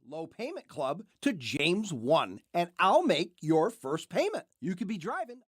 Low Payment Club to James 1, and I'll make your first payment. You could be driving.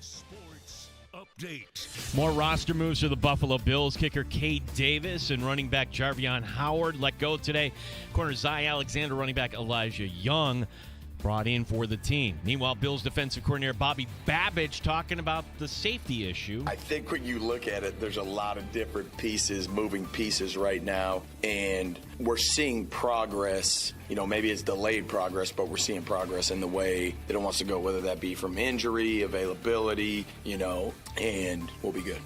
Sports Update. More roster moves for the Buffalo Bills. Kicker Cade Davis and running back Jarvion Howard let go today. Corner Zy Alexander, running back Elijah Young brought in for the team. Meanwhile, Bills defensive coordinator Bobby Babbage talking about the safety issue. I think when you look at it, there's a lot of different pieces, moving pieces right now, and we're seeing progress. You know, maybe it's delayed progress, but we're seeing progress in the way that it wants to go, whether that be from injury, availability, and we'll be good.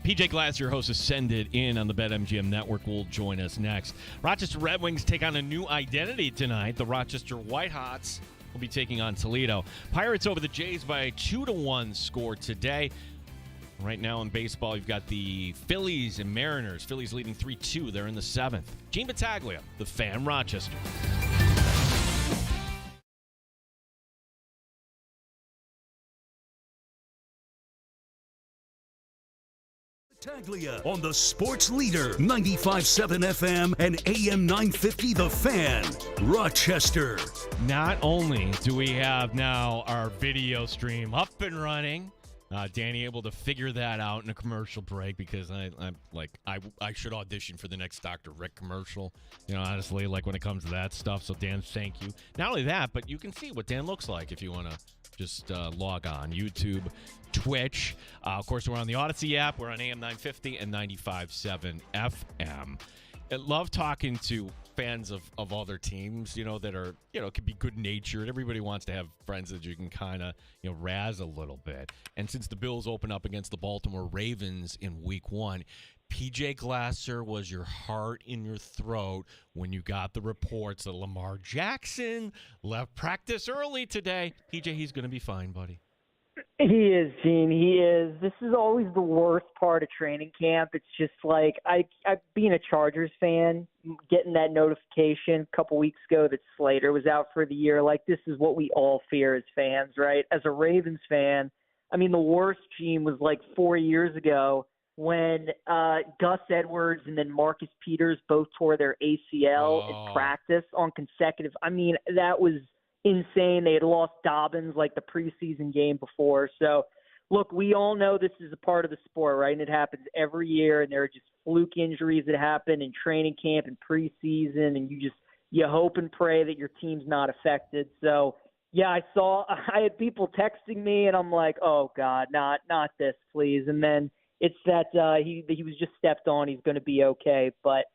PJ Glasser, host of Send It In on the BetMGM Network, will join us next. Rochester Red Wings take on a new identity tonight. The Rochester Whitehots will be taking on Toledo. Pirates over the Jays by a 2-1 score today. Right now in baseball, you've got the Phillies and Mariners. Phillies leading 3-2. They're in the 7th. Gene Battaglia, The Fan, Rochester. Battaglia on the sports leader, 95.7 FM and AM 950 The Fan, Rochester. Not only do we have now our video stream up and running, Danny able to figure that out in a commercial break, because I should audition for the next Dr. Rick commercial, honestly, like when it comes to that stuff. So Dan, thank you. Not only that, but you can see what Dan looks like if you want to just log on YouTube, Twitch. Of course, we're on the Odyssey app. We're on AM 950 and 95.7 FM. I love talking to fans of other teams, that are, can be good-natured. Everybody wants to have friends that you can kind of, razz a little bit. And since the Bills open up against the Baltimore Ravens in Week 1, PJ Glasser was your heart in your throat when you got the reports that Lamar Jackson left practice early today. PJ, he's going to be fine, buddy. He is, Gene. He is. This is always the worst part of training camp. It's just like I being a Chargers fan, getting that notification a couple weeks ago that Slater was out for the year. Like, this is what we all fear as fans, right? As a Ravens fan, I mean, the worst, Gene, was like 4 years ago when Gus Edwards and then Marcus Peters both tore their ACL in practice on consecutive. I mean, that was insane. They had lost Dobbins like the preseason game before. So, look, we all know this is a part of the sport, right? And it happens every year, and there are just fluke injuries that happen in training camp and preseason, and you hope and pray that your team's not affected. So, yeah, I had people texting me, and I'm like, oh, God, not this, please. And then it's that he was just stepped on. He's going to be okay. But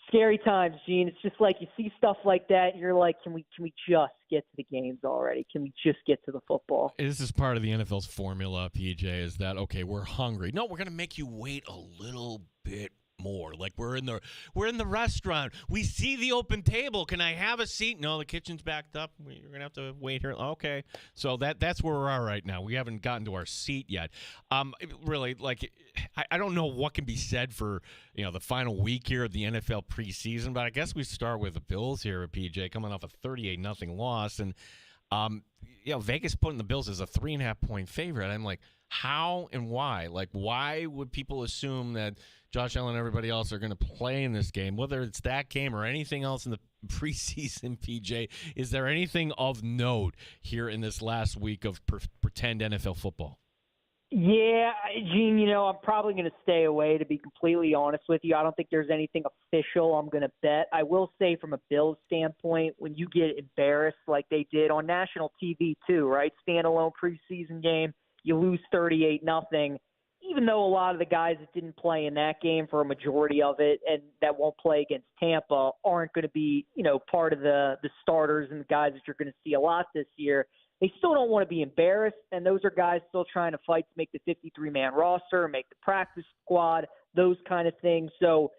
scary times, Gene. It's just like you see stuff like that, and you're like, can we just get to the games already? Can we just get to the football? This is part of the NFL's formula, PJ, is that, okay, we're hungry. No, we're going to make you wait a little bit more. Like we're in the restaurant. We see the open table. Can I have a seat? No, the kitchen's backed up. You're going to have to wait here. Okay. So that's where we are right now. We haven't gotten to our seat yet. Really, like, I don't know what can be said for, the final week here of the NFL preseason, but I guess we start with the Bills here at PJ coming off a 38-0 loss. And, Vegas putting the Bills as a 3.5-point favorite. I'm like, how and why? Like, why would people assume that Josh Allen and everybody else are going to play in this game, whether it's that game or anything else in the preseason, PJ? Is there anything of note here in this last week of pretend NFL football? Yeah, Gene, I'm probably going to stay away, to be completely honest with you. I don't think there's anything official I'm going to bet. I will say from a Bills standpoint, when you get embarrassed like they did on national TV too, right? Standalone preseason game, you lose 38-0. Even though a lot of the guys that didn't play in that game for a majority of it and that won't play against Tampa aren't going to be, part of the starters and the guys that you're going to see a lot this year, they still don't want to be embarrassed, and those are guys still trying to fight to make the 53-man roster, make the practice squad, those kind of things. So,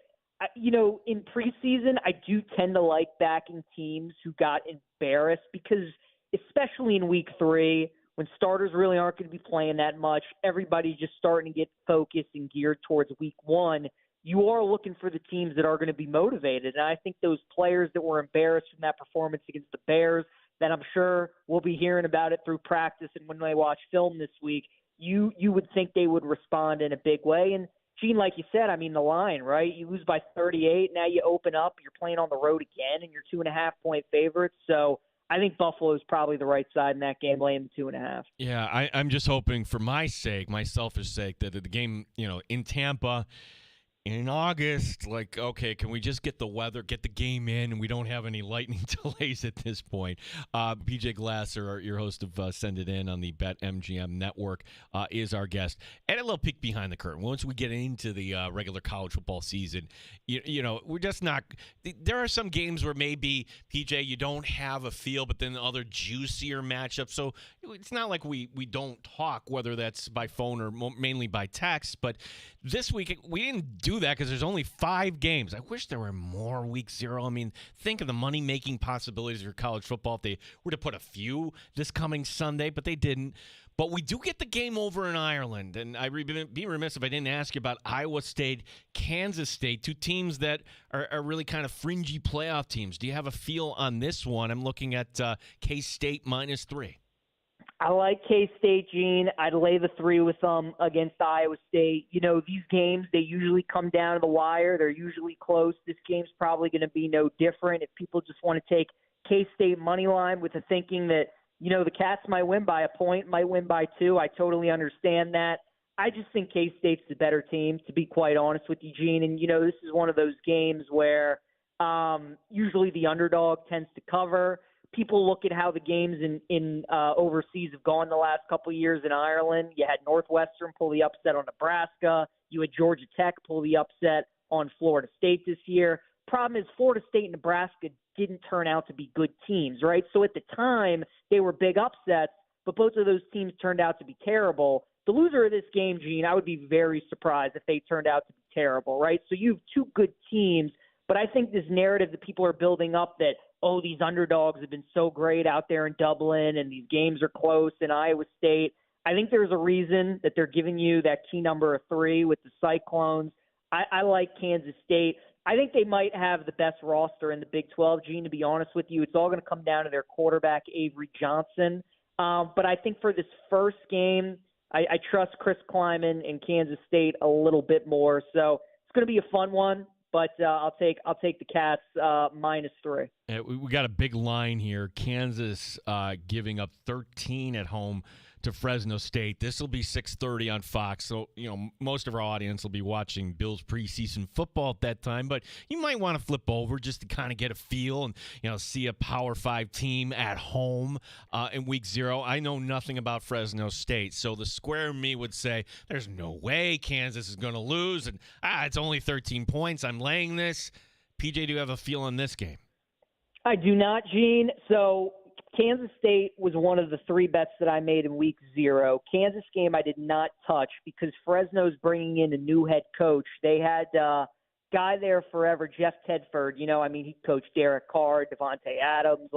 in preseason, I do tend to like backing teams who got embarrassed because, especially in week 3, when starters really aren't going to be playing that much, everybody's just starting to get focused and geared towards week 1. You are looking for the teams that are going to be motivated. And I think those players that were embarrassed from that performance against the Bears, that I'm sure we'll be hearing about it through practice and when they watch film this week, you would think they would respond in a big way. And, Gene, like you said, I mean, the line, right? You lose by 38. Now you open up. You're playing on the road again, and you're 2.5-point favorites. So I think Buffalo is probably the right side in that game, laying the 2.5. Yeah, I'm just hoping for my selfish sake, that the game, in Tampa in August, like, okay, can we just get the weather, get the game in, and we don't have any lightning delays at this point? PJ Glasser, your host of Send It In on the BetMGM network, is our guest. And a little peek behind the curtain. Once we get into the regular college football season, we're just not – there are some games where maybe, PJ, you don't have a feel, but then other juicier matchups. So it's not like we don't talk, whether that's by phone or mainly by text. But this week, we didn't do that because there's only 5 games. I wish there were more week 0. I mean, think of the money-making possibilities for college football if they were to put a few this coming Sunday, but they didn't. But we do get the game over in Ireland, and I'd be remiss if I didn't ask you about Iowa State, Kansas State, 2 teams that are really kind of fringy playoff teams. Do you have a feel on this one? I'm looking at K-State -3. I like K-State, Gene. I'd lay the 3 with them against Iowa State. These games, they usually come down to the wire. They're usually close. This game's probably going to be no different. If people just want to take K-State money line with the thinking that, the Cats might win by a point, might win by 2, I totally understand that. I just think K-State's the better team, to be quite honest with you, Gene. And, this is one of those games where usually the underdog tends to cover. People look at how the games in overseas have gone the last couple of years in Ireland. You had Northwestern pull the upset on Nebraska. You had Georgia Tech pull the upset on Florida State this year. problem is Florida State and Nebraska didn't turn out to be good teams, right? So at the time, they were big upsets, but both of those teams turned out to be terrible. The loser of this game, Gene, I would be very surprised if they turned out to be terrible, right? So you have two good teams, but I think this narrative that people are building up that, oh, these underdogs have been so great out there in Dublin and these games are close in Iowa State, I think there's a reason that they're giving you that key number of 3 with the Cyclones. I like Kansas State. I think they might have the best roster in the Big 12, Gene, to be honest with you. It's all going to come down to their quarterback, Avery Johnson. But I think for this first game, I trust Chris Kleiman and Kansas State a little bit more. So it's going to be a fun one, but I'll take the Cats -3. Yeah, we got a big line here. Kansas giving up 13 at home to Fresno State. This will be 6:30 on Fox, so most of our audience will be watching Bills preseason football at that time. But you might want to flip over just to kind of get a feel and see a Power 5 team at home in Week 0. I know nothing about Fresno State, so the square me would say there's no way Kansas is going to lose, and it's only 13 points. I'm laying this. PJ, do you have a feel on this game? I do not, Gene. So Kansas State was one of the 3 bets that I made in Week 0. Kansas game I did not touch because Fresno's bringing in a new head coach. They had guy there forever, Jeff Tedford. He coached Derek Carr, Devontae Adams.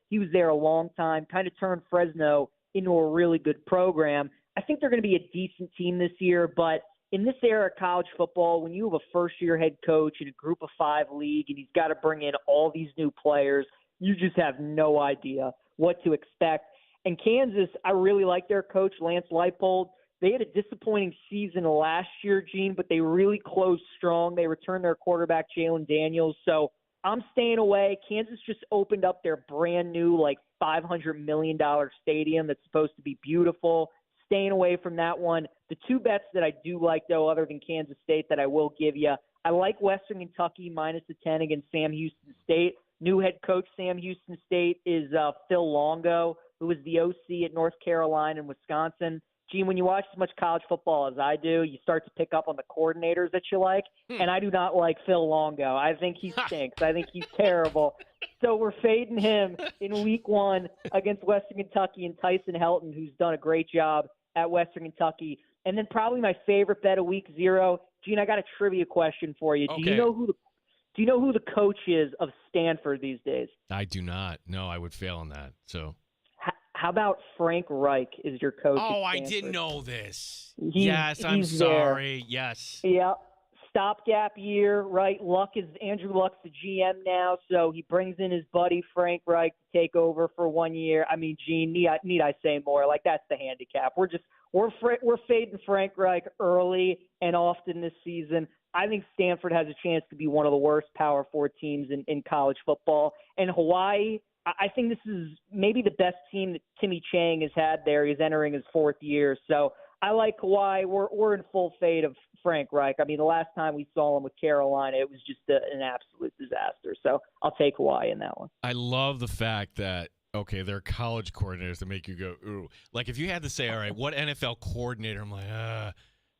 He was there a long time, kind of turned Fresno into a really good program. I think they're going to be a decent team this year, but in this era of college football, when you have a first-year head coach in a group of 5 league and he's got to bring in all these new players, you just have no idea what to expect. And Kansas, I really like their coach, Lance Leipold. They had a disappointing season last year, Gene, but they really closed strong. They returned their quarterback, Jalen Daniels. So I'm staying away. Kansas just opened up their brand new, $500 million stadium that's supposed to be beautiful. Staying away from that one. The 2 bets that I do like, though, other than Kansas State that I will give you, I like Western Kentucky -10 against Sam Houston State. New head coach Sam Houston State is Phil Longo, who was the OC at North Carolina and Wisconsin. Gene, when you watch as much college football as I do, you start to pick up on the coordinators that you like, and I do not like Phil Longo. I think he stinks. I think he's terrible. So we're fading him in Week 1 against Western Kentucky and Tyson Helton, who's done a great job at Western Kentucky. And then probably my favorite bet of Week 0, Gene, I got a trivia question for you. Okay. Do you know who the coach is of Stanford these days? I do not. No, I would fail on that. So, how about Frank Reich is your coach? oh, I didn't know this. Yes, I'm sorry. There. Yes. Yeah. Stopgap year, right? Andrew Luck's the GM now, so he brings in his buddy Frank Reich to take over for 1 year. I mean, Gene, need I say more? That's the handicap. We're fading Frank Reich early and often this season. I think Stanford has a chance to be one of the worst Power 4 teams in college football. And Hawaii, I think this is maybe the best team that Timmy Chang has had there. He's entering his 4th year. So I like Hawaii. We're in full fade of Frank Reich. I mean, the last time we saw him with Carolina, it was just an absolute disaster. So I'll take Hawaii in that one. I love the fact that, okay, they're college coordinators that make you go, ooh. If you had to say, all right, what NFL coordinator? I'm like,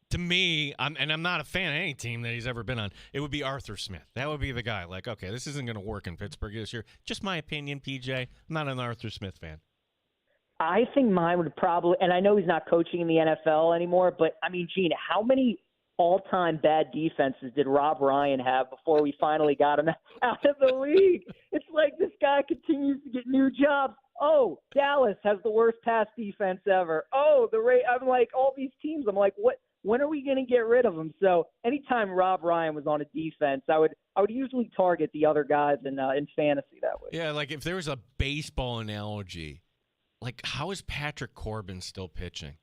to me, I'm not a fan of any team that he's ever been on. It would be Arthur Smith. That would be the guy. Okay, this isn't going to work in Pittsburgh this year. Just my opinion, PJ. I'm not an Arthur Smith fan. I think mine would probably, and I know he's not coaching in the NFL anymore, but I mean, Gene, how many all-time bad defenses did Rob Ryan have before we finally got him out of the league? It's like this guy continues to get new jobs. Oh, Dallas has the worst pass defense ever. Oh, I'm like, all these teams, I'm like, what? When are we going to get rid of them? So anytime Rob Ryan was on a defense, I would usually target the other guys in fantasy that way. Yeah, if there was a baseball analogy, how is Patrick Corbin still pitching?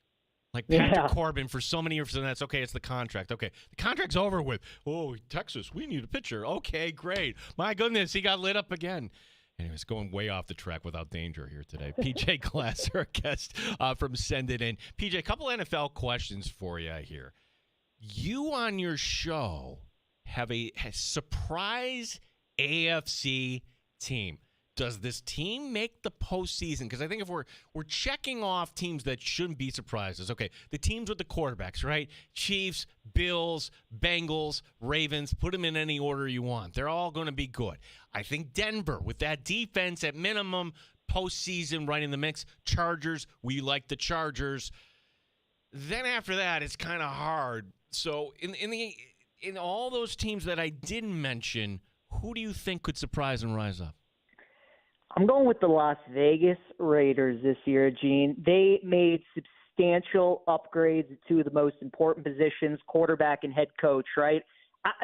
Patrick Corbin for so many years, and that's okay. It's the contract. Okay, the contract's over with. Oh, Texas, we need a pitcher. Okay, great. My goodness, he got lit up again. Anyways, going way off the track without danger here today. PJ Glasser, our guest from Send It In. PJ, a couple NFL questions for you here. You on your show have a surprise AFC team. does this team make the postseason? Because I think if we're checking off teams that shouldn't be surprises, okay, the teams with the quarterbacks, right? Chiefs, Bills, Bengals, Ravens, put them in any order you want. They're all going to be good. I think Denver, with that defense at minimum, postseason right in the mix. Chargers, we like the Chargers. Then after that, it's kind of hard. So in all those teams that I didn't mention, who do you think could surprise and rise up? I'm going with the Las Vegas Raiders this year, Gene. They made substantial upgrades at two of the most important positions, quarterback and head coach, right?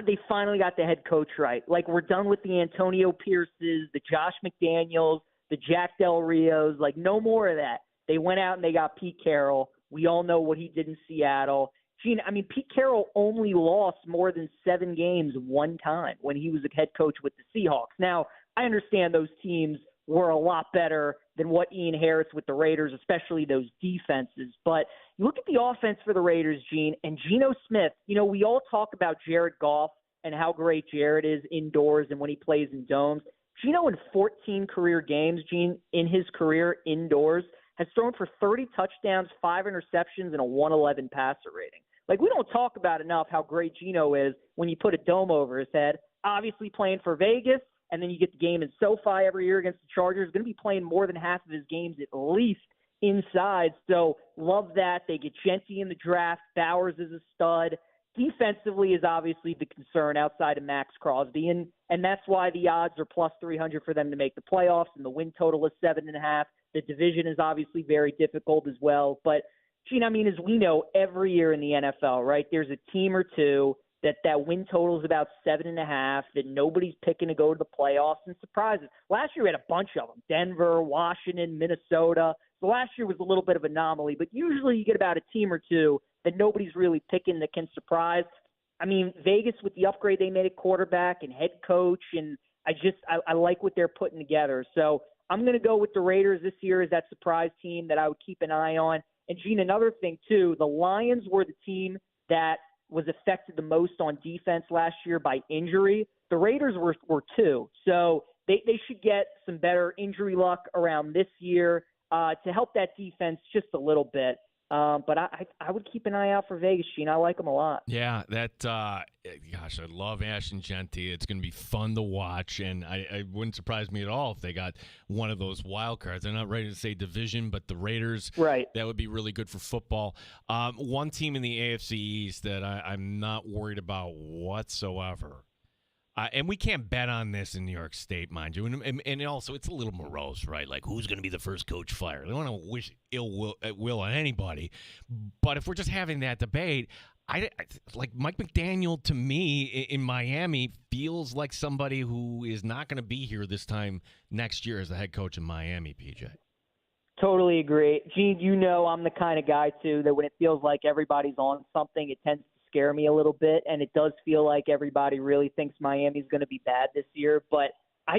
They finally got the head coach right. Like, we're done with the Antonio Pierces, the Josh McDaniels, the Jack Del Rios. Like, no more of that. They went out and they got Pete Carroll. We all know what he did in Seattle. Gene, I mean, Pete Carroll only lost more than 7 games one time when he was a head coach with the Seahawks. Now, I understand those teams were a lot better than what Ian Harris with the Raiders, especially those defenses. But you look at the offense for the Raiders, Gene, and Geno Smith. You know, we all talk about Jared Goff and how great Jared is indoors and when he plays in domes. Geno, in 14 career games, Gene, in his career indoors, has thrown for 30 touchdowns, 5 interceptions, and a 111 passer rating. Like, we don't talk about enough how great Geno is when you put a dome over his head. Obviously playing for Vegas, and then you get the game in SoFi every year against the Chargers. Going to be playing more than half of his games at least inside. So love that. They get Genti in the draft. Bowers is a stud. Defensively is obviously the concern outside of Max Crosby, and that's why the odds are plus 300 for them to make the playoffs, and the win total is 7.5. The division is obviously very difficult as well. But, Gene, I mean, as we know, every year in the NFL, right, there's a team or two that win total is about 7.5, that nobody's picking to go to the playoffs, and surprises. Last year we had a bunch of them: Denver, Washington, Minnesota. So last year was a little bit of an anomaly, but usually you get about a team or two that nobody's really picking that can surprise. I mean, Vegas, with the upgrade they made at quarterback and head coach, and I like what they're putting together. So I'm going to go with the Raiders this year as that surprise team that I would keep an eye on. And, Gene, another thing, too, the Lions were the team that was affected the most on defense last year by injury. The Raiders were too. So they should get some better injury luck around this year to help that defense just a little bit. But I would keep an eye out for Vegas, Gene. I like them a lot. Yeah, gosh, I love Ashton Genti. It's going to be fun to watch, and I wouldn't surprise me at all if they got one of those wild cards. I'm not ready to say division, but the Raiders, right? That would be really good for football. One team in the AFC East that I'm not worried about whatsoever. And we can't bet on this in New York State, mind you. And also, it's a little morose, right? Like, who's going to be the first coach fired? I don't want to wish ill will on anybody. But if we're just having that debate, I like Mike McDaniel, to me, in Miami, feels like somebody who is not going to be here this time next year as the head coach in Miami, PJ. Totally agree. Gene, you know I'm the kind of guy, too, that when it feels like everybody's on something, it tends to scare me a little bit, and it does feel like everybody really thinks Miami's going to be bad this year. But I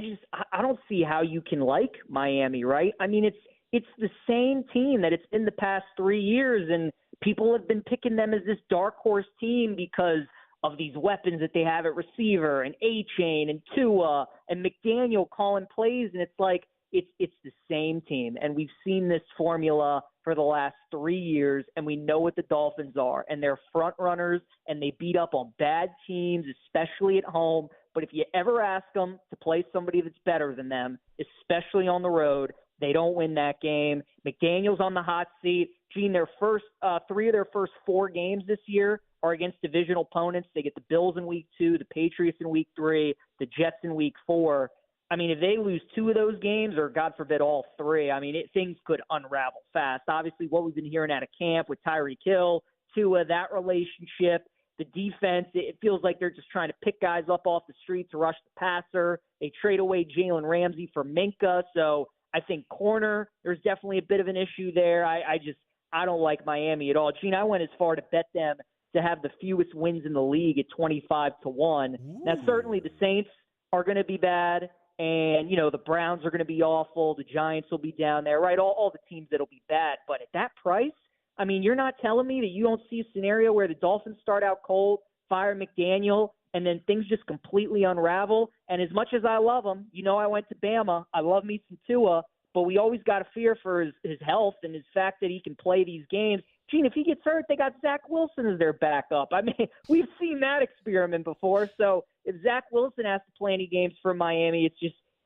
don't see how you can like Miami, right? I mean, it's the same team that it's been the past 3 years, and people have been picking them as this dark horse team because of these weapons that they have at receiver, and A-Chain and Tua and McDaniel calling plays, and it's like it's the same team. And we've seen this formula for the last 3 years, and we know what the Dolphins are, and they're front runners, and they beat up on bad teams, especially at home. But if you ever ask them to play somebody that's better than them, especially on the road, they don't win that game. McDaniel's on the hot seat. Gene, their first 3 of their first 4 games this year are against divisional opponents. They get the Bills in week 2, the Patriots in week 3, the Jets in week 4. I mean, if they lose 2 of those games, or God forbid all 3, I mean, things could unravel fast. Obviously, what we've been hearing out of camp with Tyreek Hill, Tua, that relationship, the defense, it feels like they're just trying to pick guys up off the street to rush the passer. They trade away Jalen Ramsey for Minka, so I think corner, there's definitely a bit of an issue there. I don't like Miami at all. Gene, I went as far to bet them to have the fewest wins in the league at 25-1. Ooh. Now, certainly the Saints are going to be bad. And, you know, the Browns are going to be awful. The Giants will be down there, right? All the teams that will be bad. But at that price, I mean, you're not telling me that you don't see a scenario where the Dolphins start out cold, fire McDaniel, and then things just completely unravel. And as much as I love him, I went to Bama. I love me some Tua, but we always got to fear for his health and his fact that he can play these games. Gene, if he gets hurt, they got Zach Wilson as their backup. I mean, we've seen that experiment before. So if Zach Wilson has to play any games for Miami,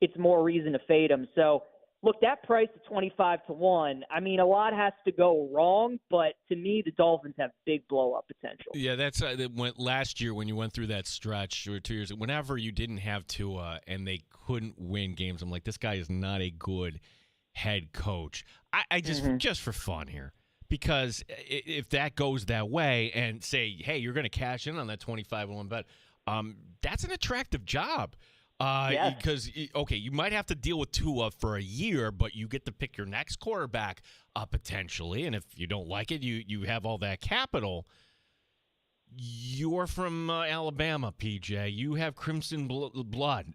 it's more reason to fade him. So, look, that price of 25-1, I mean, a lot has to go wrong, but to me, the Dolphins have big blow-up potential. Yeah, that went last year when you went through that stretch, or 2 years, whenever you didn't have Tua and they couldn't win games, I'm like, this guy is not a good head coach. I just for fun here. Because if that goes that way and say, hey, you're going to cash in on that 25-1 bet, that's an attractive job. Yes. Because, okay, you might have to deal with Tua for a year, but you get to pick your next quarterback potentially. And if you don't like it, you have all that capital. You're from Alabama, PJ. You have crimson blood.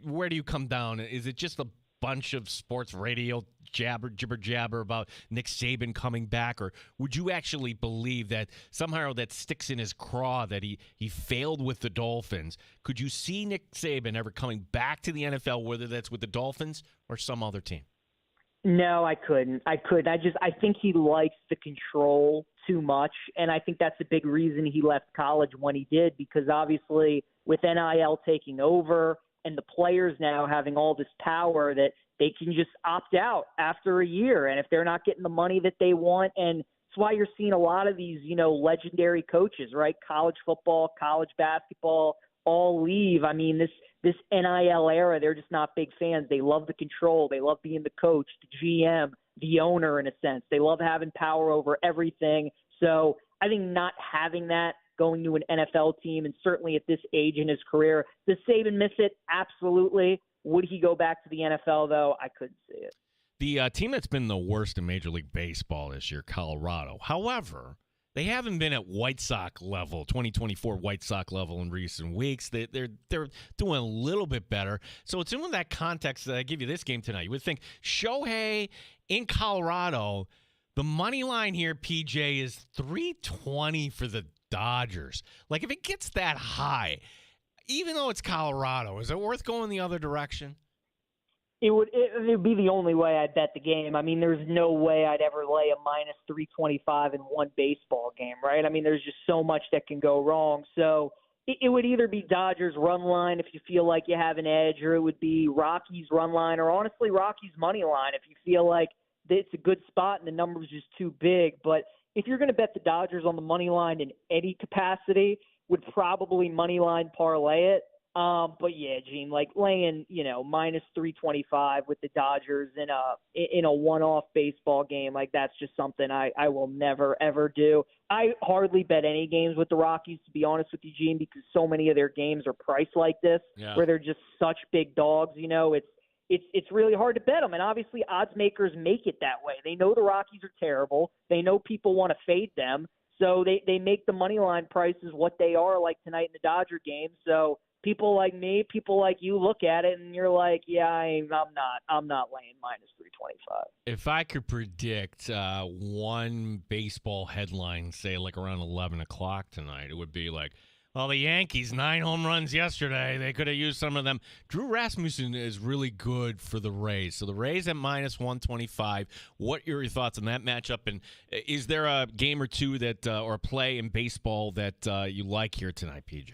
Where do you come down? Is it just a bunch of sports radio jibber jabber about Nick Saban coming back, or would you actually believe that somehow that sticks in his craw that he failed with the Dolphins? Could you see Nick Saban ever coming back to the NFL, whether that's with the Dolphins or some other team? No, I couldn't. I think he likes the control too much, and I think that's a big reason he left college when he did, because obviously with NIL taking over and the players now having all this power that they can just opt out after a year. And if they're not getting the money that they want, and that's why you're seeing a lot of these, legendary coaches, right? College football, college basketball, all leave. I mean, this NIL era, they're just not big fans. They love the control. They love being the coach, the GM, the owner in a sense. They love having power over everything. So I think not having that, going to an NFL team, and certainly at this age in his career, does Saban miss it? Absolutely. Would he go back to the NFL, though? I couldn't see it. The team that's been the worst in Major League Baseball this year, Colorado. However, they haven't been at White Sox level, 2024 White Sox level in recent weeks. They're doing a little bit better. So it's in that context that I give you this game tonight. You would think Shohei in Colorado, the money line here, PJ, is 320 for the Dodgers. Like, if it gets that high, even though it's Colorado, is it worth going the other direction? It would be the only way I'd bet the game. I mean, there's no way I'd ever lay a minus 325 in one baseball game, right? I mean, there's just so much that can go wrong. So it would either be Dodgers run line if you feel like you have an edge, or it would be Rockies run line, or honestly Rockies money line if you feel like it's a good spot and the number's just too big. But if you're going to bet the Dodgers on the money line in any capacity, would probably money line parlay it. But yeah, Gene, like laying, minus 325 with the Dodgers in a one-off baseball game, like that's just something I will never, ever do. I hardly bet any games with the Rockies, to be honest with you, Gene, because so many of their games are priced like this, where they're just such big dogs. It's really hard to bet them. And obviously odds makers make it that way. They know the Rockies are terrible. They know people want to fade them. So they make the money line prices what they are, like tonight in the Dodger game. So people like me, people like you look at it and you're like, yeah, I'm not laying minus 325. If I could predict one baseball headline, say like around 11 o'clock tonight, it would be like, well, the Yankees, 9 home runs yesterday. They could have used some of them. Drew Rasmussen is really good for the Rays. So the Rays at minus 125. What are your thoughts on that matchup? And is there a game or two that or a play in baseball that you like here tonight, PJ?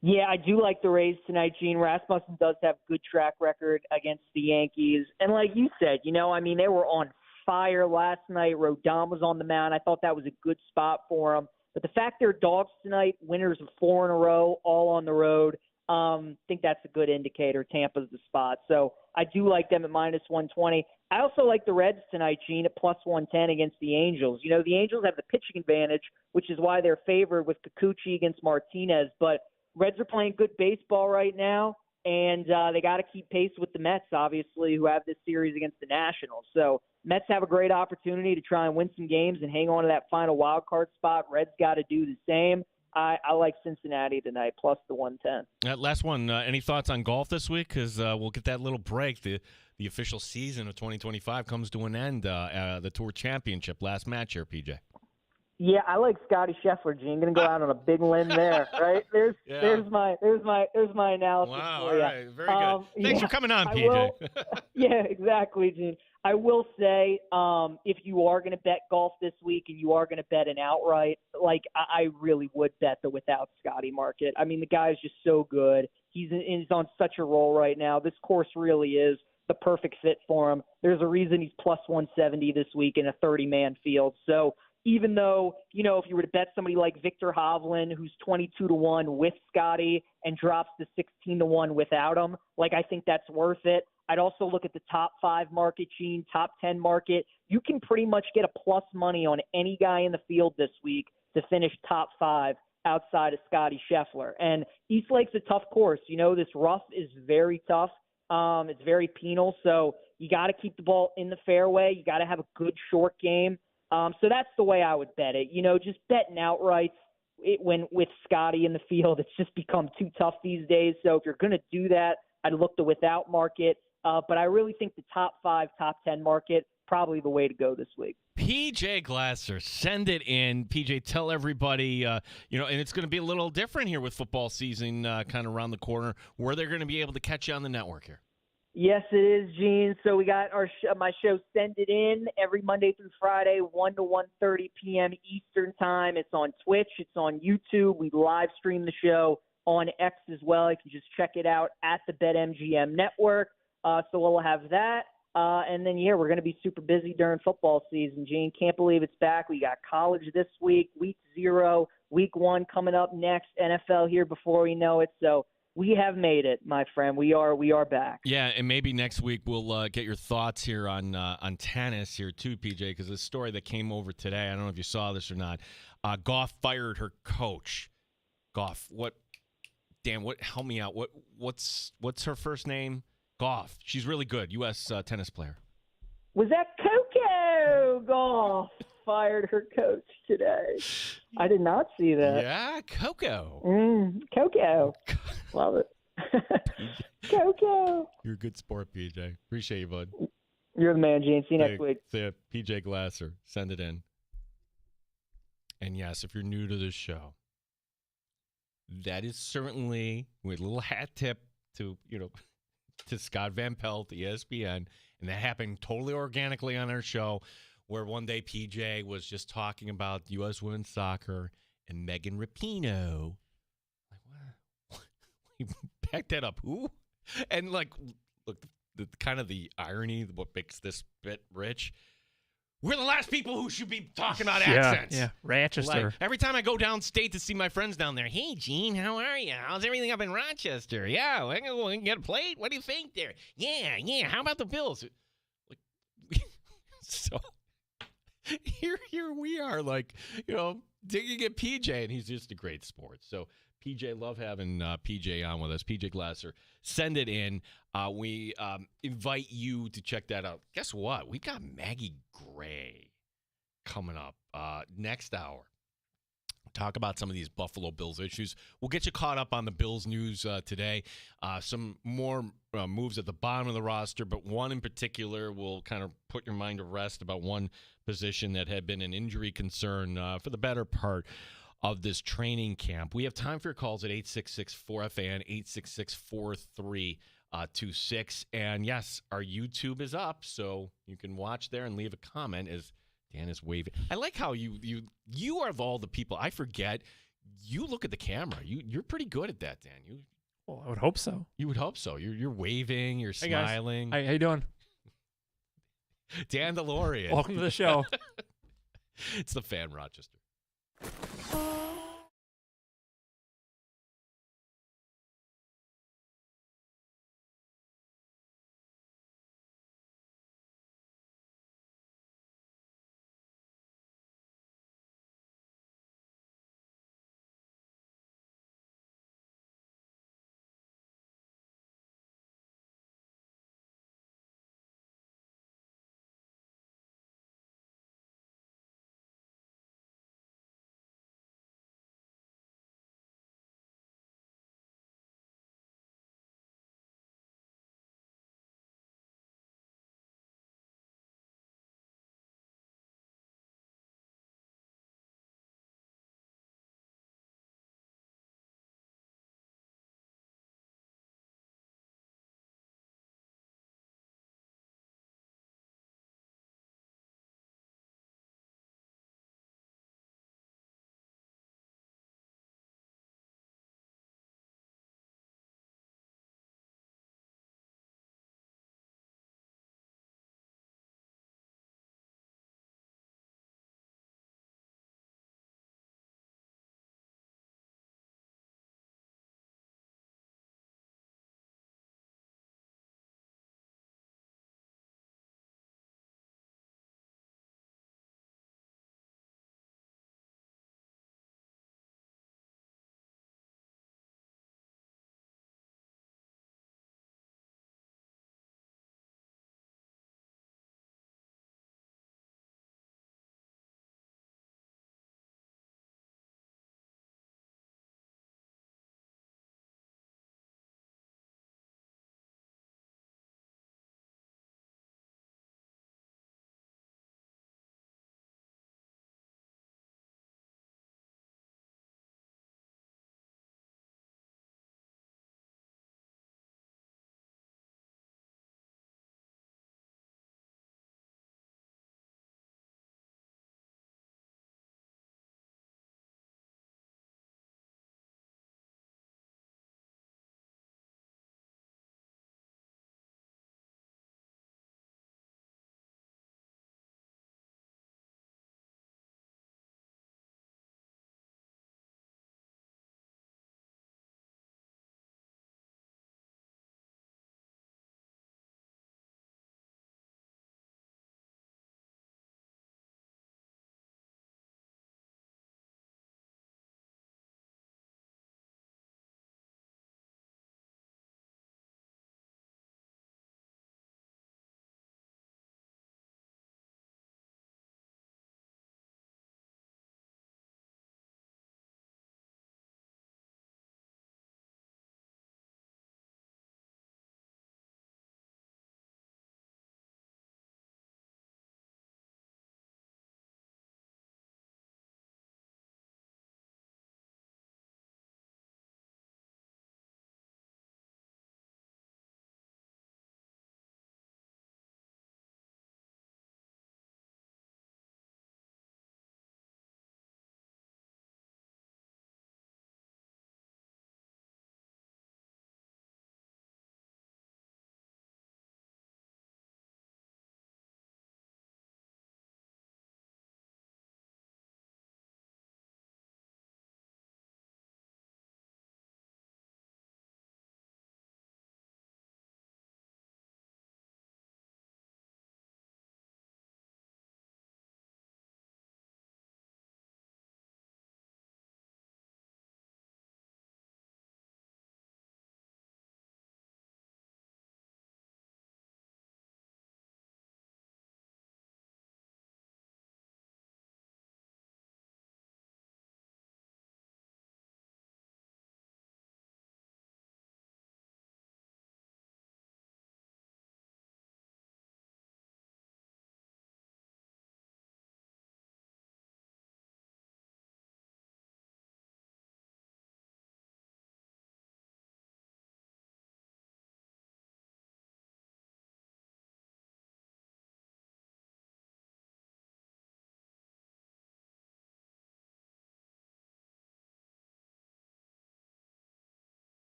Yeah, I do like the Rays tonight, Gene. Rasmussen does have good track record against the Yankees. And like you said, they were on fire last night. Rodon was on the mound. I thought that was a good spot for them. But the fact they're dogs tonight, winners of 4 in a row, all on the road, I think that's a good indicator. Tampa's the spot. So I do like them at minus 120. I also like the Reds tonight, Gene, at plus 110 against the Angels. The Angels have the pitching advantage, which is why they're favored with Kikuchi against Martinez. But Reds are playing good baseball right now, and they got to keep pace with the Mets, obviously, who have this series against the Nationals. So Mets have a great opportunity to try and win some games and hang on to that final wild card spot. Reds got to do the same. I like Cincinnati tonight, plus the 110. Last one, any thoughts on golf this week? Because we'll get that little break. The official season of 2025 comes to an end. The Tour Championship, last match here, PJ. Yeah, I like Scotty Scheffler, Gene. Going to go out on a big limb there, right? There's Yeah. there's my analysis Wow, for all you. right. Very good. Thanks for coming on, I PJ. will, yeah, exactly, Gene. I will say, if you are going to bet golf this week and you are going to bet an outright, like I really would bet the without Scotty market. I mean, the guy's just so good. He's on such a roll right now. This course really is the perfect fit for him. There's a reason he's plus 170 this week in a 30-man field. So even though, if you were to bet somebody like Victor Hovland, who's 22-1 with Scotty and drops to 16-1 without him, like I think that's worth it. I'd also look at the top 5 market, Gene, top 10 market. You can pretty much get a plus money on any guy in the field this week to finish top 5 outside of Scotty Scheffler. And East Lake's a tough course. This rough is very tough. It's very penal, so you got to keep the ball in the fairway. You got to have a good short game. So that's the way I would bet it. Just betting outrights when with Scotty in the field, it's just become too tough these days. So if you're going to do that, I'd look the without market. But I really think the top 5, top 10 market, probably the way to go this week. PJ Glasser, send it in. PJ, tell everybody, and it's going to be a little different here with football season kind of around the corner, where they're going to be able to catch you on the network here. Yes, it is, Gene. So we got my show Send It In every Monday through Friday, 1 to 1:30 p.m. Eastern Time. It's on Twitch. It's on YouTube. We live stream the show on X as well. You can just check it out at the BetMGM Network. So we'll have that. And then, we're going to be super busy during football season, Gene. Can't believe it's back. We got college this week, week 0, week 1 coming up next, NFL here before we know it. So we have made it, my friend. We are back. Yeah, and maybe next week we'll get your thoughts here on tennis here too, PJ, because the story that came over today, I don't know if you saw this or not. Goff fired her coach. Goff, help me out. What's her first name? Goff. She's really good. U.S. Tennis player. Was that Coco Goff fired her coach today? I did not see that. Yeah, Coco. Coco. Love it. Coco. You're a good sport, PJ. Appreciate you, bud. You're the man, Gene. See you next week. See ya. PJ Glasser. Send it in. And yes, if you're new to this show, that is certainly with a little hat tip to Scott Van Pelt, ESPN, and that happened totally organically on our show, where one day PJ was just talking about U.S. women's soccer and Megan Rapinoe. Like, what? He backed that up. Who? And look, the kind of the irony, what makes this bit rich. We're the last people who should be talking about accents. Yeah, Rochester. Like, every time I go downstate to see my friends down there, hey, Gene, how are you? How's everything up in Rochester? Yeah, we can get a plate. What do you think there? Yeah. How about the Bills? Like, so here we are, like, digging at PJ, and he's just a great sport. So PJ, love having PJ on with us. PJ Glasser, send it in. We invite you to check that out. Guess what? We got Maggie Gray coming up next hour. Talk about some of these Buffalo Bills issues. We'll get you caught up on the Bills news today. Some more moves at the bottom of the roster, but one in particular will kind of put your mind to rest about one position that had been an injury concern for the better part of this training camp. We have time for your calls at 866-4FAN, 866-4326. And yes, our YouTube is up, so you can watch there and leave a comment as Dan is waving. I like how you are of all the people. I forget. You look at the camera. You're pretty good at that, Dan. Well, I would hope so. You would hope so. You're waving. You're Hey, guys. smiling. Hi, how you doing? Dan DeLorean. Welcome to the show. It's the Fan, Rochester.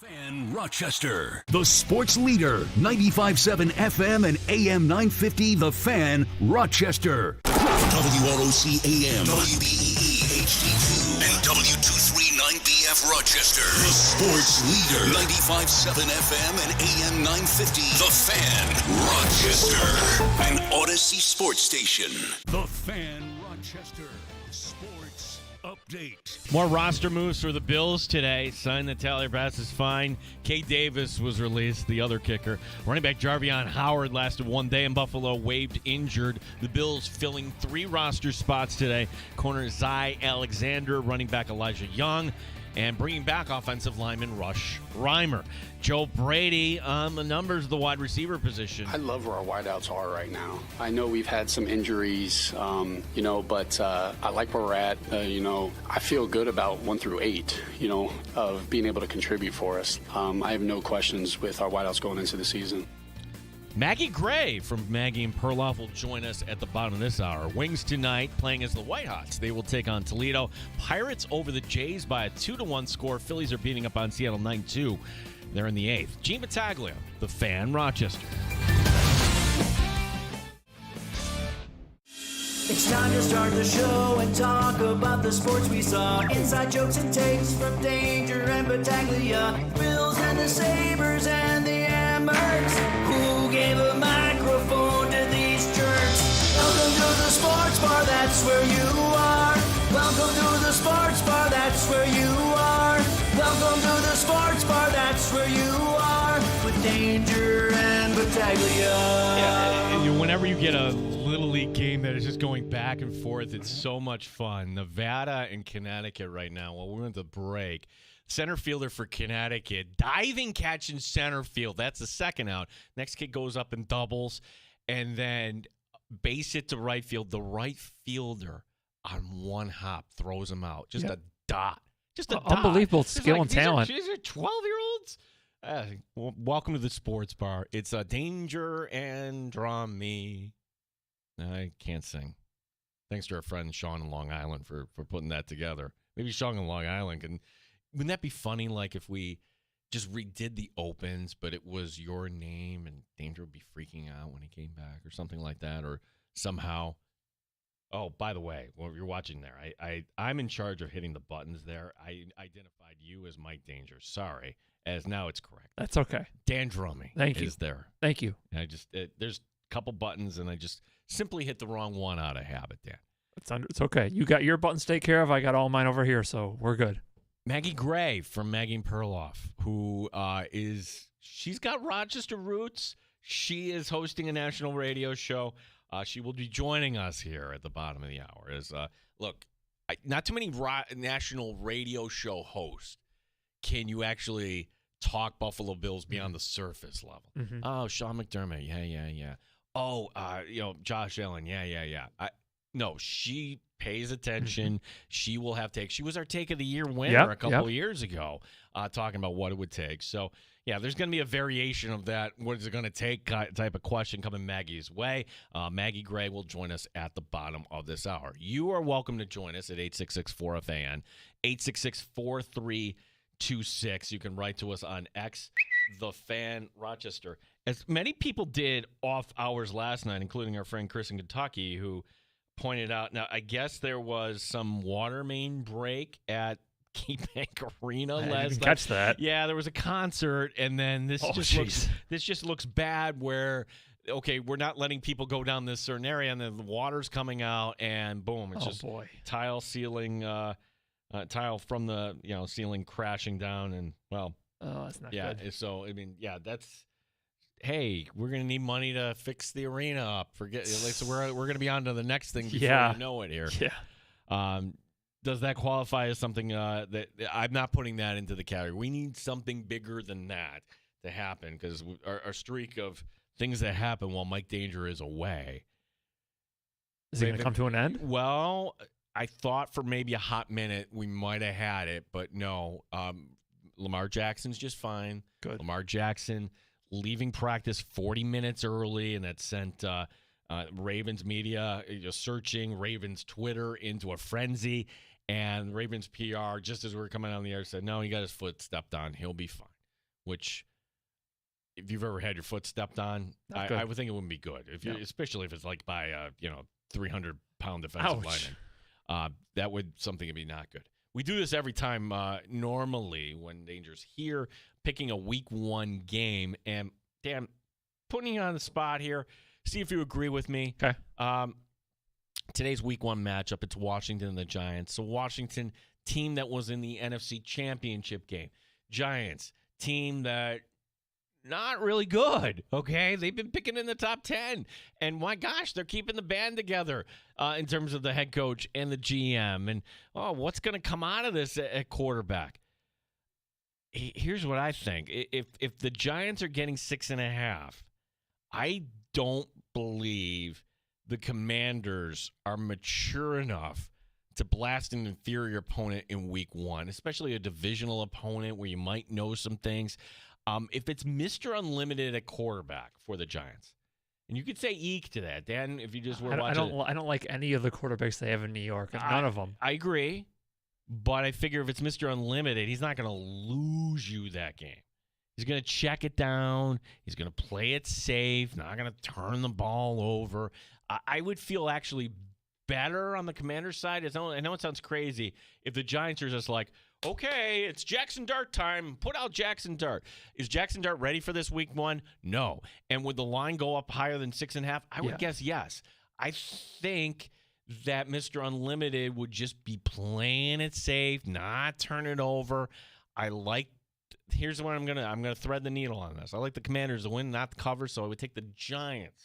Fan Rochester, the sports leader, 95.7 FM and AM 950, The Fan Rochester. WROC AM, WBEE HD2, and W239BF Rochester. The sports leader, 95.7 FM and AM 950, The Fan Rochester. An Odyssey sports station. The Fan Rochester Sports Update. More roster moves for the Bills today. Signed that Tyler Bass is fine. Kay Davis was released, the other kicker. Running back Jarvion Howard lasted 1 day in Buffalo, waived injured. The Bills filling 3 roster spots today. Corner Zy Alexander, running back Elijah Young, and bringing back offensive lineman Rush Reimer. Joe Brady on the numbers of the wide receiver position. I love where our wideouts are right now. I know we've had some injuries, but I like where we're at. I feel good about 1 through 8, of being able to contribute for us. I have no questions with our wideouts going into the season. Maggie Gray from Maggie and Perloff will join us at the bottom of this hour. Wings tonight playing as the Whitehots. They will take on Toledo. Pirates over the Jays by a 2-1 score. Phillies are beating up on Seattle 9-2. They're in the 8th. Gene Battaglia, The Fan Rochester. It's time to start the show and talk about the sports we saw. Inside jokes and takes from Danger and Battaglia. Bills and the Sabres and the Ambers. Who gave a microphone to these jerks? Welcome to the sports bar, that's where you are. Welcome to the sports bar, that's where you are. Welcome to the sports bar, that's where you are. With Danger and Battaglia. Yeah, whenever you get a Little League game that is just going back and forth, it's so much fun. Nevada and Connecticut right now, while we're at the break. Center fielder for Connecticut, diving catch in center field. That's the second out. Next kid goes up and doubles, and then base hit to right field. The right fielder on one hop throws him out. Just a dot. Just a dot. Unbelievable skill and talent. These are 12-year-olds. Welcome to the sports bar. It's a Danger and Draw Me. I can't sing. Thanks to our friend Sean in Long Island for putting that together. Maybe Sean in Long Island can. Wouldn't that be funny? Like if we just redid the opens, but it was your name and Danger would be freaking out when he came back, or something like that, or somehow. Oh, by the way, while you're watching there, I'm in charge of hitting the buttons there. I identified you as Mike Danger. Sorry, as now it's correct. That's okay. Dan Drummy is there. Thank you. And there's a couple buttons, and I just simply hit the wrong one out of habit, Dan. It's okay. You got your buttons taken care of. I got all mine over here, so we're good. Maggie Gray from Maggie and Perloff, who she's got Rochester roots. She is hosting a national radio show. She will be joining us here at the bottom of the hour. Not too many national radio show hosts can you actually talk Buffalo Bills beyond the surface level. Mm-hmm. Oh, Sean McDermott, yeah. Oh, Josh Allen, yeah. No, she pays attention. She will have take. She was our Take of the Year winner a couple of years ago, talking about what it would take. So, yeah, there's going to be a variation of that. What is it going to take type of question coming Maggie's way. Maggie Gray will join us at the bottom of this hour. You are welcome to join us at 866-4FAN, 866-4326. You can write to us on X, The Fan Rochester. As many people did off hours last night, including our friend Chris in Kentucky, who pointed out, now I guess there was some water main break at KeyBank Arena last night. Catch that. Yeah, there was a concert, and then this just looks bad where, okay, we're not letting people go down this certain area, and then the water's coming out, and boom, it's tile ceiling, tile from the ceiling crashing down, and that's not good. So that's. Hey, we're gonna need money to fix the arena up. So we're gonna be on to the next thing before you know it here. Yeah. Does that qualify as something that I'm not putting that into the category? We need something bigger than that to happen, because our streak of things that happen while Mike Danger is away. Is it going to come to an end? Well, I thought for maybe a hot minute we might have had it, but no. Lamar Jackson's just fine. Good. Lamar Jackson leaving practice 40 minutes early, and that sent Ravens media searching Ravens Twitter into a frenzy. And Ravens PR, just as we were coming on the air, said, no, he got his foot stepped on. He'll be fine. which if you've ever had your foot stepped on, I would think it wouldn't be good. Especially if it's like by 300-pound defensive lineman. That would something would be not good. We do this every time normally when Danger's here, picking a week 1 game. And, Dan, putting you on the spot here, see if you agree with me. Okay. Today's week 1 matchup, it's Washington and the Giants. So Washington, team that was in the NFC Championship game. Giants, team that not really good, okay? They've been picking in the top 10. And my gosh, they're keeping the band together in terms of the head coach and the GM. And, what's going to come out of this at quarterback? Here's what I think. If the Giants are getting 6.5, I don't believe the Commanders are mature enough to blast an inferior opponent in week 1, especially a divisional opponent where you might know some things. If it's Mr. Unlimited at quarterback for the Giants, and you could say eek to that, Dan, if you just were watching. I don't like any of the quarterbacks they have in New York. None of them. I agree, but I figure if it's Mr. Unlimited, he's not going to lose you that game. He's going to check it down. He's going to play it safe, not going to turn the ball over. I would feel actually better on the Commander's side. I know it sounds crazy if the Giants are just like, okay, it's Jackson Dart time. Put out Jackson Dart. Is Jackson Dart ready for this week 1? No. And would the line go up higher than 6.5? I would guess yes. I think that Mr. Unlimited would just be playing it safe, not turn it over. Here's what I'm gonna thread the needle on this. I like the Commanders to win, not the cover, so I would take the Giants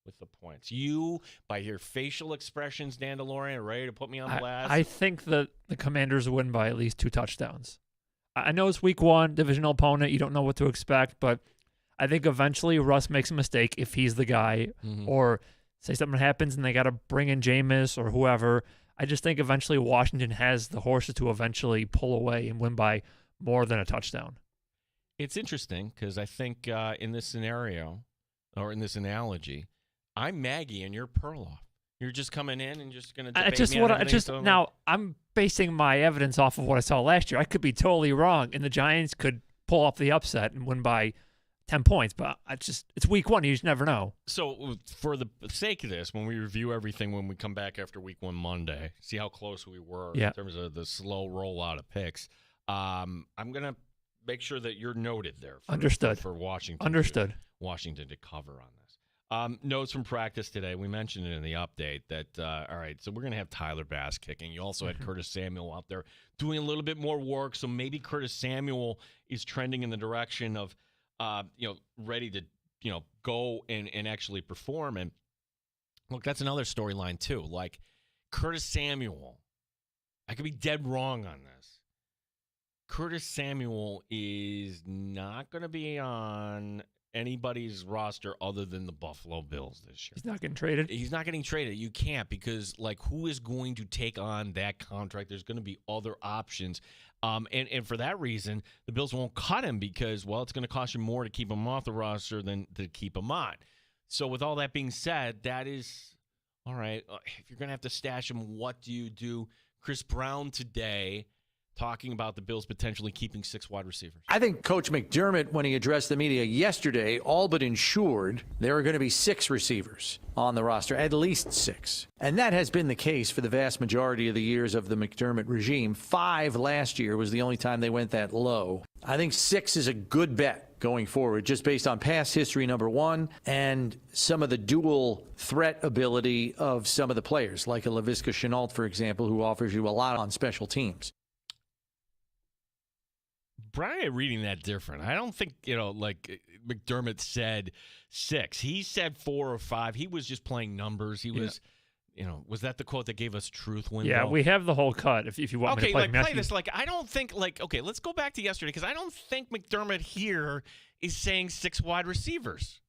with the points. You, by your facial expressions, Dan DeLorean, are ready to put me on blast? I think that the Commanders win by at least 2 touchdowns. I know it's week 1, divisional opponent. You don't know what to expect, but I think eventually Russ makes a mistake if he's the guy, or say something happens and they got to bring in Jameis or whoever. I just think eventually Washington has the horses to eventually pull away and win by more than a touchdown. It's interesting because I think in this scenario, or in this analogy, I'm Maggie and you're Perloff. You're just coming in and just going to debate me on everything. Now, I'm basing my evidence off of what I saw last year. I could be totally wrong, and the Giants could pull off the upset and win by 10 points, but it's week 1. You just never know. So for the sake of this, when we review everything when we come back after week 1 Monday, see how close we were in terms of the slow rollout of picks, I'm going to make sure that you're noted there. Understood. For Washington. Understood. Washington to cover on this. Notes from practice today. We mentioned it in the update that, all right, so we're going to have Tyler Bass kicking. You also had Curtis Samuel out there doing a little bit more work, so maybe Curtis Samuel is trending in the direction of, ready to, go and actually perform. And, look, that's another storyline, too. Like, Curtis Samuel, I could be dead wrong on this. Curtis Samuel is not going to be on anybody's roster other than the Buffalo Bills this year. He's not getting traded. He's not getting traded. You can't because, who is going to take on that contract? There's going to be other options. And for that reason, the Bills won't cut him because, it's going to cost you more to keep him off the roster than to keep him on. So with all that being said, that is, all right, if you're going to have to stash him, what do you do? Chris Brown today talking about the Bills potentially keeping 6 wide receivers. I think Coach McDermott, when he addressed the media yesterday, all but ensured there are going to be 6 receivers on the roster, at least 6. And that has been the case for the vast majority of the years of the McDermott regime. 5 last year was the only time they went that low. I think 6 is a good bet going forward, just based on past history, number one, and some of the dual threat ability of some of the players, like a Laviska Shenault, for example, who offers you a lot on special teams. Brian reading that different. I don't think, McDermott said 6. He said 4 or 5. He was just playing numbers. He was, was that the quote that gave us truth window? Yeah, we have the whole cut if you want me to play. Okay, play this. I don't think, okay, let's go back to yesterday because I don't think McDermott here is saying 6 wide receivers.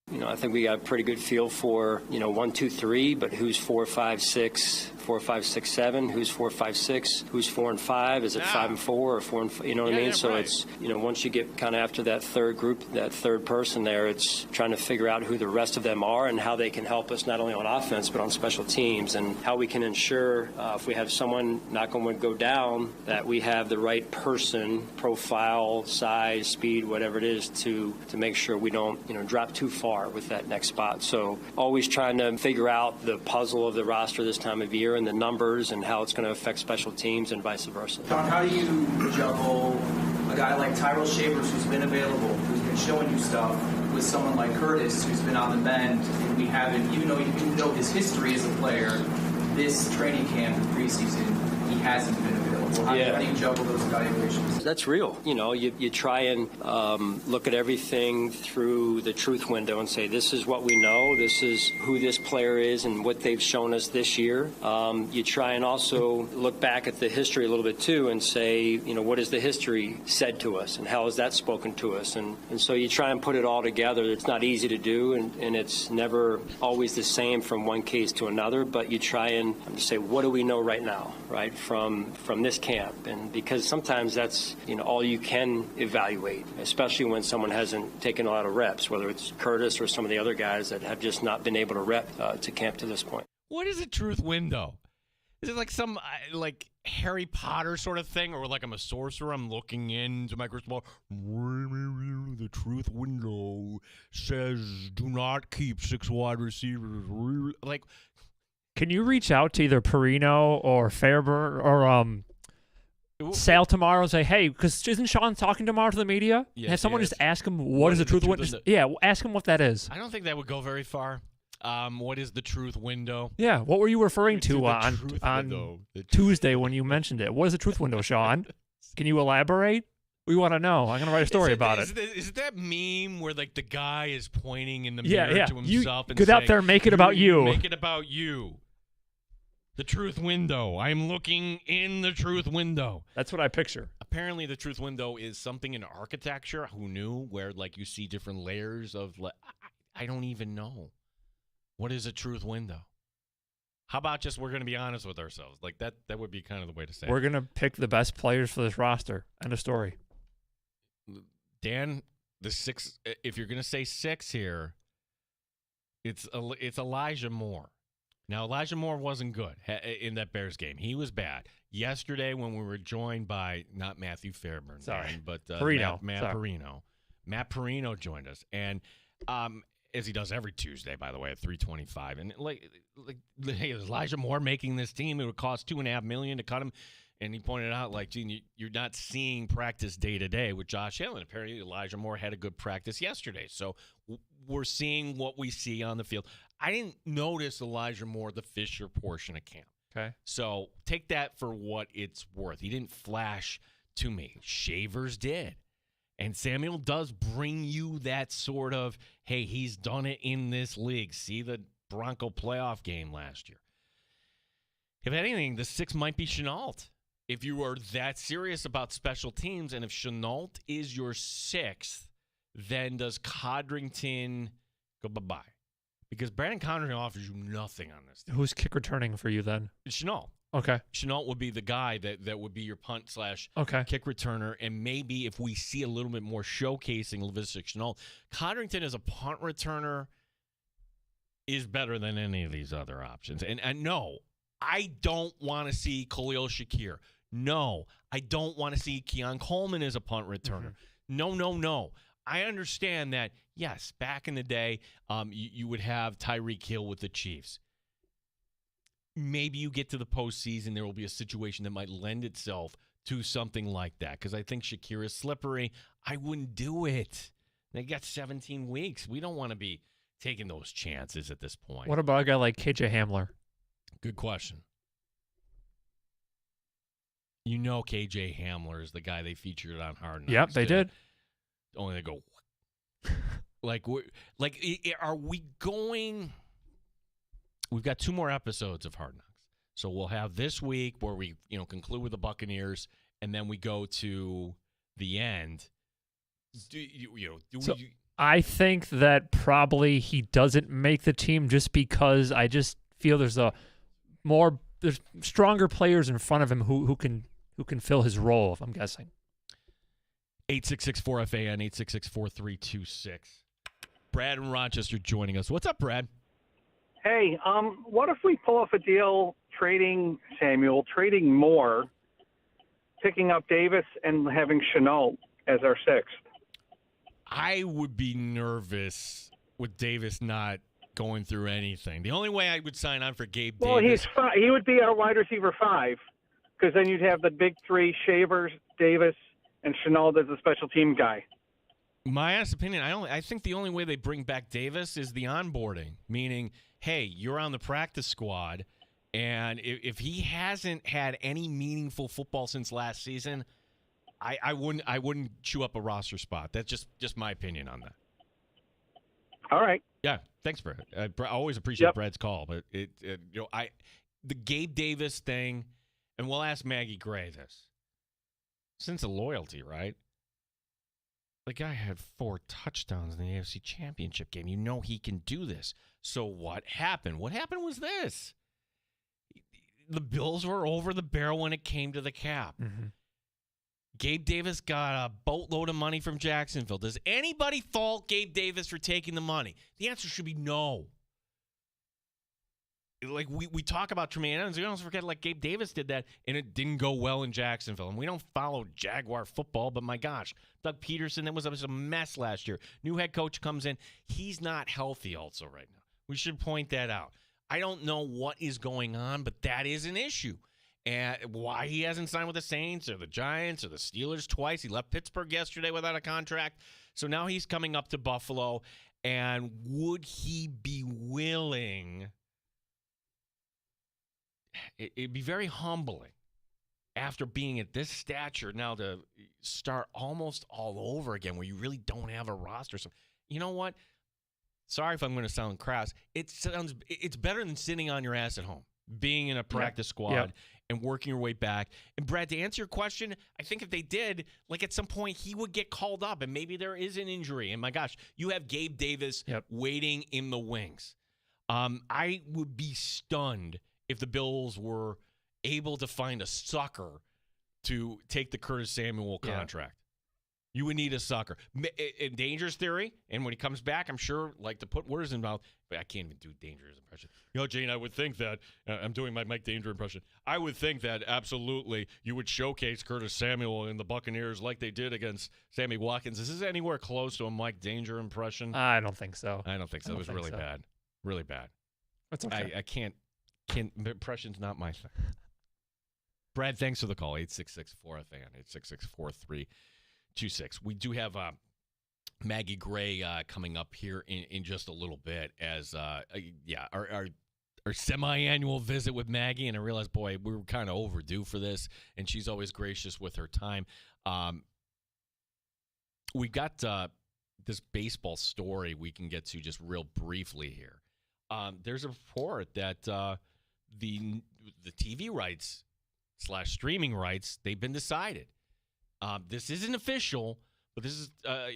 I think we got a pretty good feel for, 1, 2, 3, but who's 4, 5, 6, 4, 5, 6, 7, who's 4, 5, 6, who's 4 and 5, is it 5 and 4 or 4 and 5, you know what I mean? So right. It's, once you get kind of after that third group, that third person there, it's trying to figure out who the rest of them are and how they can help us not only on offense, but on special teams, and how we can ensure if we have someone not going to go down, that we have the right person, profile, size, speed, whatever it is, to make sure we don't, drop too far with that next spot. So always trying to figure out the puzzle of the roster this time of year and the numbers and how it's going to affect special teams and vice versa. Sean, how do you juggle a guy like Tyrell Shavers, who's been available, who's been showing you stuff, with someone like Curtis, who's been on the mend, and we haven't, even though his history as a player, this training camp and preseason, he hasn't been available. How do you juggle those evaluations? That's real. You try and look at everything through the truth window and say, this is what we know, this is who this player is and what they've shown us this year. You try and also look back at the history a little bit too and say, what has the history said to us and how has that spoken to us? And so you try and put it all together. It's not easy to do, and it's never always the same from one case to another, but you try and say, what do we know right now, right, from this camp? And because sometimes that's all you can evaluate, especially when someone hasn't taken a lot of reps, whether it's Curtis or some of the other guys that have just not been able to rep to camp to this point. What is a truth window? Is it like some like Harry Potter sort of thing, or like I'm a sorcerer, I'm looking into my crystal ball? The truth window says do not keep 6 wide receivers. Like, can you reach out to either Perino or Fairburn or Sal tomorrow and say, hey, because isn't Sean talking tomorrow to the media? Yes, Have someone just ask him what is the truth window? Yeah, ask him what that is. I don't think that would go very far. What is the truth window? Yeah, what were you referring to on Tuesday when you mentioned it? What is the truth window, Sean? Can you elaborate? We want to know. I'm going to write a story about it. Is it that meme where like the guy is pointing in the mirror to himself and get saying, out there, make it about you. Make it about you. The truth window. I'm looking in the truth window. That's what I picture. Apparently, the truth window is something in architecture. Who knew? Where like you see different layers of. I don't even know. What is a truth window? How about just we're going to be honest with ourselves? Like that would be kind of the way to say it. We're going to pick the best players for this roster. End of story. Dan, the 6. If you're going to say 6 here, it's Elijah Moore. Now, Elijah Moore wasn't good in that Bears game. He was bad. Yesterday, when we were joined by, not Matthew Fairburn, but Perino. Matt Perino. Matt Perino joined us. And as he does every Tuesday, by the way, at 3:25. And, hey, Elijah Moore making this team, it would cost $2.5 million to cut him. And he pointed out, Gene, you're not seeing practice day to day with Josh Allen. Apparently, Elijah Moore had a good practice yesterday. So we're seeing what we see on the field. I didn't notice Elijah Moore, the Fisher portion of camp. Okay. So take that for what it's worth. He didn't flash to me. Shavers did. And Samuel does bring you that sort of, hey, he's done it in this league. See the Bronco playoff game last year. If anything, the 6 might be Chenault. If you are that serious about special teams, and if Chenault is your 6th, then does Codrington go bye-bye? Because Brandon Codrington offers you nothing on this team. Who's kick returning for you then? It's Chenault. Okay. Chenault would be the guy that would be your punt / kick returner, and maybe if we see a little bit more showcasing Laviska Shenault, Codrington as a punt returner is better than any of these other options. And no, I don't want to see Khalil Shakir. No, I don't want to see Keon Coleman as a punt returner. Mm-hmm. No. I understand that, yes, back in the day, you would have Tyreek Hill with the Chiefs. Maybe you get to the postseason, there will be a situation that might lend itself to something like that, because I think Shakir is slippery. I wouldn't do it. They got 17 weeks. We don't want to be taking those chances at this point. What about a guy like KJ Hamler? Good question. You know KJ Hamler is the guy they featured on Hard Knocks. Yep, they did. Only they go, are we going? We've got 2 more episodes of Hard Knocks. So we'll have this week where we, conclude with the Buccaneers, and then we go to the end. I think that probably he doesn't make the team just because I just feel there's stronger players in front of him who can fill his role, if I'm guessing. 866-4FAN, 866-4326. Brad in Rochester joining us. What's up, Brad? Hey, what if we pull off a deal trading Samuel, trading Moore, picking up Davis, and having Chenault as our sixth? I would be nervous with Davis not going through anything. The only way I would sign on for Gabe Davis. Well, he would be our wide receiver 5, because then you'd have the big three: Shavers, Davis, and Chenault as a special team guy. My honest opinion, I think the only way they bring back Davis is the onboarding, meaning, hey, you're on the practice squad, and if he hasn't had any meaningful football since last season, I wouldn't chew up a roster spot. That's just my opinion on that. All right. Yeah, thanks, Brad. I always appreciate Brad's call, but the Gabe Davis thing, and we'll ask Maggie Gray this. Sense of loyalty, right? The guy had 4 touchdowns in the AFC Championship game. You know he can do this. So what happened? What happened was this. The Bills were over the barrel when it came to the cap. Mm-hmm. Gabe Davis got a boatload of money from Jacksonville. Does anybody fault Gabe Davis for taking the money? The answer should be no. Like we talk about Tremaine Edmonds, we don't forget like Gabe Davis did that, and it didn't go well in Jacksonville. And we don't follow Jaguar football, but my gosh, Doug Peterson, that was a mess last year. New head coach comes in. He's not healthy also right now. We should point that out. I don't know what is going on, but that is an issue. And why he hasn't signed with the Saints or the Giants or the Steelers twice. He left Pittsburgh yesterday without a contract. So now he's coming up to Buffalo. And would he be willing? It'd be very humbling after being at this stature now to start almost all over again where you really don't have a roster. So, you know what? Sorry if I'm going to sound crass. It's better than sitting on your ass at home, being in a practice squad and working your way back. And Brad, to answer your question, I think if they did, like at some point he would get called up and maybe there is an injury. And my gosh, you have Gabe Davis waiting in the wings. I would be stunned if the Bills were able to find a sucker to take the Curtis Samuel contract. You would need a sucker. In Dangerous Theory, and when he comes back, I'm sure, like, to put words in his mouth, but I can't even do Dangerous impression. You know, Gene, I would think that, I'm doing my Mike Danger impression, I would think that absolutely you would showcase Curtis Samuel in the Buccaneers like they did against Sammy Watkins. Is this anywhere close to a Mike Danger impression? I don't think so. I don't think so. It was really bad. Really bad. That's okay. I can't impression's not my thing. Brad, thanks for the call. 866-4FAN, 866-4326. We do have Maggie Gray coming up here in just a little bit as our semi-annual visit with Maggie, and I realized, boy, we were kind of overdue for this, and she's always gracious with her time. We got this baseball story we can get to just real briefly here. There's a report that the TV rights / streaming rights, they've been decided. This isn't official, but this is a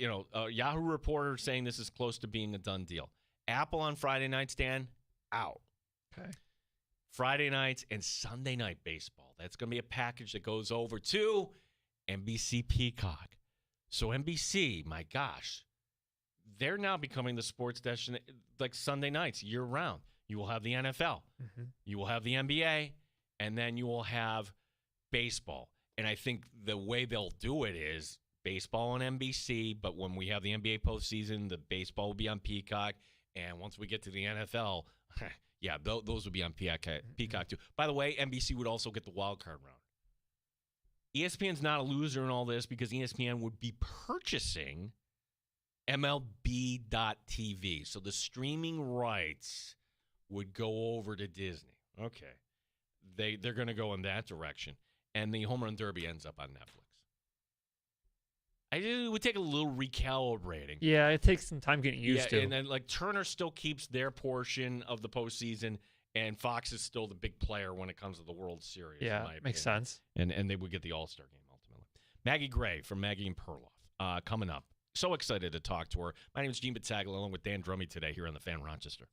Yahoo reporter saying this is close to being a done deal. Apple on Friday nights, Dan, out. Okay. Friday nights and Sunday night baseball. That's going to be a package that goes over to NBC Peacock. So NBC, my gosh, they're now becoming the sports destination, like Sunday nights, year-round. You will have the NFL. Mm-hmm. You will have the NBA. And then you will have baseball. And I think the way they'll do it is baseball on NBC, but when we have the NBA postseason, the baseball will be on Peacock. And once we get to the NFL, those will be on Peacock too. By the way, NBC would also get the wild card round. ESPN's not a loser in all this because ESPN would be purchasing MLB.TV. So the streaming rights would go over to Disney. Okay. They're going to go in that direction. And the Home Run Derby ends up on Netflix. It would take a little recalibrating. Yeah, it takes some time getting used to. And then, like, Turner still keeps their portion of the postseason, and Fox is still the big player when it comes to the World Series. Yeah, makes sense. And they would get the All-Star game, ultimately. Maggie Gray from Maggie and Perloff coming up. So excited to talk to her. My name is Gene Battaglia, along with Dan Drummy today here on the Fan Rochester.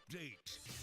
update.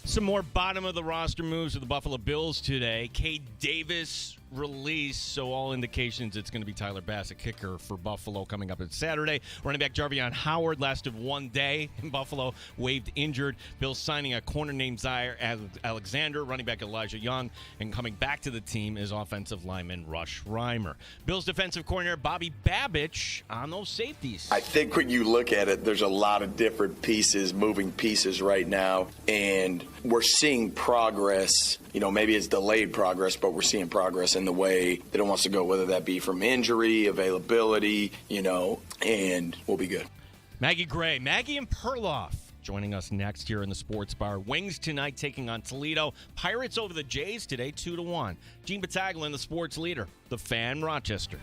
Some more bottom of the roster moves of the Buffalo Bills today. Cade Davis released, so all indications it's going to be Tyler Bass, a kicker for Buffalo, coming up on Saturday. Running back Jarvion Howard lasted 1 day in Buffalo, waived injured. Bills signing a corner named Zaire Alexander, running back Elijah Young, and coming back to the team is offensive lineman Rush Reimer. Bills defensive coordinator Bobby Babich on those safeties. I think when you look at it, there's a lot of different pieces, moving pieces right now, and we're seeing progress. Maybe it's delayed progress, but we're seeing progress in the way that it wants to go, whether that be from injury, availability, and we'll be good. Maggie Gray, Maggie and Perloff joining us next here in the Sports Bar. Wings tonight taking on Toledo. Pirates over the Jays today, 2-1. Gene Battaglin, the sports leader, the Fan, Rochester.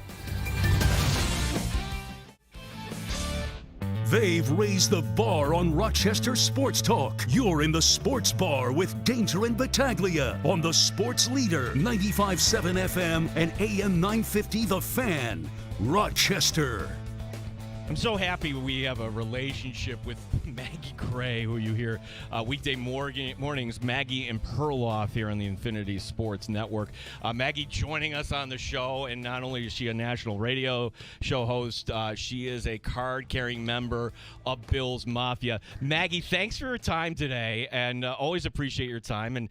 They've raised the bar on Rochester Sports Talk. You're in the Sports Bar with Danger and Battaglia on the Sports Leader, 95.7 FM and AM 950 The Fan, Rochester. I'm so happy we have a relationship with Maggie Gray, who you hear weekday mornings, Maggie and Perloff here on the Infinity Sports Network. Maggie joining us on the show, and not only is she a national radio show host, she is a card-carrying member of Bills Mafia. Maggie, thanks for your time today, and always appreciate your time. And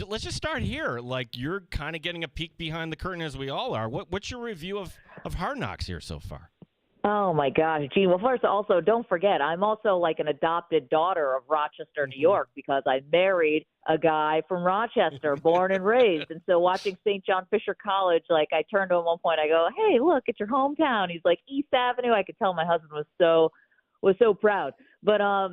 let's just start here. You're kind of getting a peek behind the curtain, as we all are. What's your review of Hard Knocks here so far? Oh, my gosh, Gene. Well, first, also, don't forget, I'm also like an adopted daughter of Rochester, New York, because I married a guy from Rochester, born and raised. And so watching St. John Fisher College, I turned to him at one point, I go, hey, look, it's your hometown. He's like, East Avenue. I could tell my husband was so proud. But, I've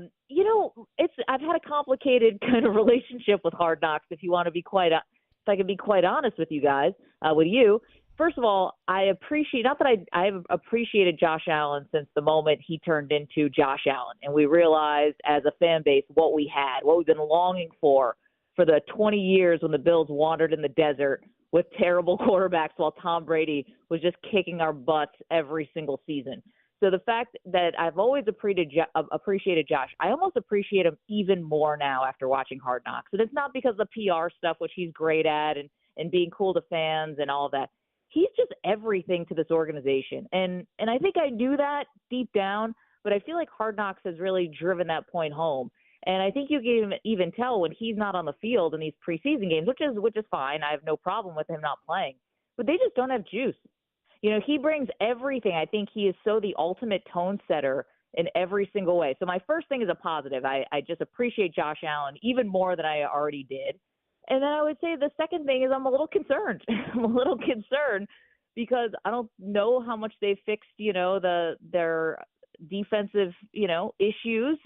had a complicated kind of relationship with Hard Knocks, if I can be quite honest with you guys, with you. First of all, I appreciate, not that I've appreciated Josh Allen since the moment he turned into Josh Allen. And we realized as a fan base what we've been longing for the 20 years when the Bills wandered in the desert with terrible quarterbacks while Tom Brady was just kicking our butts every single season. So the fact that I've always appreciated Josh, I almost appreciate him even more now after watching Hard Knocks. And it's not because of the PR stuff, which he's great at, and being cool to fans and all of that. He's just everything to this organization. And I think I knew that deep down, but I feel like Hard Knocks has really driven that point home. And I think you can even tell when he's not on the field in these preseason games, which is fine. I have no problem with him not playing. But they just don't have juice. He brings everything. I think he is so the ultimate tone setter in every single way. So my first thing is a positive. I just appreciate Josh Allen even more than I already did. And then I would say the second thing is I'm a little concerned. I'm a little concerned because I don't know how much they fixed, their defensive, issues,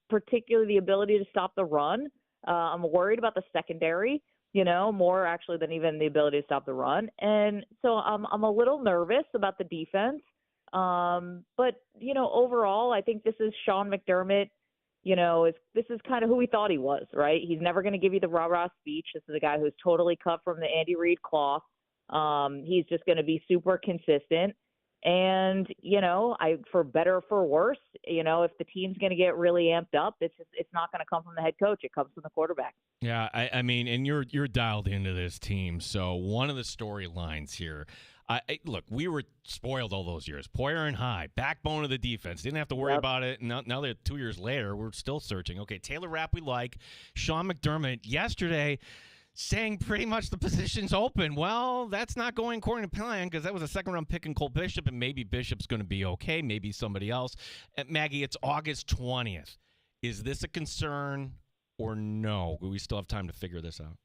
particularly the ability to stop the run. I'm worried about the secondary, more actually than even the ability to stop the run. And so I'm a little nervous about the defense. But, overall, I think this is Sean McDermott. This is kind of who we thought he was, right? He's never going to give you the rah-rah speech. This is a guy who's totally cut from the Andy Reid cloth. He's just going to be super consistent. And, for better or for worse, if the team's going to get really amped up, it's not going to come from the head coach. It comes from the quarterback. Yeah, I mean, and you're dialed into this team. So one of the storylines here, look, we were spoiled all those years. Poyer and High, backbone of the defense. Didn't have to worry about it. Now that 2 years later, we're still searching. Okay, Taylor Rapp we like. Sean McDermott yesterday saying pretty much the position's open. Well, that's not going according to plan because that was a second-round pick in Cole Bishop, and maybe Bishop's going to be okay, maybe somebody else. Maggie, it's August 20th. Is this a concern or no? We still have time to figure this out.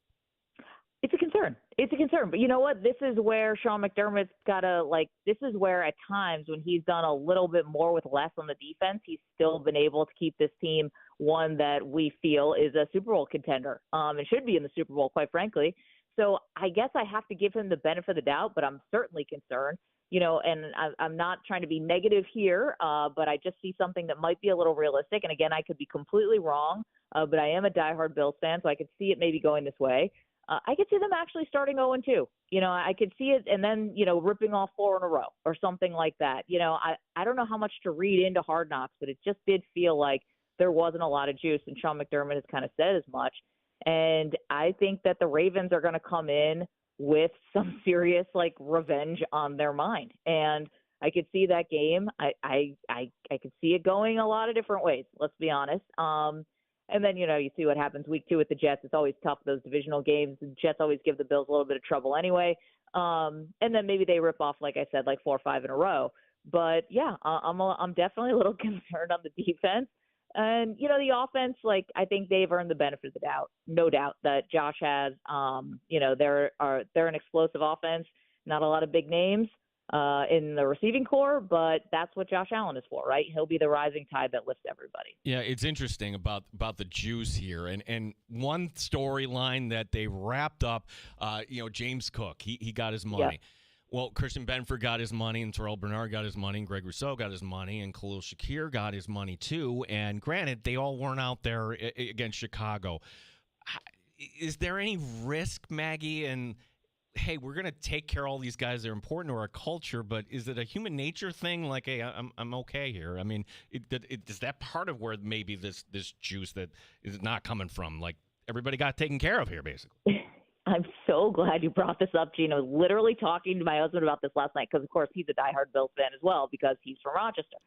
It's a concern. It's a concern. But you know what? This is where Sean McDermott's got to, this is where at times when he's done a little bit more with less on the defense, he's still been able to keep this team one that we feel is a Super Bowl contender. And should be in the Super Bowl, quite frankly. So I guess I have to give him the benefit of the doubt, but I'm certainly concerned. And I'm not trying to be negative here, but I just see something that might be a little realistic. And again, I could be completely wrong, but I am a diehard Bills fan, so I could see it maybe going this way. I could see them actually starting 0-2. I could see it and then, ripping off 4 in a row or something like that. I don't know how much to read into Hard Knocks, but it just did feel like there wasn't a lot of juice, and Sean McDermott has kind of said as much. And I think that the Ravens are going to come in with some serious like revenge on their mind. And I could see that game. I could see it going a lot of different ways. Let's be honest. And then, you see what happens week 2 with the Jets. It's always tough, those divisional games. The Jets always give the Bills a little bit of trouble anyway. And then maybe they rip off, like I said, like 4 or 5 in a row. But yeah, I'm definitely a little concerned on the defense. And, the offense, like, I think they've earned the benefit of the doubt, no doubt, that Josh has. They're an explosive offense, not a lot of big names in the receiving core, but that's what Josh Allen is for, right? He'll be the rising tide that lifts everybody. Yeah, it's interesting about the juice here. And one storyline that they wrapped up, James Cook, he got his money. Yeah. Well, Christian Benford got his money, and Terrell Bernard got his money, and Greg Rousseau got his money, and Khalil Shakir got his money too. And granted, they all weren't out there against Chicago. Is there any risk, Maggie? And hey, we're going to take care of all these guys. They're important to our culture, but is it a human nature thing? Like, hey, I'm okay here. I mean, is that part of where maybe this juice that is not coming from? Like, everybody got taken care of here, basically. I'm so glad you brought this up, Gino. I was literally talking to my husband about this last night because, of course, he's a diehard Bills fan as well because he's from Rochester.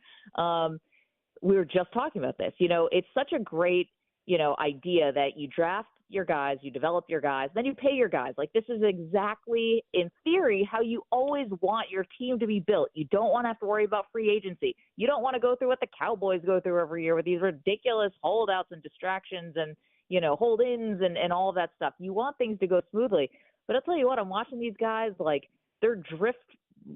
We were just talking about this. It's such a great, idea that you draft your guys, you develop your guys, then you pay your guys. Like, this is exactly, in theory, how you always want your team to be built. You don't want to have to worry about free agency. You don't want to go through what the Cowboys go through every year with these ridiculous holdouts and distractions and hold-ins and all of that stuff. You want things to go smoothly. But I'll tell you what, I'm watching these guys, like, they're drift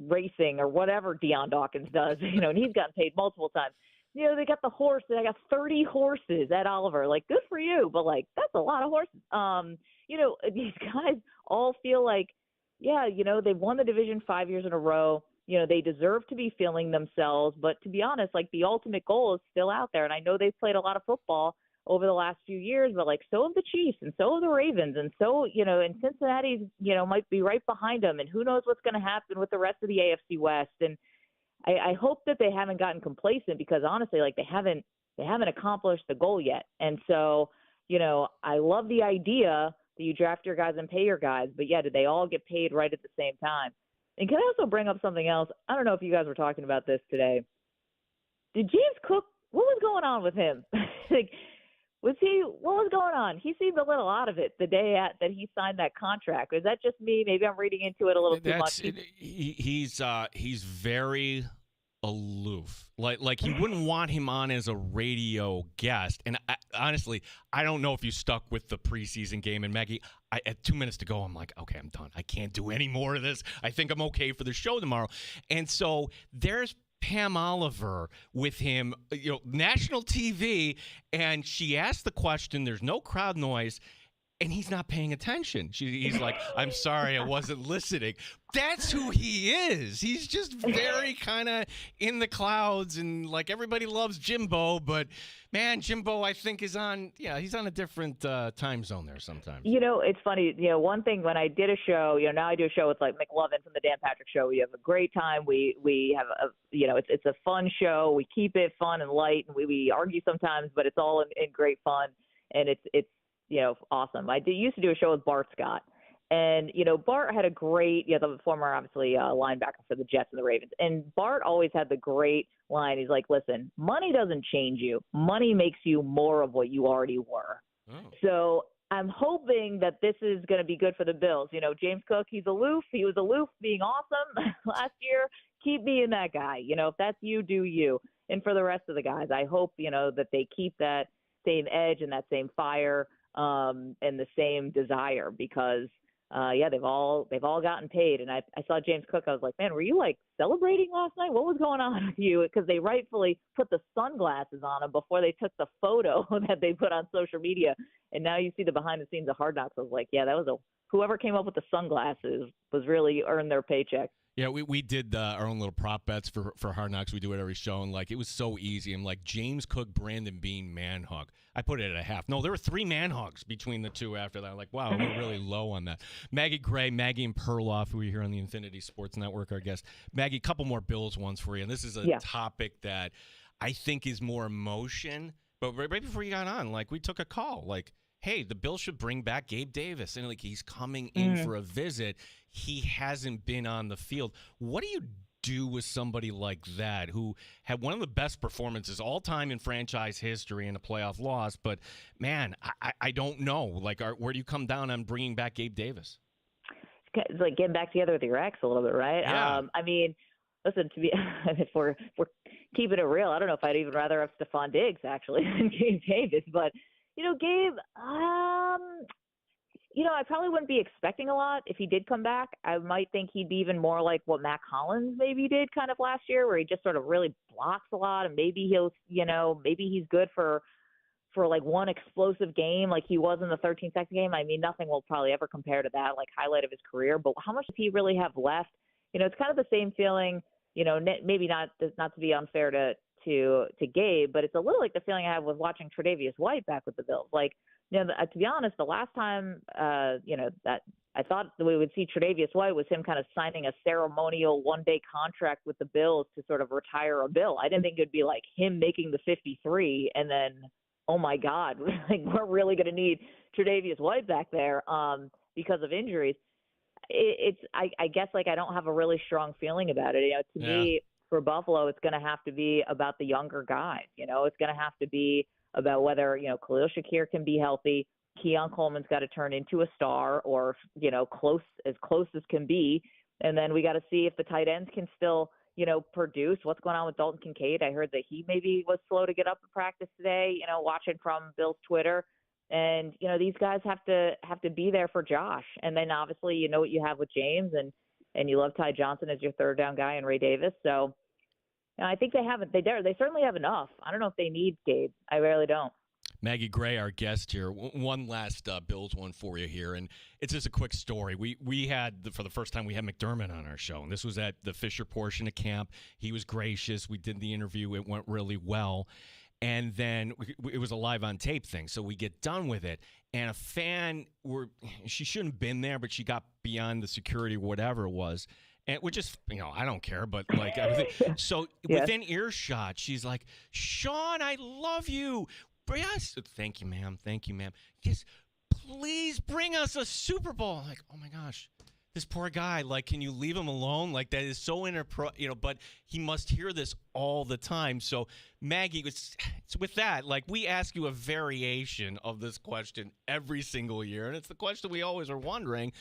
racing or whatever Deion Dawkins does, and he's gotten paid multiple times. They got the horse. They got 30 horses at Oliver. Like, good for you, but, like, that's a lot of horses. These guys all feel like, they've won the division 5 years in a row. They deserve to be feeling themselves. But to be honest, like, the ultimate goal is still out there. And I know they've played a lot of football over the last few years, but like so have the Chiefs and so have the Ravens. And so, and Cincinnati's, might be right behind them. And who knows what's going to happen with the rest of the AFC West. And I hope that they haven't gotten complacent because honestly, like they haven't accomplished the goal yet. And so, I love the idea that you draft your guys and pay your guys, but yeah, did they all get paid right at the same time? And can I also bring up something else? I don't know if you guys were talking about this today. Did James Cook, what was going on with him? What was going on? He seemed a little out of it the day that he signed that contract. Is that just me? Maybe I'm reading into it a little too much. He's very aloof. Like you wouldn't want him on as a radio guest. And honestly, I don't know if you stuck with the preseason game. And Maggie, at 2 minutes to go, I'm like, okay, I'm done. I can't do any more of this. I think I'm okay for the show tomorrow. And so there's Pam Oliver with him, national TV, and she asked the question, there's no crowd noise, and he's not paying attention. He's like, I'm sorry, I wasn't listening. That's who he is. He's just very kind of in the clouds, and like everybody loves Jimbo, but man, Jimbo, I think he's on a different time zone there sometimes. It's funny. One thing when I did a show, now I do a show with like McLovin from the Dan Patrick Show. We have a great time. We have it's a fun show. We keep it fun and light, and we argue sometimes, but it's all in great fun, and it's awesome. I used to do a show with Bart Scott, and Bart had a great, the former obviously linebacker for the Jets and the Ravens, and Bart always had the great line. He's like, listen, money doesn't change you. Money makes you more of what you already were. Oh. So I'm hoping that this is going to be good for the Bills. James Cook, he's aloof. He was aloof, being awesome last year. Keep being that guy. If that's you, do you. And for the rest of the guys, I hope, that they keep that same edge and that same fire and the same desire because, they've all gotten paid. And I saw James Cook. I was like, man, were you like celebrating last night? What was going on with you? Because they rightfully put the sunglasses on him before they took the photo that they put on social media. And now you see the behind the scenes of Hard Knocks. I was like, yeah, that was whoever came up with the sunglasses was really earned their paycheck. Yeah, we did our own little prop bets for Hard Knocks. We do it every show, and like it was so easy. I'm like James Cook, Brandon Beane, man hug. I put it at a half. No, there were 3 man hugs between the two after that. I'm like, wow, we're really low on that. Maggie Gray, Maggie and Perloff, who are here on the Infinity Sports Network, our guest. Maggie, a couple more Bills ones for you, and this is a topic that I think is more emotion But right before you got on, like, we took a call, like, hey, the Bills should bring back Gabe Davis. And, like, he's coming in for a visit. He hasn't been on the field. What do you do with somebody like that who had one of the best performances all time in franchise history in a playoff loss? But, man, I don't know. Like, where do you come down on bringing back Gabe Davis? It's like getting back together with your ex a little bit, right? Yeah. I mean, listen, to be if we're keeping it real, I don't know if I'd even rather have Stephon Diggs actually than Gabe Davis. But Gabe, I probably wouldn't be expecting a lot if he did come back. I might think he'd be even more like what Matt Collins maybe did kind of last year, where he just sort of really blocks a lot, and maybe maybe he's good for like one explosive game like he was in the 13-second game. I mean, nothing will probably ever compare to that, like, highlight of his career. But how much does he really have left? It's kind of the same feeling, maybe not to be unfair to Gabe, but it's a little like the feeling I have with watching Tre'Davious White back with the Bills. Like, to be honest, the last time, that I thought that we would see Tre'Davious White was him kind of signing a ceremonial one-day contract with the Bills to sort of retire a Bill. I didn't think it would be like him making the 53 and then, oh my God, like, we're really going to need Tre'Davious White back there because of injuries. I guess, like, I don't have a really strong feeling about it. To me, for Buffalo, it's going to have to be about the younger guys. It's going to have to be about whether, Khalil Shakir can be healthy. Keon Coleman's got to turn into a star or, close as can be. And then we got to see if the tight ends can still, produce. What's going on with Dalton Kincaid? I heard that he maybe was slow to get up to practice today, watching from Bill's Twitter. And, these guys have to be there for Josh. And then obviously, what you have with James and you love Ty Johnson as your third down guy and Ray Davis. So I think they certainly have enough. I don't know if they need Gabe. I really don't. Maggie Gray, our guest here. One last Bills one for you here, and it's just a quick story. We had, for the first time, we had McDermott on our show, and this was at the Fisher portion of camp. He was gracious. We did the interview. It went really well. And then it was a live on tape thing, so we get done with it, and a fan, she shouldn't have been there, but she got beyond the security, whatever it was, and which is, I don't care, but like everything. So within earshot, she's like, "Sean, I love you. Yes, thank you, ma'am. Thank you, ma'am. Yes, please bring us a Super Bowl." I'm like, oh my gosh. This poor guy, like, can you leave him alone? Like, that is so but he must hear this all the time. So, Maggie, it's with that, like, we ask you a variation of this question every single year, and it's the question we always are wondering.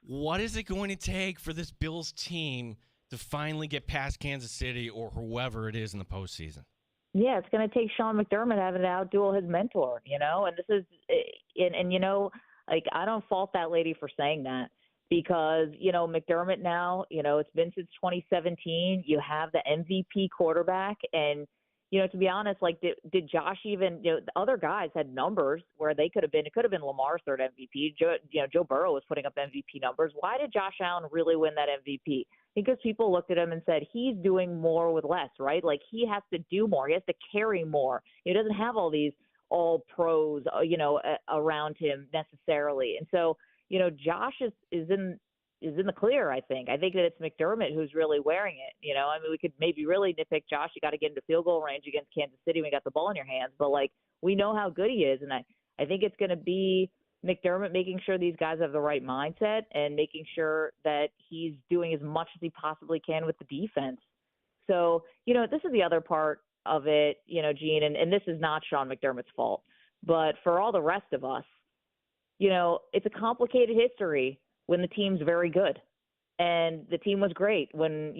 What is it going to take for this Bills team to finally get past Kansas City or whoever it is in the postseason? Yeah, it's going to take Sean McDermott having to outduel his mentor, and this is, like, I don't fault that lady for saying that. Because, McDermott now, it's been since 2017. You have the MVP quarterback. And, to be honest, like, did Josh even, the other guys had numbers where it could have been Lamar's third MVP. Joe Burrow was putting up MVP numbers. Why did Josh Allen really win that MVP? Because people looked at him and said, he's doing more with less, right? Like, he has to do more. He has to carry more. He doesn't have all these all pros, around him necessarily. And so, Josh is in the clear, I think. I think that it's McDermott who's really wearing it. I mean, we could maybe really nitpick Josh. You got to get into field goal range against Kansas City when you got the ball in your hands. But, like, we know how good he is. And I think it's going to be McDermott making sure these guys have the right mindset and making sure that he's doing as much as he possibly can with the defense. So, this is the other part of it, Gene, and this is not Sean McDermott's fault. But for all the rest of us, it's a complicated history when the team's very good. And the team was great when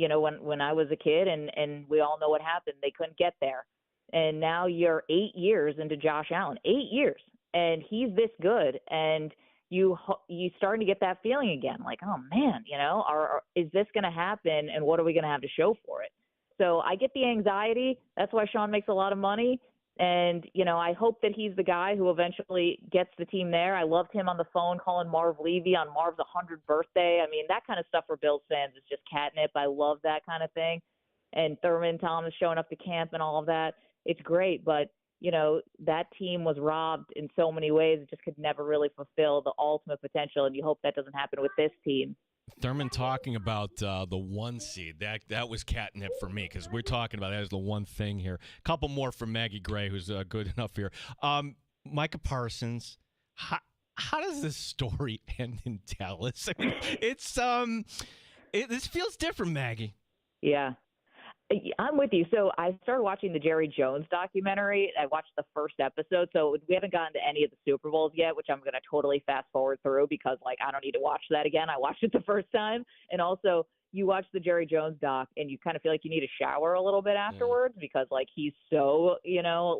I was a kid, and we all know what happened. They couldn't get there. And now you're 8 years into Josh Allen, 8 years, and he's this good. And you starting to get that feeling again, like, oh man, is this going to happen? And what are we going to have to show for it? So I get the anxiety. That's why Sean makes a lot of money. And, I hope that he's the guy who eventually gets the team there. I loved him on the phone calling Marv Levy on Marv's 100th birthday. I mean, that kind of stuff for Bills fans is just catnip. I love that kind of thing. And Thurman Thomas showing up to camp and all of that. It's great. But, that team was robbed in so many ways. It just could never really fulfill the ultimate potential. And you hope that doesn't happen with this team. Thurman talking about the 1 seed. That was catnip for me because we're talking about that as the one thing here. A couple more from Maggie Gray, who's good enough here. Micah Parsons. How does this story end in Dallas? I mean, it's this feels different, Maggie. Yeah. I'm with you. So I started watching the Jerry Jones documentary. I watched the first episode. So we haven't gotten to any of the Super Bowls yet, which I'm going to totally fast forward through because, like, I don't need to watch that again. I watched it the first time. And also, you watch the Jerry Jones doc and you kind of feel like you need a shower a little bit afterwards because, like, he's so,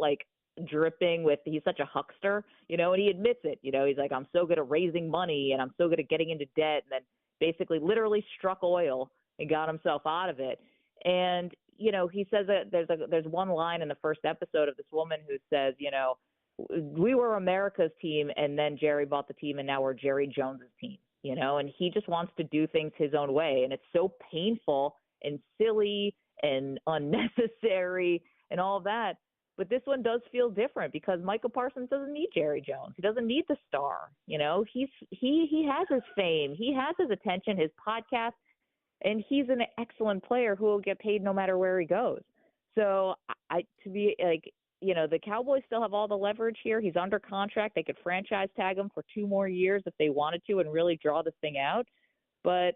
like, dripping with, he's such a huckster, and he admits it. He's like, I'm so good at raising money and I'm so good at getting into debt, and then basically literally struck oil and got himself out of it. And, he says that there's one line in the first episode of this woman who says, we were America's team and then Jerry bought the team and now we're Jerry Jones's team, and he just wants to do things his own way. And it's so painful and silly and unnecessary and all of that. But this one does feel different because Michael Parsons doesn't need Jerry Jones. He doesn't need the star. He has his fame. He has his attention, his podcast. And he's an excellent player who will get paid no matter where he goes. So the Cowboys still have all the leverage here. He's under contract. They could franchise tag him for 2 more years if they wanted to and really draw this thing out. But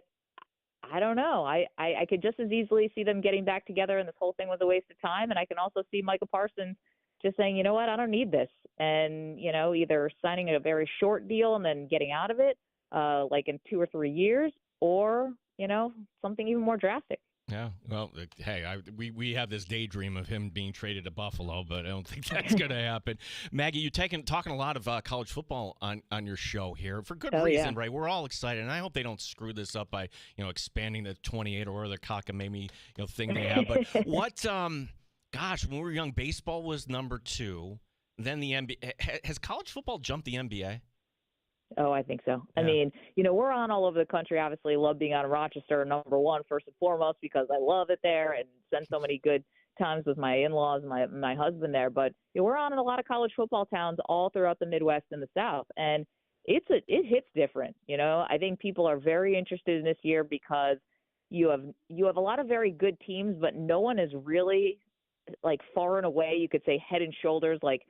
I don't know. I could just as easily see them getting back together and this whole thing was a waste of time. And I can also see Michael Parsons just saying, you know what, I don't need this. And, either signing a very short deal and then getting out of it, like in 2 or 3 years, or something even more drastic. Yeah, well, hey, we have this daydream of him being traded to Buffalo, but I don't think that's going to happen. Maggie, you're talking a lot of college football on your show here for good reason, right? We're all excited, and I hope they don't screw this up by expanding the 28 or the cockamamie thing they have. But what, gosh, when we were young, baseball was number 2. Then the NBA. Has college football jumped the NBA? Oh, I think so. Yeah. I mean, we're on all over the country. Obviously, love being on Rochester, number 1, first and foremost, because I love it there and spend so many good times with my in-laws, my husband there. But we're on in a lot of college football towns all throughout the Midwest and the South, and it hits different. I think people are very interested in this year because you have a lot of very good teams, but no one is really like far and away. You could say head and shoulders like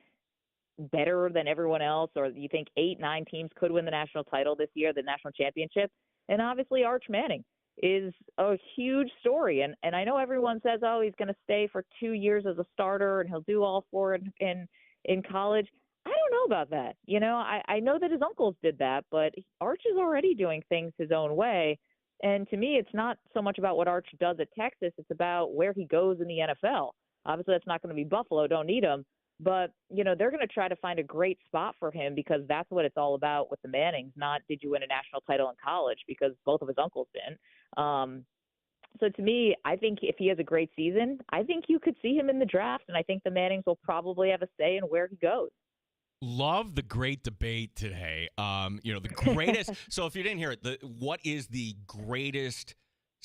better than everyone else, or you think 8-9 teams could win the national title this year, the national championship. And obviously Arch Manning is a huge story. And I know everyone says, oh, he's going to stay for 2 years as a starter and he'll do all 4 in college. I don't know about that. I know that his uncles did that, but Arch is already doing things his own way. And to me, it's not so much about what Arch does at Texas. It's about where he goes in the NFL. Obviously, that's not going to be Buffalo. Don't need him. But, they're going to try to find a great spot for him because that's what it's all about with the Mannings, not did you win a national title in college, because both of his uncles didn't. So to me, I think if he has a great season, I think you could see him in the draft, and I think the Mannings will probably have a say in where he goes. Love the great debate today. The greatest. So if you didn't hear it, what is the greatest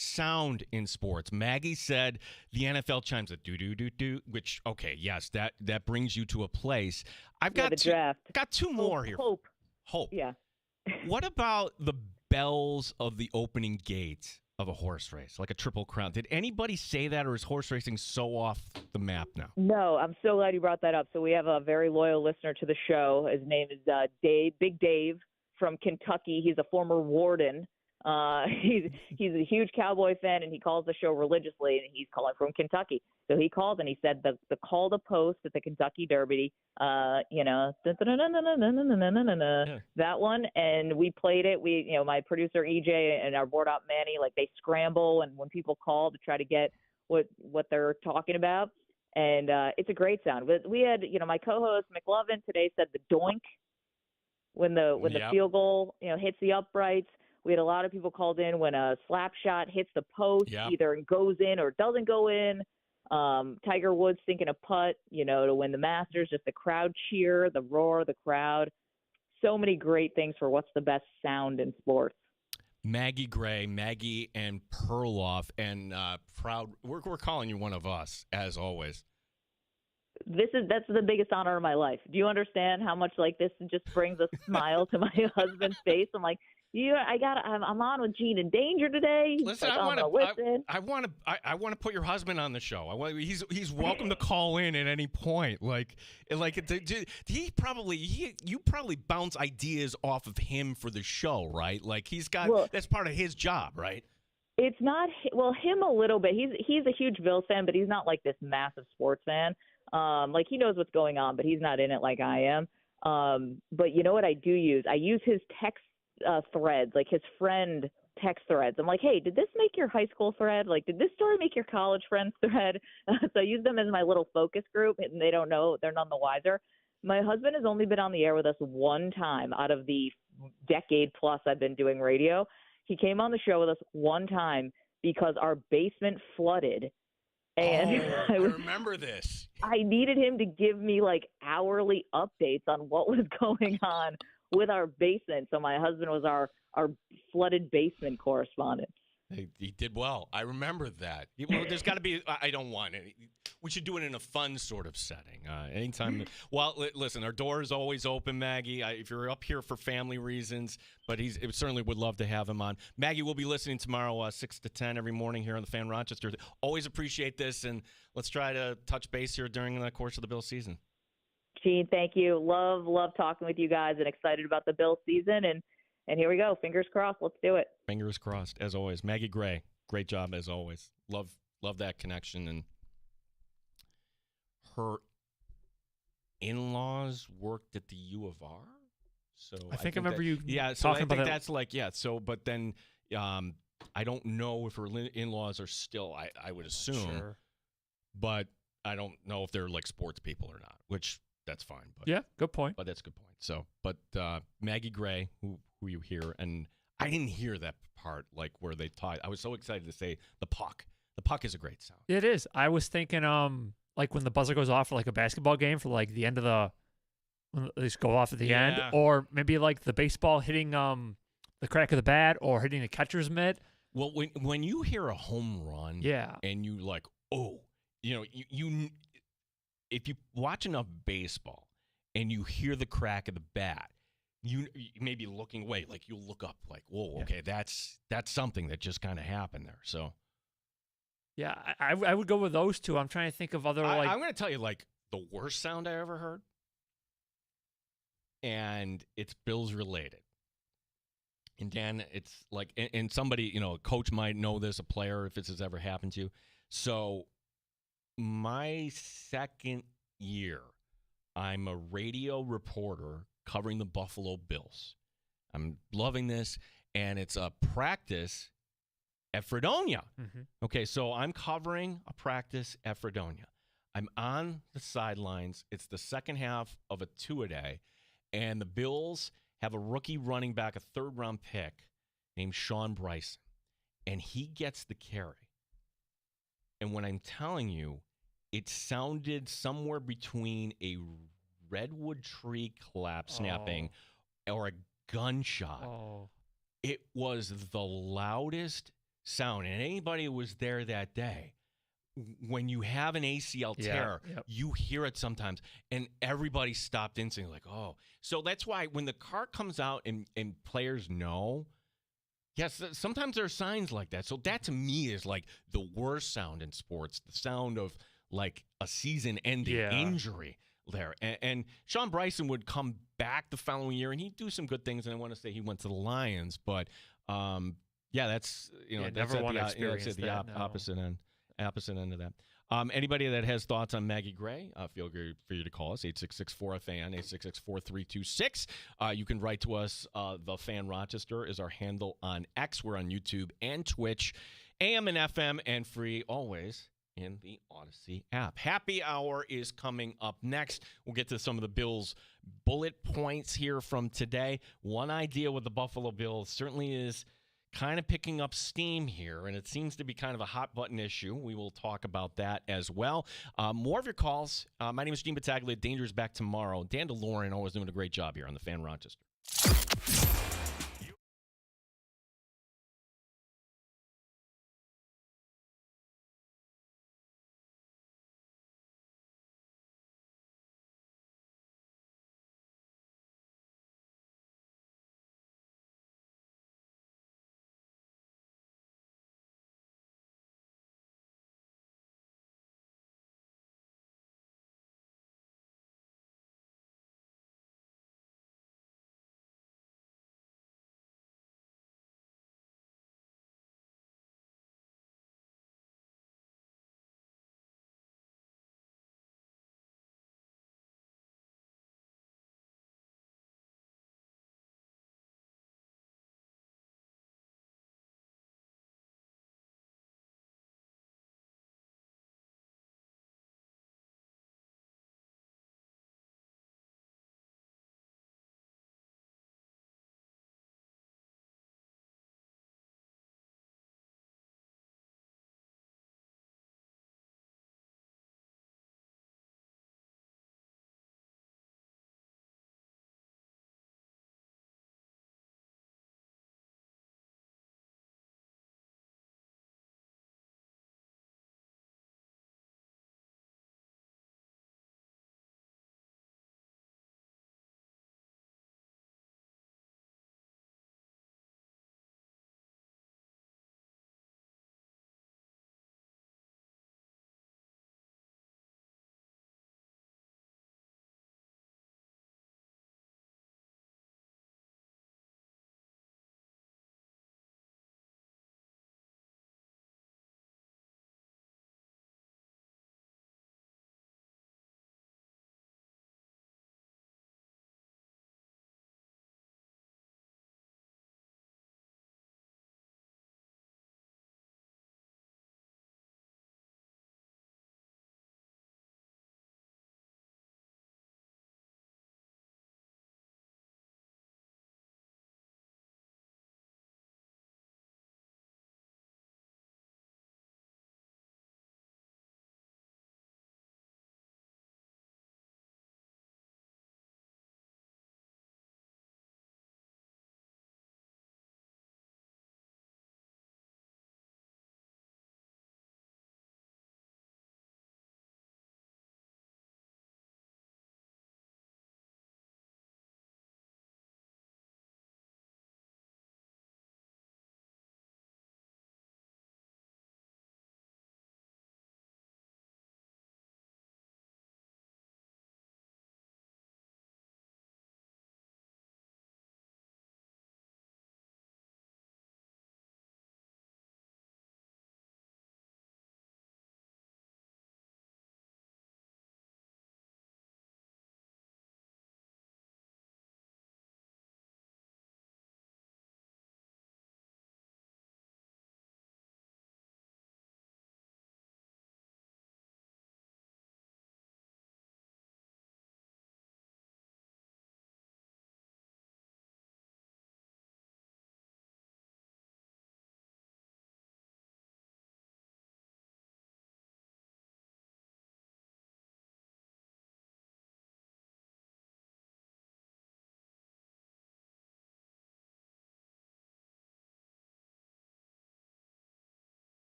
sound in sports? Maggie said the NFL chimes a do, which, okay, yes, that brings you to a place. I've got the draft. Got 2 more here. Hope. Yeah. What about the bells of the opening gate of a horse race, like a Triple Crown? Did anybody say that, or is horse racing so off the map now? No, I'm so glad you brought that up. So we have a very loyal listener to the show. His name is Big Dave from Kentucky. He's a former warden. He's a huge Cowboy fan, and he calls the show religiously, and he's calling from Kentucky. So he called and he said the call to post at the Kentucky Derby, that one, and we played it. We, my producer EJ and our board op Manny, like they scramble, and when people call to try to get what they're talking about, and it's a great sound. But we had, my co-host McLovin today said the doink when the field goal, hits the uprights. We had a lot of people called in when a slap shot hits the post, either goes in or doesn't go in. Tiger Woods thinking a putt, to win the Masters, just the crowd cheer, the roar of the crowd. So many great things for what's the best sound in sports. Maggie Gray, Maggie and Perloff, and proud. We're calling you one of us, as always. That's the biggest honor of my life. Do you understand how much like this just brings a smile to my husband's face? I'm like, I'm on with Gene in Danger today. He's Listen, like, I I'm want gonna listen. I want to put your husband on the show. He's welcome to call in at any point. You probably bounce ideas off of him for the show, right? Like that's part of his job, right? It's not him a little bit. He's a huge Bills fan, but he's not like this massive sports fan. Like he knows what's going on, but he's not in it like I am. But you know what I do use? I use his text threads, like his friend text threads. I'm like, hey, did this make your high school thread? Like, did this story make your college friends thread? So I use them as my little focus group, and they don't know. They're none the wiser. My husband has only been on the air with us one time out of the decade plus I've been doing radio. He came on the show with us one time because our basement flooded. And I remember this. I needed him to give me like hourly updates on what was going on with our basement. So my husband was our flooded basement correspondent. He did well. I remember that. Well, there's got to be. I don't want it. We should do it in a fun sort of setting. Anytime. Well, listen, our door is always open, Maggie. If you're up here for family reasons, but certainly would love to have him on. Maggie, we'll be listening tomorrow, 6 to 10 every morning here on the Fan Rochester. Always appreciate this, and let's try to touch base here during the course of the Bills season. Gene, thank you. Love talking with you guys, and excited about the Bills season. And here we go. Fingers crossed. Let's do it. Fingers crossed, as always. Maggie Gray, great job as always. Love that connection. And her in-laws worked at the U of R. So I think I remember you so talking I about think that. that's like, yeah. So, but then I don't know if her in-laws are still, I would assume. Sure. But I don't know if they're like sports people or not, which that's fine. But Yeah, good point. But that's a good point. So, but Maggie Gray, who you hear, and I didn't hear that part, like where they taught. I was so excited to say the puck. The puck is a great sound. It is. I was thinking, like when the buzzer goes off for like a basketball game for like the end of when they just go off at the end, or maybe like the baseball hitting the crack of the bat or hitting the catcher's mitt. Well, when you hear a home run, and you like, oh, you if you watch enough baseball and you hear the crack of the bat, you may be looking away, like you'll look up, like, whoa, okay, that's something that just kind of happened there. So, yeah, I would go with those two. I'm trying to think of other I'm going to tell you like the worst sound I ever heard, and it's Bills related. And Dan, it's like, and somebody, a coach might know this, a player, if this has ever happened to you. So, my second year, I'm a radio reporter covering the Buffalo Bills. I'm loving this, and it's a practice at Fredonia. Mm-hmm. Okay, so I'm covering a practice at Fredonia. I'm on the sidelines. It's the second half of a two-a-day, and the Bills have a rookie running back, a third-round pick named Sean Bryson, and he gets the carry. And when I'm telling you, it sounded somewhere between a redwood tree snapping or a gunshot. It was the loudest sound. And anybody who was there that day, when you have an ACL tear, you hear it sometimes. And everybody stopped instantly like, oh. So that's why when the car comes out and players know, yes, sometimes there are signs like that. So that to me is like the worst sound in sports, the sound of like a season-ending injury there. And Sean Bryson would come back the following year, and he'd do some good things. And I want to say he went to the Lions, but that's that's never want to experience that's at the opposite end of that. Anybody that has thoughts on Maggie Gray, feel free for you to call us 866-4FAN 866-4326. You can write to us. The Fan Rochester is our handle on X. We're on YouTube and Twitch, AM and FM, and free always in the Odyssey app. Happy Hour is coming up next. We'll get to some of the Bills' bullet points here from today. One idea with the Buffalo Bills certainly is kind of picking up steam here, and it seems to be kind of a hot-button issue. We will talk about that as well. More of your calls. My name is Gene Battaglia. Danger is back tomorrow. Dan DeLorean always doing a great job here on the Fan Rochester.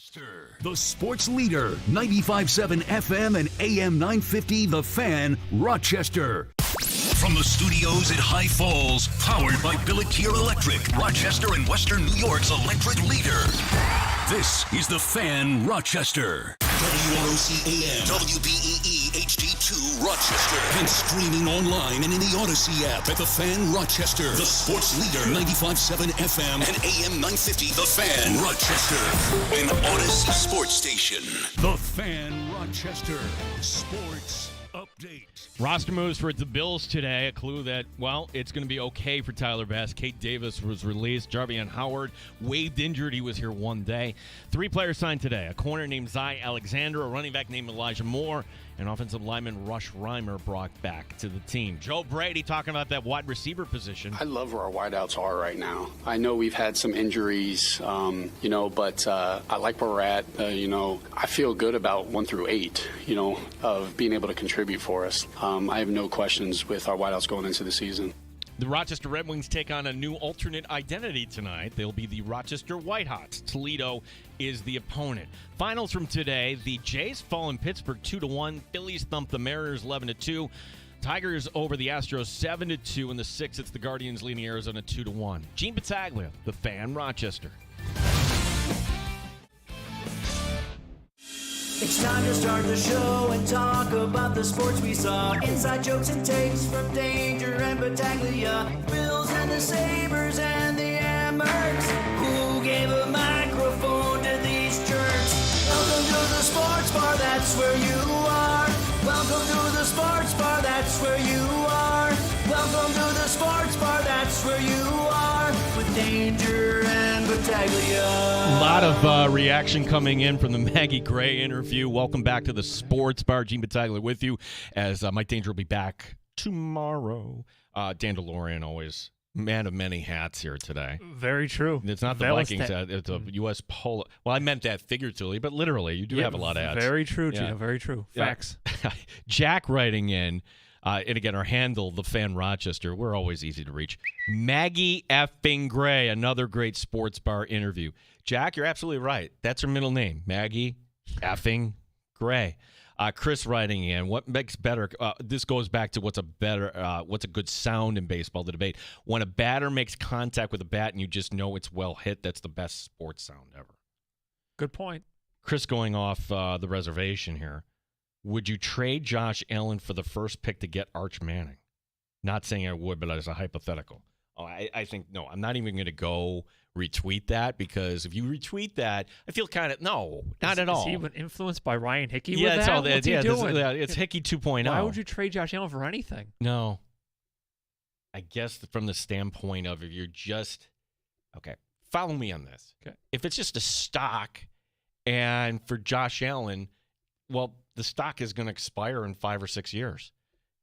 Rochester, the sports leader, 95.7 FM and AM 950, The Fan, Rochester. From the studios at High Falls, powered by Billick Electric, Rochester and Western New York's electric leader. This is The Fan, Rochester. WROC-AM, WBEE HD2, Rochester. And streaming online and in the Odyssey app at The Fan, Rochester. The sports leader, 95.7 FM and AM 950, The Fan, Rochester. An Odyssey sports station. The Fan, Rochester. Sports update. Roster moves for the Bills today. A clue that, well, it's going to be okay for Tyler Bass. Kate Davis was released. Jarvion Howard waived injured. He was here one day. 3 players signed today. A corner named Zy Alexander, a running back named Elijah Moore, and offensive lineman Rush Reimer brought back to the team. Joe Brady talking about that wide receiver position. I love where our wideouts are right now. I know we've had some injuries, but I like where we're at. I feel good about 1 through 8, of being able to contribute for us. I have no questions with our wideouts going into the season. The Rochester Red Wings take on a new alternate identity tonight. They'll be the Rochester Whitehots. Toledo is the opponent. Finals from today, the Jays fall in Pittsburgh 2-1. Phillies thump the Mariners 11-2. Tigers over the Astros 7-2. In the 6th, it's the Guardians leading Arizona 2-1. Gene Battaglia, The Fan, Rochester. It's time to start the show and talk about the sports we saw. Inside jokes and takes from Danger and Battaglia. Bills and the Sabres and the Amherst. Who gave a microphone to these jerks? Welcome to the sports bar, that's where you are. Welcome to the sports bar, that's where you are. Welcome to the sports bar, that's where you are. With Danger and Battaglia. A lot of reaction coming in from the Maggie Gray interview. Welcome back to the Sports Bar. Gene Battaglia with you, as Mike Danger will be back tomorrow. Dan DeLorean, always man of many hats here today. Very true. It's not the Vikings hat. It's a U.S. Polo. Well, I meant that figuratively, but literally, you do have a lot of hats. Very true, Gino. Very true. Facts. Jack writing in. And again, our handle, The Fan Rochester. We're always easy to reach. Maggie effing Gray, another great sports bar interview. Jack, you're absolutely right. That's her middle name, Maggie effing Gray. Chris writing in, what makes better? This goes back to what's a good sound in baseball, the debate. When a batter makes contact with a bat and you just know it's well hit, that's the best sports sound ever. Good point. Chris going off the reservation here. Would you trade Josh Allen for the first pick to get Arch Manning? Not saying I would, but as a hypothetical. Oh, I think, no, I'm not even going to go retweet that, because if you retweet that, I feel kind of, no, not at all. Is he even influenced by Ryan Hickey with that's that? all, What's he doing? It's Hickey 2.0. Why would you trade Josh Allen for anything? No. I guess from the standpoint of, if you're just, okay, follow me on this. Okay. If it's just a stock, and for Josh Allen, well, the stock is going to expire in 5 or 6 years.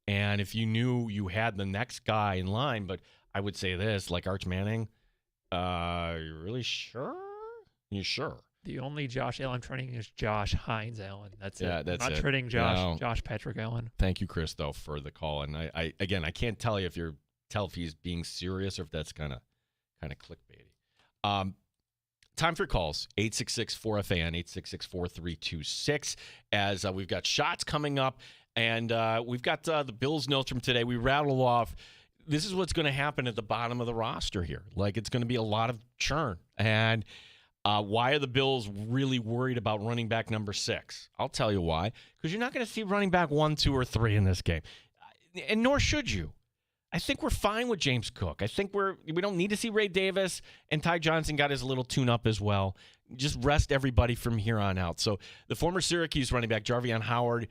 And if you knew you had the next guy in line, but I would say this, like Arch Manning, you really sure? You sure? The only Josh Allen trading is Josh Hines Allen. That's Yeah, it. that's Not it. trading No. Josh Patrick Allen. Thank you, Chris, though, for the call. And I again, I can't tell you if he's being serious or if that's kind of clickbaity. Time for calls, 866-4FAN, 866-4326, as we've got shots coming up, and we've got the Bills notes from today. We rattle off, this is what's going to happen at the bottom of the roster here. Like, it's going to be a lot of churn. And why are the Bills really worried about running back number 6? I'll tell you why. Because you're not going to see running back 1, 2, or 3 in this game. And nor should you. I think we're fine with James Cook. I think we don't need to see Ray Davis, and Ty Johnson got his little tune-up as well. Just rest everybody from here on out. So the former Syracuse running back, Jarvion Howard,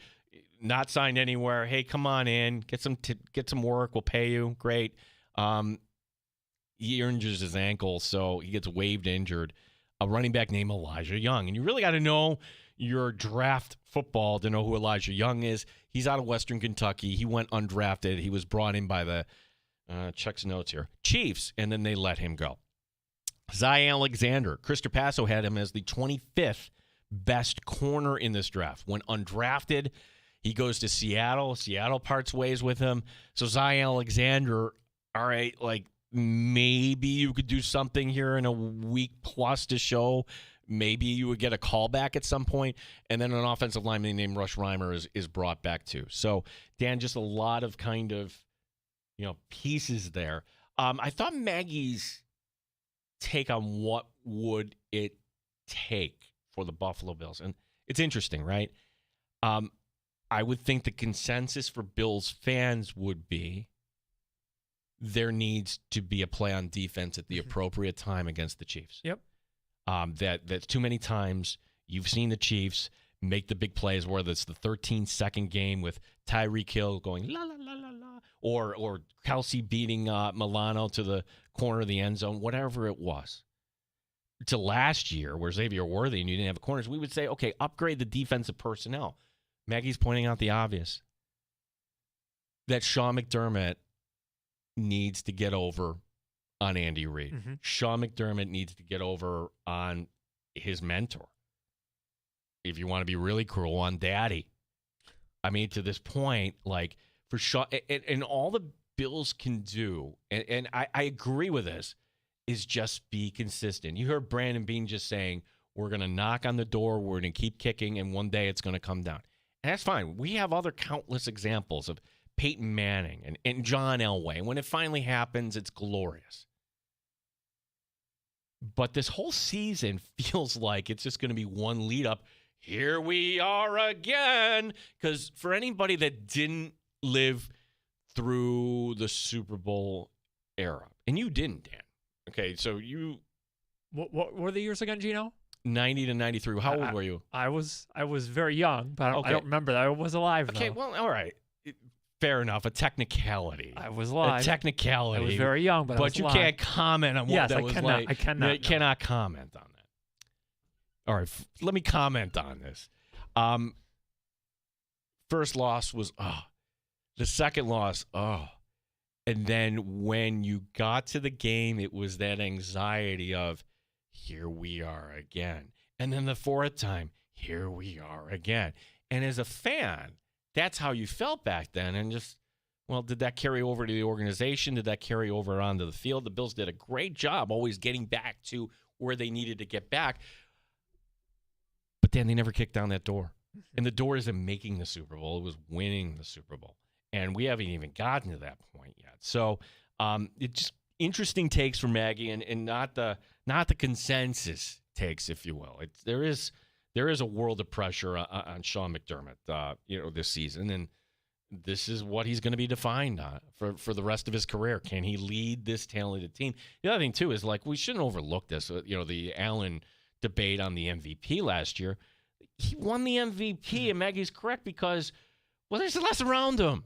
not signed anywhere. Hey, come on in. Get some work. We'll pay you. Great. He injures his ankle, so he gets waived injured. A running back named Elijah Young. And you really got to know your draft football to know who Elijah Young is. He's out of Western Kentucky. He went undrafted. He was brought in by the, checks notes here, Chiefs, and then they let him go. Zy Alexander. Chris Trapasso had him as the 25th best corner in this draft. Went undrafted. He goes to Seattle. Seattle parts ways with him. So Zy Alexander, all right, like maybe you could do something here in a week plus to show maybe you would get a call back at some point, and then an offensive lineman named Rush Reimer is brought back too. So, Dan, just a lot of kind of, pieces there. I thought Maggie's take on what would it take for the Buffalo Bills, and it's interesting, right? I would think the consensus for Bills fans would be there needs to be a play on defense at the appropriate time against the Chiefs. Yep. That's too many times you've seen the Chiefs make the big plays, whether it's the 13-second game with Tyreek Hill going la la la la la, or Kelsey beating Milano to the corner of the end zone, whatever it was. To last year, where Xavier Worthy and you didn't have corners, we would say, okay, upgrade the defensive personnel. Maggie's pointing out the obvious. That Sean McDermott needs to get over on Andy Reid. Mm-hmm. Sean McDermott needs to get over on his mentor. If you want to be really cruel, on Daddy. I mean, to this point, like, for Sean, and all the Bills can do, and I agree with this, is just be consistent. You heard Brandon Beane just saying, we're going to knock on the door, we're going to keep kicking, and one day it's going to come down. And that's fine. We have other countless examples of Peyton Manning and John Elway. And when it finally happens, it's glorious. But this whole season feels like it's just going to be one lead up. Here we are again. Because for anybody that didn't live through the Super Bowl era, and you didn't, Dan. Okay, so you... What were the years again, Gino? 90 to 93. How old were you? I was very young, but I don't remember that. I was alive, Okay, though. well, all right. Fair enough. A technicality. I was alive. A technicality. I was very young, but I was you alive. can't comment on what that was like. I cannot. You cannot comment on that. All right, let me comment on this. First loss was, the second loss, and then when you got to the game, it was that anxiety of, here we are again. And then the fourth time, here we are again. And as a fan, that's how you felt back then. And just, well, did that carry over to the organization? Did that carry over onto the field? The Bills did a great job always getting back to where they needed to get back. But then they never kicked down that door. And the door isn't making the Super Bowl. It was winning the Super Bowl. And we haven't even gotten to that point yet. So it's just interesting takes from Maggie and not the consensus takes, if you will. There is a world of pressure on Sean McDermott, this season, and this is what he's going to be defined on for the rest of his career. Can he lead this talented team? The other thing too is, like, we shouldn't overlook this. The Allen debate on the MVP last year. He won the MVP, and Maggie's correct because, well, there's less around him.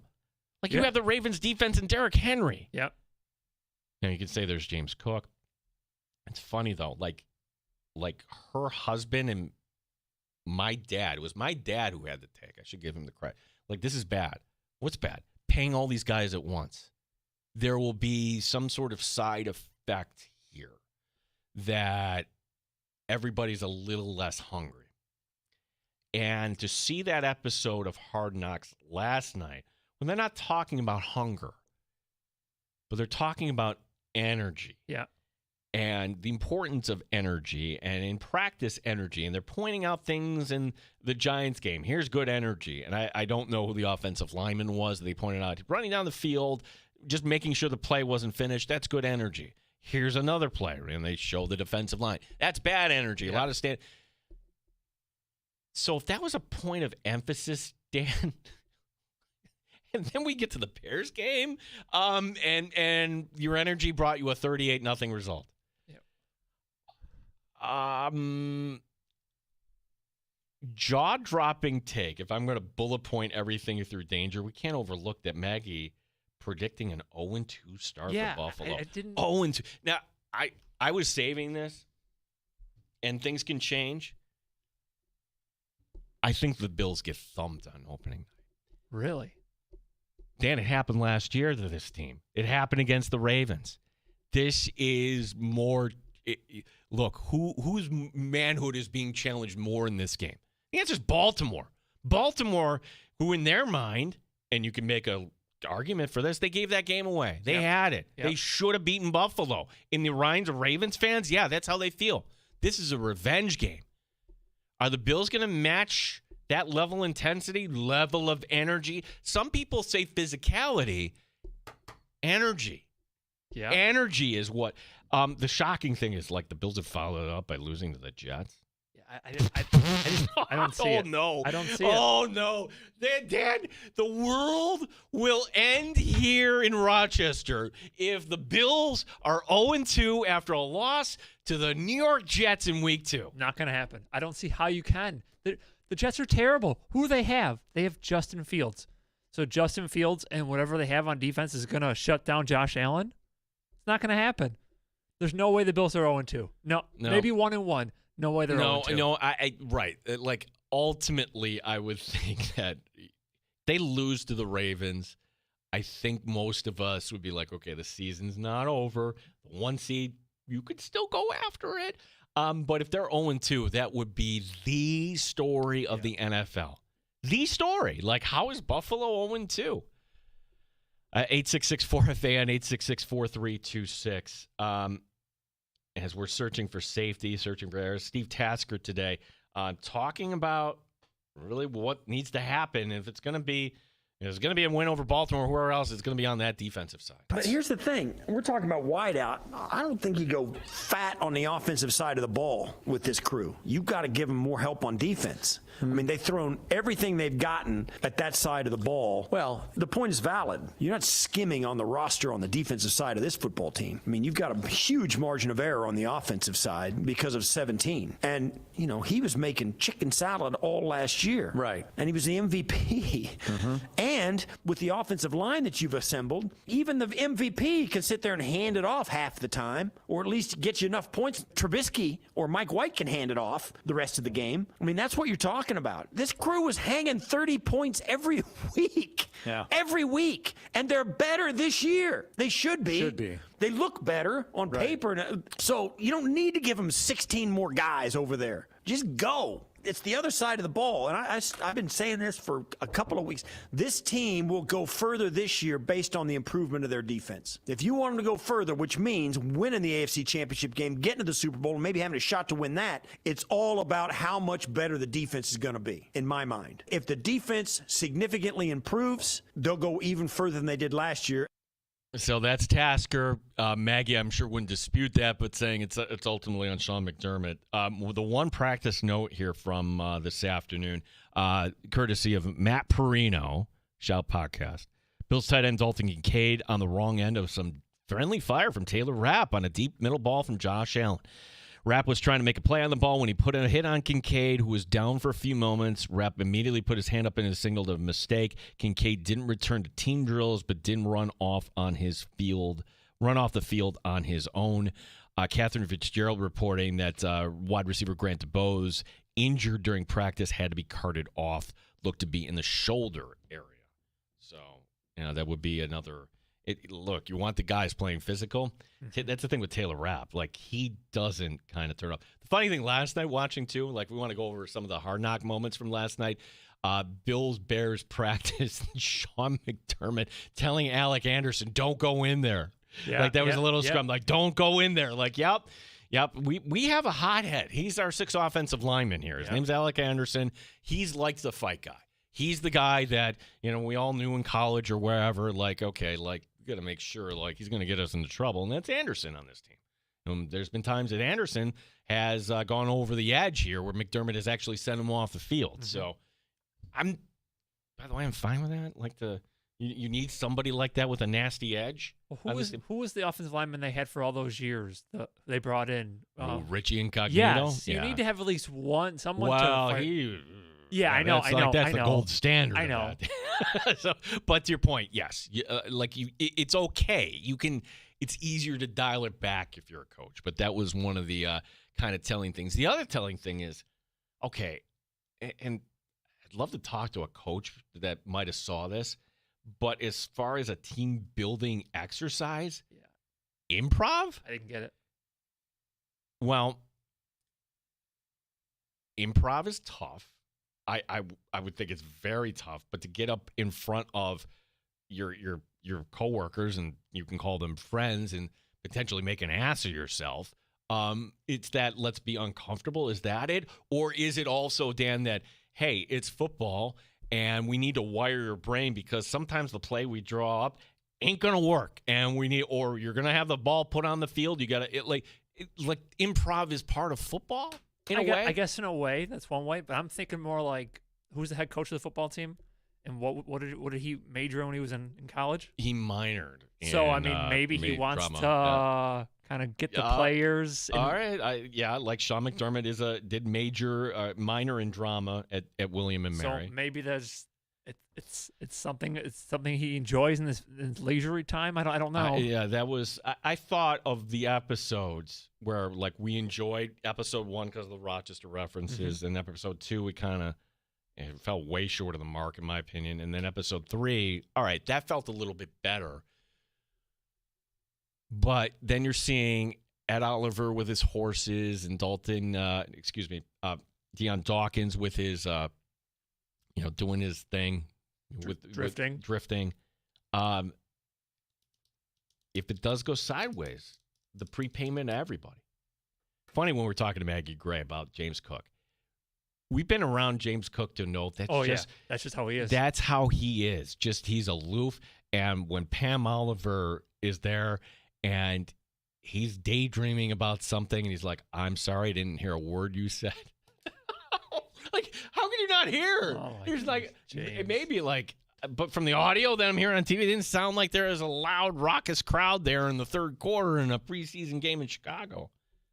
Like, you have the Ravens defense and Derrick Henry. Yep. Now you can say there's James Cook. It's funny though, like her husband and my dad. It was my dad who had the take. I should give him the credit. Like, this is bad. What's bad? Paying all these guys at once. There will be some sort of side effect here that everybody's a little less hungry. And to see that episode of Hard Knocks last night, when they're not talking about hunger, but they're talking about energy. Yeah. And the importance of energy, and in practice energy. And they're pointing out things in the Giants game. Here's good energy. And I don't know who the offensive lineman was that they pointed out. Running down the field, just making sure the play wasn't finished, that's good energy. Here's another player, and they show the defensive line. That's bad energy. Yeah. A lot of stand. So if that was a point of emphasis, Dan, and then we get to the Bears game, and your energy brought you a 38-0 result. Jaw-dropping take. If I'm going to bullet point everything through danger, we can't overlook that Maggie predicting an 0-2 start for Buffalo. I didn't. 0-2. Now, I was saving this, and things can change. I think the Bills get thumped on opening night. Really? Dan, it happened last year to this team. It happened against the Ravens. This is more. Look, whose manhood is being challenged more in this game? The answer is Baltimore. Baltimore, who in their mind, and you can make a argument for this, they gave that game away. They had it. Yep. They should have beaten Buffalo. In the minds of Ravens fans, yeah, that's how they feel. This is a revenge game. Are the Bills going to match that level of intensity, level of energy? Some people say physicality. Energy. Yeah. Energy is what. The shocking thing is, like, the Bills have followed it up by losing to the Jets. I don't see it. Oh, no. I don't see it. Oh, no. Dad, the world will end here in Rochester if the Bills are 0-2 after a loss to the New York Jets in week 2. Not going to happen. I don't see how you can. The Jets are terrible. Who do they have? They have Justin Fields. So Justin Fields and whatever they have on defense is going to shut down Josh Allen? It's not going to happen. There's no way the Bills are 0-2. No. Maybe 1-1. No way they're 0-2. No, right. Like, ultimately, I would think that they lose to the Ravens. I think most of us would be like, okay, the season's not over. The 1 seed, you could still go after it. But if they're 0-2, that would be the story of the NFL. The story. Like, how is Buffalo 0-2? 866-4FAN, 866-4326. As we're searching for safety, searching for errors, Steve Tasker today talking about really what needs to happen. If it's going to be, there's going to be a win over Baltimore or whoever else, it's going to be on that defensive side. But here's the thing. We're talking about wideout. I don't think you go fat on the offensive side of the ball with this crew. You've got to give them more help on defense. I mean, they've thrown everything they've gotten at that side of the ball. Well, the point is valid. You're not skimming on the roster on the defensive side of this football team. I mean, you've got a huge margin of error on the offensive side because of 17. And, you know, he was making chicken salad all last year. Right. And he was the MVP. And with the offensive line that you've assembled, even the MVP can sit there and hand it off half the time, or at least get you enough points. Trubisky or Mike White can hand it off the rest of the game. I mean, that's what you're talking about. This crew was hanging 30 points every week. Yeah. Every week. And they're better this year. They should be. Should be. They look better on paper. So you don't need to give them 16 more guys over there. Just go. It's the other side of the ball. And I've been saying this for a couple of weeks. This team will go further this year based on the improvement of their defense. If you want them to go further, which means winning the AFC Championship game, getting to the Super Bowl, and maybe having a shot to win that, it's all about how much better the defense is going to be, in my mind. If the defense significantly improves, they'll go even further than they did last year. So that's Tasker. Maggie, I'm sure, wouldn't dispute that, but saying it's ultimately on Sean McDermott. The one practice note here from this afternoon, courtesy of Matt Perino, Shout Podcast. Bills tight end Dalton Kincaid on the wrong end of some friendly fire from Taylor Rapp on a deep middle ball from Josh Allen. Rapp was trying to make a play on the ball when he put a hit on Kincaid, who was down for a few moments. Rapp immediately put his hand up in a signal of a mistake. Kincaid didn't return to team drills, but didn't run off the field on his own. Catherine Fitzgerald reporting that wide receiver Grant DeBose, injured during practice, had to be carted off, looked to be in the shoulder area. So, that would be another... Look, you want the guys playing physical. That's the thing with Taylor Rapp. Like, he doesn't kind of turn up. The funny thing last night watching, too, like, we want to go over some of the hard knock moments from last night. Bills-Bears practice, Sean McDermott telling Alec Anderson, don't go in there. Yeah, like, that was a little scrum. Like, don't go in there. Like, yep. We have a hothead. He's our sixth offensive lineman here. His name's Alec Anderson. He's like the fight guy. He's the guy that, we all knew in college or wherever, like, okay, like, got to make sure, like, he's going to get us into trouble, and that's Anderson on this team. There's been times that Anderson has gone over the edge here where McDermott has actually sent him off the field. So, by the way, I'm fine with that. Like, you need somebody like that with a nasty edge. Well, who was the offensive lineman they had for all those years? They brought in Richie Incognito. Yes, you need to have at least someone to fight. Yeah, I know. That's the gold standard. I know. But to your point, yes, it's okay. It's easier to dial it back if you're a coach. But that was one of the kind of telling things. The other telling thing is, okay, and I'd love to talk to a coach that might have saw this. But as far as a team building exercise, improv, I didn't get it. Well, improv is tough. I would think it's very tough, but to get up in front of your coworkers, and you can call them friends, and potentially make an ass of yourself, It's that let's be uncomfortable. Is that it? Or is it also, Dan, that, hey, it's football and we need to wire your brain because sometimes the play we draw up ain't going to work. And or you're going to have the ball put on the field. You got to, like improv is part of football in a way. I guess in a way, that's one way. But I'm thinking more like, who's the head coach of the football team? And what did he major in when he was in college? He minored. So, I mean, maybe he wants drama. to kind of get the players. All right. Like Sean McDermott did minor in drama at William and Mary. So maybe it's something he enjoys in his leisurely time. I don't know. That was I thought of the episodes where like we enjoyed episode 1 because of the Rochester references, and episode 2 we kind of it fell way short of the mark in my opinion, and then episode 3, all right, that felt a little bit better. But then you're seeing Ed Oliver with his horses and Deion Dawkins with his doing his thing with drifting. If it does go sideways, the prepayment to everybody. Funny when we're talking to Maggie Gray about James Cook. We've been around James Cook to know that's that's just how he is. That's how he is. Just he's aloof. And when Pam Oliver is there and he's daydreaming about something and he's like, I'm sorry, I didn't hear a word you said. Like, how can you not hear? There's like, maybe like, but from the audio that I'm hearing on TV, it didn't sound like there was a loud, raucous crowd there in the third quarter in a preseason game in Chicago.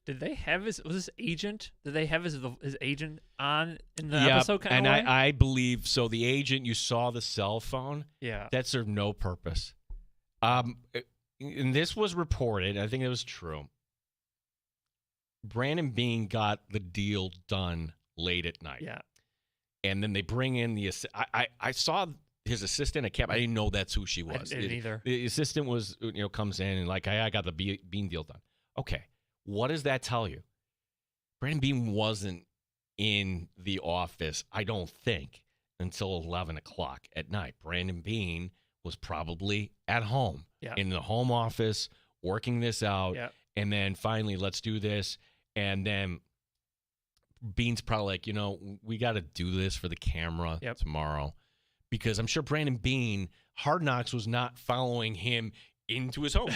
Did they have his agent? Did they have his agent on in the episode? And I believe so. The agent, you saw the cell phone. Yeah. That served no purpose. And this was reported. I think it was true. Brandon Beane got the deal done late at night. Yeah. And then they bring in I saw his assistant at camp. I didn't know that's who she was. I didn't either. The assistant was, comes in and like, I got the Beane deal done. Okay. What does that tell you? Brandon Beane wasn't in the office, I don't think, until 11 o'clock at night. Brandon Beane was probably at home, in the home office, working this out. Yeah. And then finally, let's do this. And then Beane's probably like, we got to do this for the camera tomorrow. Because I'm sure Brandon Beane, Hard Knocks was not following him into his home.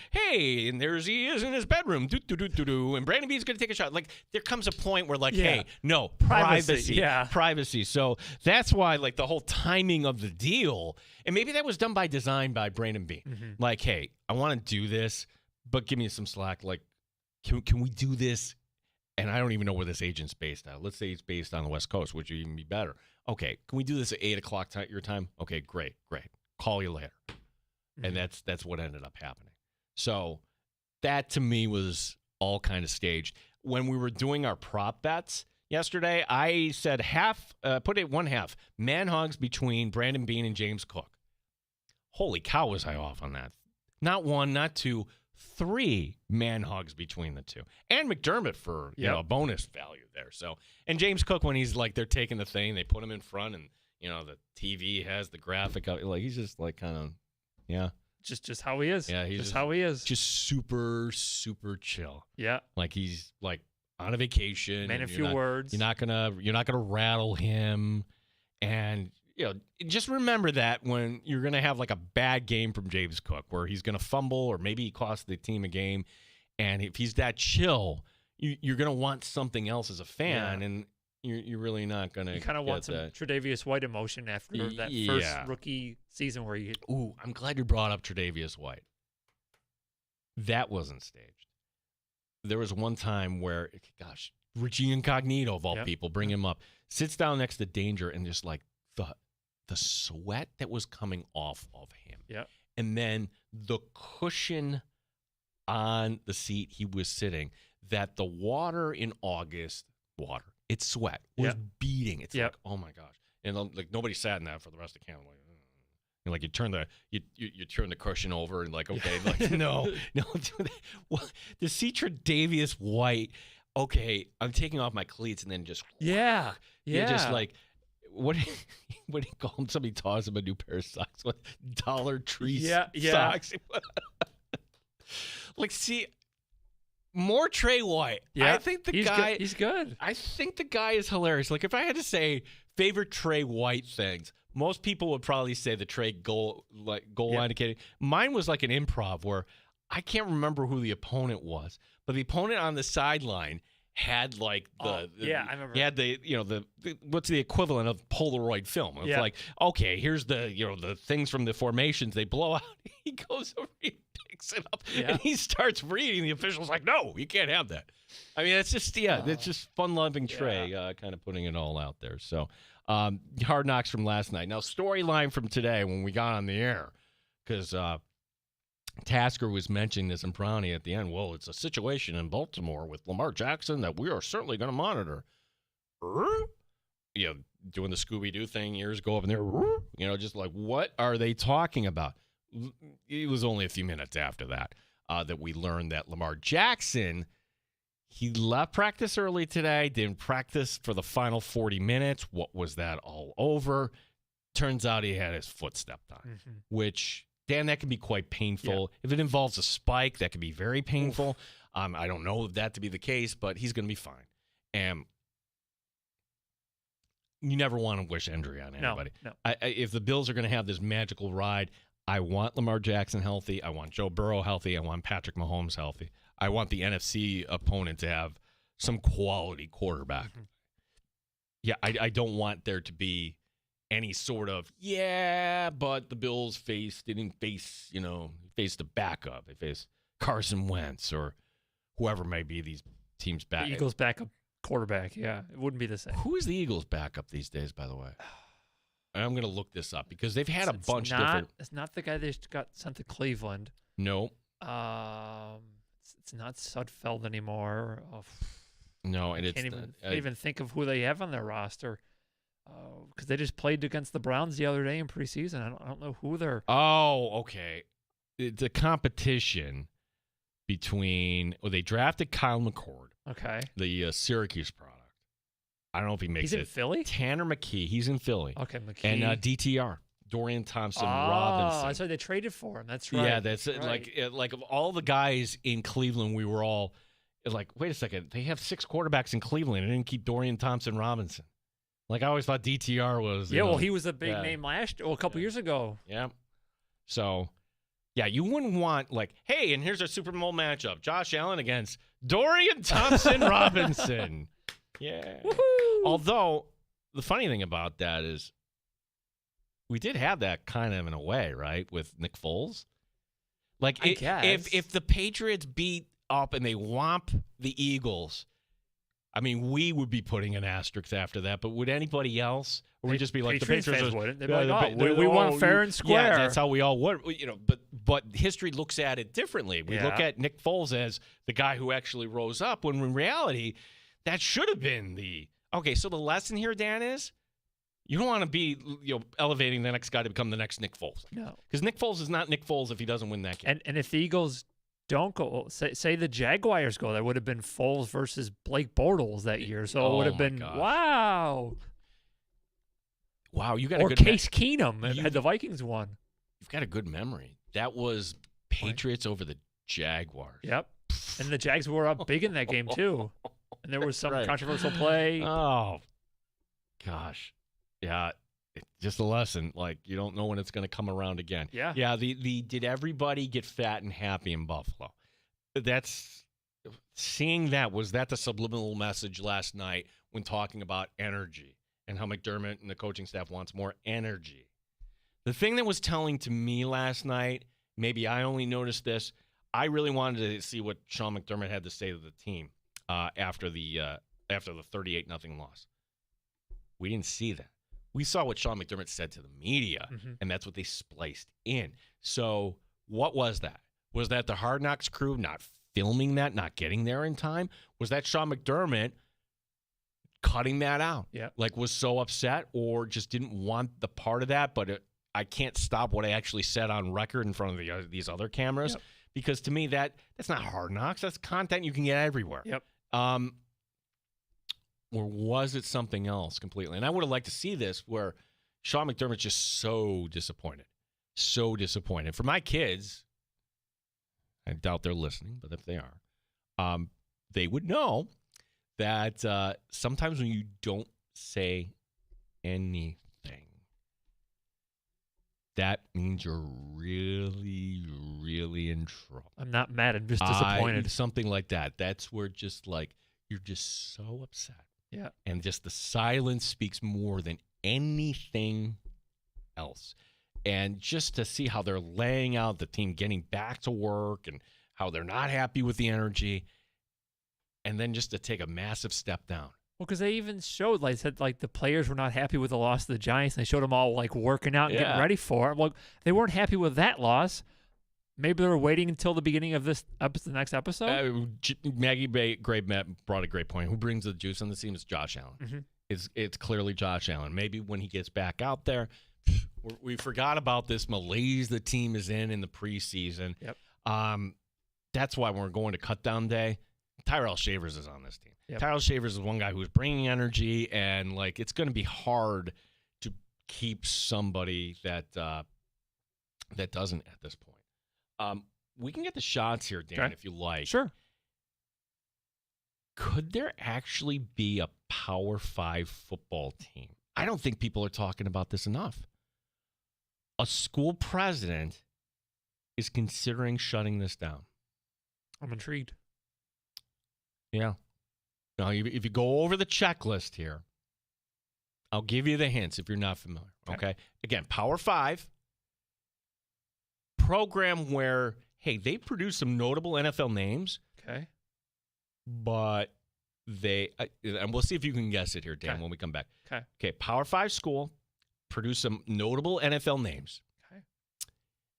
Hey, and there's he is in his bedroom. And Brandon Beane's going to take a shot. Like, there comes a point where, like, hey, no, privacy. Privacy. So that's why, like, the whole timing of the deal, and maybe that was done by design by Brandon Beane. Mm-hmm. Like, hey, I want to do this, but give me some slack. Like, can we do this? And I don't even know where this agent's based at. Let's say he's based on the West Coast, which would even be better. Okay, can we do this at 8 o'clock your time? Okay, great. Call you later. And that's what ended up happening. So that to me was all kind of staged. When we were doing our prop bets yesterday, I said put it one half, man hugs between Brandon Beane and James Cook. Holy cow, was I off on that. Not 1, not 2, 3 man hugs between the two. And McDermott for a bonus value there. So, and James Cook, when he's like, they're taking the thing, they put him in front and, the TV has the graphic up. Like, he's just like kind of, just how he is. Yeah, he's just how he is. Just super, super chill. Yeah, like he's like on a vacation. Man, a few words. You're not gonna rattle him, and just remember that when you're gonna have like a bad game from James Cook, where he's gonna fumble or maybe he costs the team a game, and if he's that chill, you're gonna want something else as a fan, and you're really not gonna. You kind of want some Tre'Davious White emotion after that first rookie season where you. Ooh, I'm glad you brought up Tre'Davious White. That wasn't staged. There was one time where, gosh, Richie Incognito of all people, bring him up, sits down next to Danger, and just like the sweat that was coming off of him. Yeah. And then the cushion on the seat he was sitting, that the water in August, it's sweat, was beating. It's like, oh my gosh. And like nobody sat in that for the rest of camp. Like you turn the cushion over and like, okay, like no. Well, to see Tre'Davious White, okay, I'm taking off my cleats and then just just like what do you call him? Somebody toss him a new pair of socks with Dollar Tree socks. Like, see, More Trey White. Yeah, I think he's good. I think the guy is hilarious. Like, if I had to say favorite Trey White things, most people would probably say the Trey goal line indicating. Mine was like an improv where I can't remember who the opponent was, but the opponent on the sideline had like I remember. He had the what's the equivalent of Polaroid film? It's like, okay, here's the the things from the formations they blow out. He goes over, he picks it up, and he starts reading. The official's like, no, you can't have that. I mean, it's just it's just fun-loving Trey kind of putting it all out there. So Hard Knocks from last night. Now storyline from today when we got on the air, because Tasker was mentioning this in Brownie at the end. Well, it's a situation in Baltimore with Lamar Jackson that we are certainly going to monitor. Doing the Scooby-Doo thing, ears go up in there. Just like, what are they talking about? It was only a few minutes after that that we learned that Lamar Jackson, he left practice early today, didn't practice for the final 40 minutes. What was that all over? Turns out he had his foot stepped on, which... Dan, that can be quite painful. If it involves a spike, that can be very painful. I don't know if that to be the case, but he's going to be fine. And you never want to wish injury on anybody. No. If the Bills are going to have this magical ride, I want Lamar Jackson healthy. I want Joe Burrow healthy. I want Patrick Mahomes healthy. I want the NFC opponent to have some quality quarterback. I don't want there to be any sort of, but the Bills didn't face the backup. They faced Carson Wentz or whoever may be these teams' back. The Eagles' backup quarterback, it wouldn't be the same. Who is the Eagles' backup these days, by the way? I'm going to look this up because they've had a bunch of different. It's not the guy that got sent to Cleveland. No. It's not Sudfeld anymore. No, and I can't even think of who they have on their roster. Because they just played against the Browns the other day in preseason. I don't know who they're. Oh, okay. The competition between they drafted Kyle McCord. Okay. The Syracuse product. I don't know if he makes He's in Philly? Tanner McKee. He's in Philly. Okay, McKee. And DTR. Dorian Thompson Robinson. That's why they traded for him. That's right. Yeah, that's right. like of all the guys in Cleveland, we were all like, wait a second. They have 6 quarterbacks in Cleveland and didn't keep Dorian Thompson Robinson. Like, I always thought DTR was. Well, he was a big name a couple years ago. Yeah. So, you wouldn't want, like, hey, and here's our Super Bowl matchup Josh Allen against Dorian Thompson Robinson. Yeah. Woohoo! Although, the funny thing about that is we did have that kind of in a way, right, with Nick Foles? Like, I guess. If the Patriots beat up and they whomp the Eagles, I mean, we would be putting an asterisk after that, but would anybody else? Or would just be like, Patriots the Patriots fans wouldn't. They'd be like, we want fair and square. Yeah, that's how we all would. But history looks at it differently. We look at Nick Foles as the guy who actually rose up, when in reality, that should have been the. Okay, so the lesson here, Dan, is you don't want to be elevating the next guy to become the next Nick Foles. No. Because Nick Foles is not Nick Foles if he doesn't win that game. And if the Eagles don't go, say the Jaguars go, that would have been Foles versus Blake Bortles that year. So it would have been, wow. Wow, you got or a good Case Keenum had the Vikings won. You've got a good memory. That was Patriots over the Jaguars. Yep. And the Jags were up big in that game, too. And there was some controversial play. Oh, gosh. Yeah, just a lesson. Like, you don't know when it's going to come around again. Yeah. Yeah, the did everybody get fat and happy in Buffalo? Seeing that, was that the subliminal message last night when talking about energy and how McDermott and the coaching staff wants more energy? The thing that was telling to me last night, maybe I only noticed this, I really wanted to see what Sean McDermott had to say to the team after the 38-0 loss. We didn't see that. We saw what Sean McDermott said to the media, and that's what they spliced in. So what was that? Was that the Hard Knocks crew not filming that, not getting there in time? Was that Sean McDermott cutting that out? Yeah. Like, was so upset or just didn't want the part of that, but I can't stop what I actually said on record in front of these other cameras? Yep. Because to me, that's not Hard Knocks. That's content you can get everywhere. Yep. Or was it something else completely? And I would have liked to see this where Sean McDermott's just so disappointed. So disappointed. For my kids, I doubt they're listening, but if they are, they would know that sometimes when you don't say anything, that means you're really, really in trouble. I'm not mad. I'm just disappointed. Something like that. That's where just like you're just so upset. Yeah. And just the silence speaks more than anything else. And just to see how they're laying out the team getting back to work and how they're not happy with the energy, and then just to take a massive step down. Well, because they even showed, like, said, like the players were not happy with the loss of the Giants. And they showed them all like working out and getting ready for it. Well, they weren't happy with that loss. Maybe they were waiting until the beginning of the next episode. Maggie brought a great point. Who brings the juice on the team is Josh Allen. Mm-hmm. It's clearly Josh Allen. Maybe when he gets back out there, we forgot about this malaise the team is in the preseason. Yep. That's why when we're going to cutdown day, Tyrell Shavers is on this team. Yep. Tyrell Shavers is one guy who's bringing energy, and like it's going to be hard to keep somebody that doesn't at this point. We can get the shots here, Dan, Okay. if you like. Sure. Could there actually be a Power 5 football team? I don't think people are talking about this enough. A school president is considering shutting this down. I'm intrigued. Yeah. Now, if you go over the checklist here, I'll give you the hints if you're not familiar. Okay. Again, Power 5 program where, hey, they produce some notable NFL names. Okay. But and we'll see if you can guess it here, Dan, when we come back. Okay. Okay. Power 5 school produce some notable NFL names. Okay.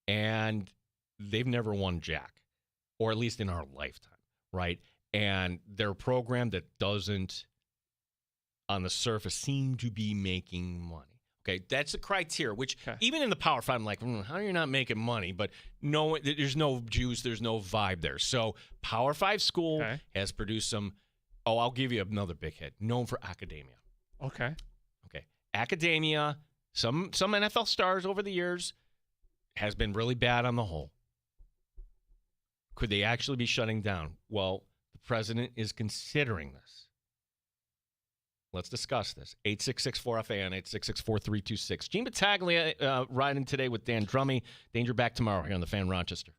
And they've never won jack, or at least in our lifetime, right? And they're a program that doesn't, on the surface, seem to be making money. Okay, that's the criteria, which even in the Power 5, I'm like, how are you not making money? But no, there's no juice, there's no vibe there. So Power 5 school has produced some, I'll give you another big hit, known for academia. Okay. Okay, academia, some NFL stars over the years, has been really bad on the whole. Could they actually be shutting down? Well, the president is considering this. Let's discuss this. 866-4FAN, 866-4326. Gene Battaglia riding today with Dan Drummy. Danger back tomorrow here on the Fan Rochester.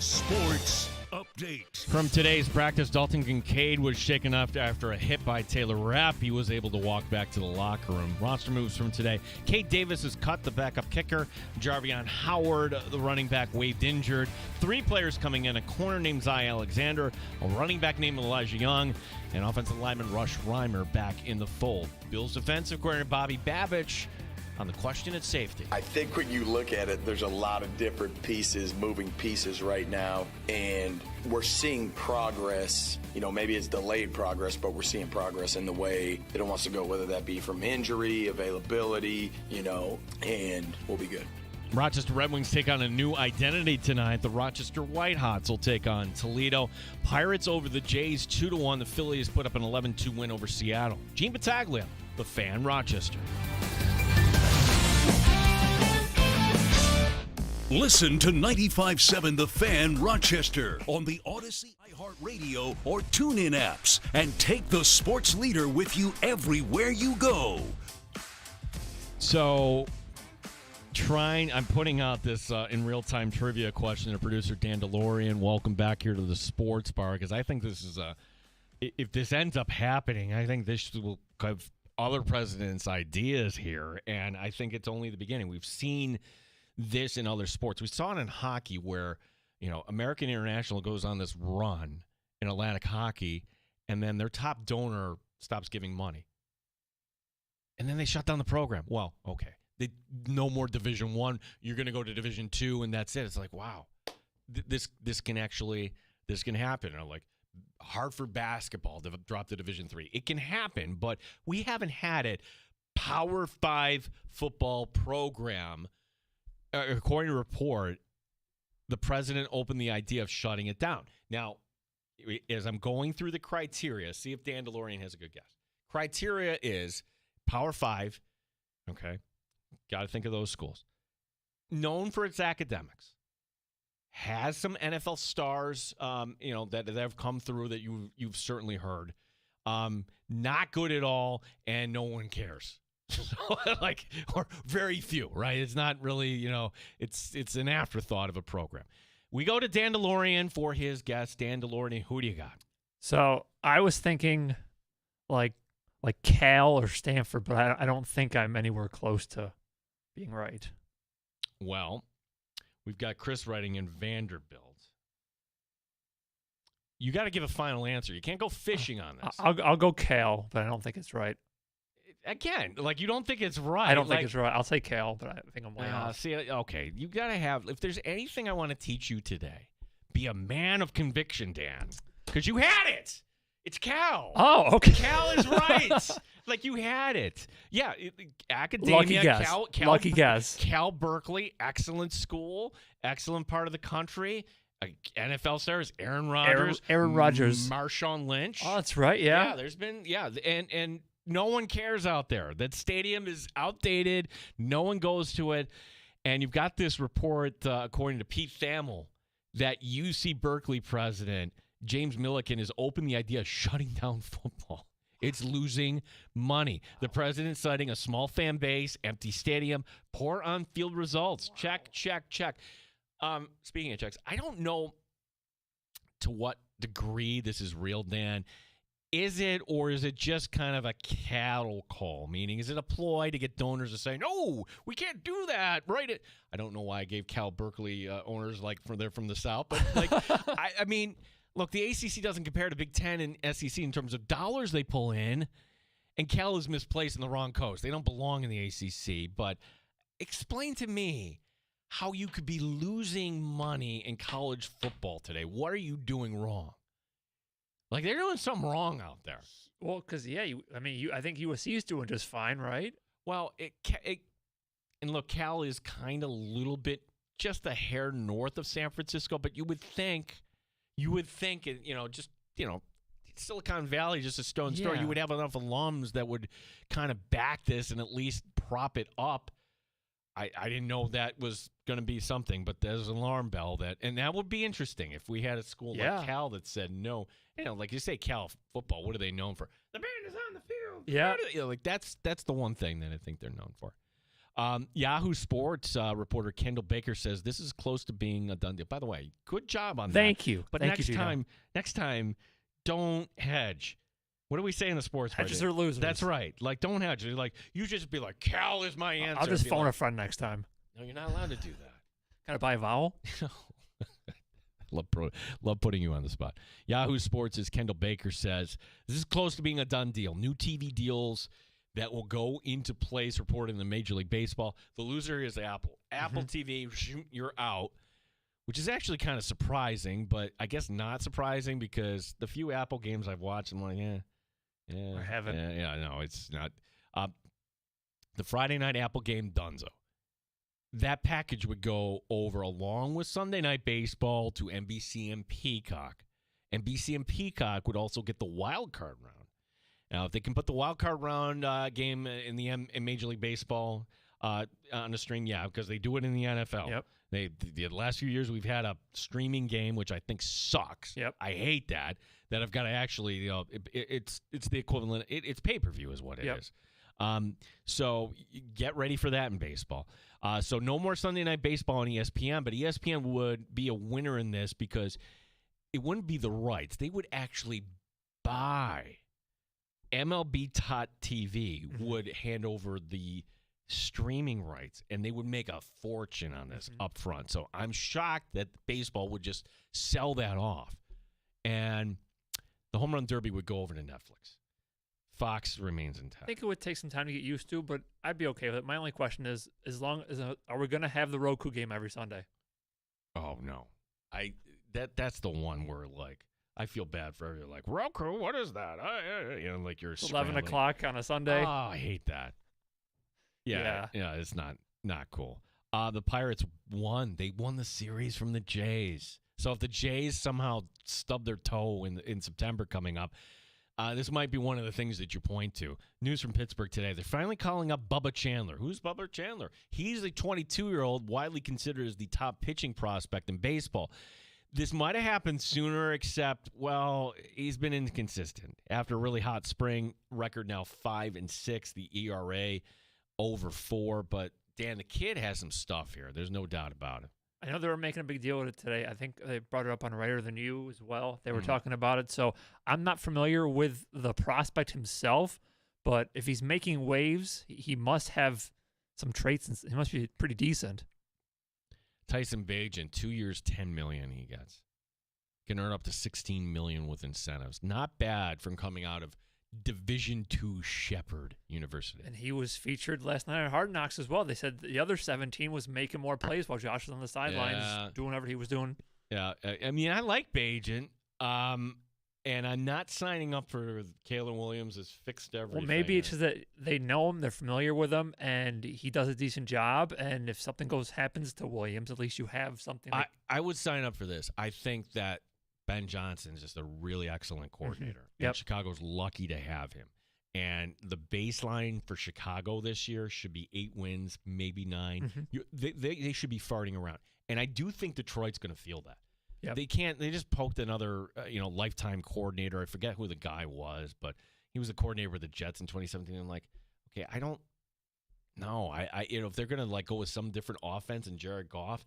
Sports Update. From today's practice, Dalton Kincaid was shaken up after a hit by Taylor Rapp. He was able to walk back to the locker room. Roster moves from today. Cade Davis is cut, the backup kicker. Jarvion Howard, the running back, waived injured. 3 players coming in, a corner named Zy Alexander, a running back named Elijah Young, and offensive lineman Rush Reimer back in the fold. Bills defensive coordinator Bobby Babich on the question at safety. I think when you look at it, there's a lot of different pieces, moving pieces right now, and we're seeing progress. Maybe it's delayed progress, but we're seeing progress in the way that it wants to go, whether that be from injury, availability, and we'll be good. Rochester Red Wings take on a new identity tonight. The Rochester Whitehots will take on Toledo. Pirates over the Jays 2-1. The Phillies put up an 11-2 win over Seattle. Gene Battaglia, the Fan, Rochester. Listen to 95.7 The Fan Rochester on the Odyssey, iHeartRadio, or TuneIn apps, and take the sports leader with you everywhere you go. So, I'm putting out this in real-time trivia question to producer Dan DeLorean. Welcome back here to the Sports Bar, because I think this is if this ends up happening, I think this will have other presidents' ideas here, and I think it's only the beginning. We've seen this in other sports. We saw it in hockey where, American International goes on this run in Atlantic hockey, and then their top donor stops giving money. And then they shut down the program. Well, okay. No more Division I. You're going to go to Division II, and that's it. It's like, wow, this can happen. Or like Hartford basketball dropped to Division III. It can happen, but we haven't had it. Power 5 football program. According to a report, the president opened the idea of shutting it down. Now, as I'm going through the criteria, see if Dan DeLorean has a good guess. Criteria is Power 5, okay? Got to think of those schools. Known for its academics. Has some NFL stars, that have come through that you've certainly heard. Not good at all, and no one cares. Or very few, right? It's not really, it's an afterthought of a program. We go to Dan DeLorean for his guest. Dan DeLorean, who do you got? So I was thinking like Cal or Stanford, but I don't think I'm anywhere close to being right. Well, we've got Chris writing in Vanderbilt. You got to give a final answer. You can't go fishing on this. I'll go Cal, but I don't think it's right. Again, you don't think it's right. I don't think it's right. I'll say Cal, but I think I'm way off. See, okay, you got to have, if there's anything I want to teach you today, be a man of conviction, Dan, because you had it. It's Cal. Oh, okay. Cal is right. You had it. Yeah, academia. Lucky guess. Lucky guess. Cal Berkeley, excellent school, excellent part of the country. NFL stars, Aaron Rodgers. Aaron Rodgers. Marshawn Lynch. Oh, that's right, yeah. Yeah, there's been, and no one cares out there. That stadium is outdated. No one goes to it. And you've got this report, according to Pete Thamel, that UC Berkeley president James Milliken has opened the idea of shutting down football. It's losing money. The president citing a small fan base, empty stadium, poor on-field results. Wow. Check. Speaking of checks, I don't know to what degree this is real, Dan. Is it, or is it just kind of a cattle call? Meaning, is it a ploy to get donors to say, no, we can't do that, right? I don't know why I gave Cal Berkeley owners they're from the South, but I mean, look, the ACC doesn't compare to Big Ten and SEC in terms of dollars they pull in, and Cal is misplaced in the wrong coast. They don't belong in the ACC, but explain to me how you could be losing money in college football today. What are you doing wrong? They're doing something wrong out there. Well, because, I think USC is doing just fine, right? Well, and look, Cal is kind of a little bit just a hair north of San Francisco, but you would think, Silicon Valley, just a stone's throw, you would have enough alums that would kind of back this and at least prop it up. I didn't know that was going to be something, but there's an alarm bell and that would be interesting if we had a school like Cal that said no. Like you say, Cal football, what are they known for? The band is on the field. Yeah. That's the one thing that I think they're known for. Yahoo Sports reporter Kendall Baker says this is close to being a done deal. By the way, good job on that. Thank you. But Thank you, next time, don't hedge. What do we say in the sports? Hedges are losers. That's right. Like, don't hedge. Like, you just be like, Cal is my answer. I'll just Be phone like, a friend next time. No, you're not allowed to do that. Gotta buy a vowel. Love putting you on the spot. Yahoo Sports' Kendall Baker says this is close to being a done deal. New TV deals that will go into place reported in the Major League Baseball. The loser is Apple. Apple TV, you're out, which is actually kind of surprising, but I guess not surprising because the few Apple games I've watched, I'm like, I haven't. No, it's not. The Friday night Apple game, dunzo. That package would go over along with Sunday Night Baseball to NBC and Peacock. NBC and Peacock would also get the wild card round. Now, if they can put the wild card round game in Major League Baseball on a stream, yeah, because they do it in the NFL. Yep. The last few years we've had a streaming game, which I think sucks. Yep. I hate that I've got to actually, it's the equivalent. It's pay-per-view is what it is. So get ready for that in baseball. So no more Sunday Night Baseball on ESPN, but ESPN would be a winner in this because it wouldn't be the rights. They would actually buy MLB.TV would hand over the streaming rights, and they would make a fortune on this up front. So I'm shocked that baseball would just sell that off. And the Home Run Derby would go over to Netflix. Fox remains intact. I think it would take some time to get used to, but I'd be okay with it. My only question is, are we going to have the Roku game every Sunday? Oh no, that's the one where like I feel bad for everyone. Like Roku, what is that? Like you're 11 o'clock on a Sunday. Oh, I hate that. Yeah, it's not cool. The Pirates won. They won the series from the Jays. So if the Jays somehow stub their toe in September coming up. This might be one of the things that you point to. News from Pittsburgh today. They're finally calling up Bubba Chandler. Who's Bubba Chandler? He's a 22-year-old, widely considered as the top pitching prospect in baseball. This might have happened sooner, except, well, he's been inconsistent. After a really hot spring, record now 5-6, the ERA over 4. But, Dan, the kid has some stuff here. There's no doubt about it. I know they were making a big deal of it today. I think they brought it up on Writer Than You as well. They were talking about it. So I'm not familiar with the prospect himself, but if he's making waves, he must have some traits, and he must be pretty decent. Tyson Bagent, 2 years, $10 million he gets. Can earn up to $16 million with incentives. Not bad from coming out of Division II Shepherd University. And he was featured last night on Hard Knocks as well. They said the other 17 was making more plays while Josh was on the sidelines doing whatever he was doing. Yeah, I mean, I like Bagent, and I'm not signing up for Kalen Williams as fixed everything. Well, maybe it's just that they know him, they're familiar with him, and he does a decent job. And if something happens to Williams, at least you have something. I would sign up for this. I think that Ben Johnson is just a really excellent coordinator. Yep. And Chicago's lucky to have him. And the baseline for Chicago this year should be 8 wins, maybe 9. They should be farting around. And I do think Detroit's going to feel that. Yep. They can't. They just poked another lifetime coordinator. I forget who the guy was, but he was a coordinator with the Jets in 2017. I'm like, okay, I don't know. I if they're going to go with some different offense and Jared Goff,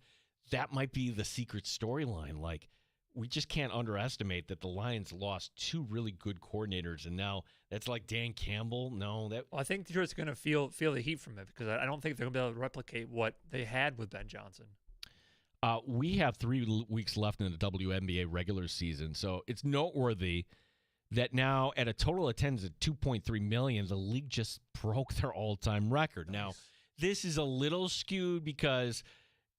that might be the secret storyline. Like, we just can't underestimate that the Lions lost 2 really good coordinators, and now that's like Dan Campbell. No, Well, I think Detroit's going to feel the heat from it because I don't think they're going to be able to replicate what they had with Ben Johnson. We have 3 weeks left in the WNBA regular season, so it's noteworthy that now at a total attendance of 2.3 million, the league just broke their all-time record. Nice. Now, this is a little skewed because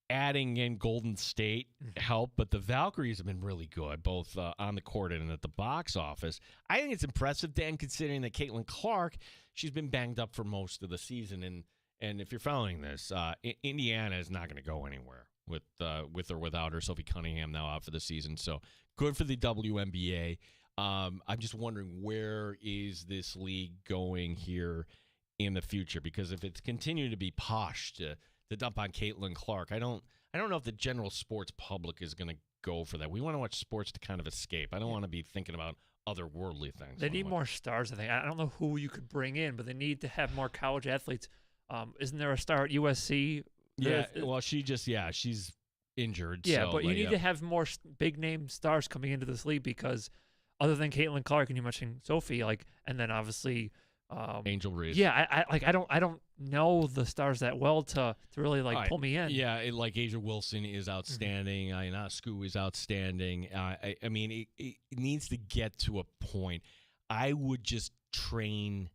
adding in Golden State helped, but the Valkyries have been really good, both on the court and at the box office. I think it's impressive, Dan, considering that Caitlin Clark, she's been banged up for most of the season, and if you're following this, Indiana is not going to go anywhere with or without her. Sophie Cunningham now out for the season, so good for the WNBA. I'm just wondering, where is this league going here in the future? Because if it's continuing to be posh to dump on Caitlin Clark, I don't know if the general sports public is going to go for that. We want to watch sports to kind of escape. I don't want to be thinking about otherworldly things. They need more stars, I think. I don't know who you could bring in, but they need to have more college athletes Isn't there a star at USC? Yeah, well, she's injured. Yeah, so, but you need to have more big name stars coming into this league because other than Caitlin Clark and you mentioned Sophie, and then obviously Angel Reese. Yeah, I don't know the stars that well to really pull me in. Yeah, Asia Wilson is outstanding. Ionescu is outstanding. I mean, it needs to get to a point. I would just train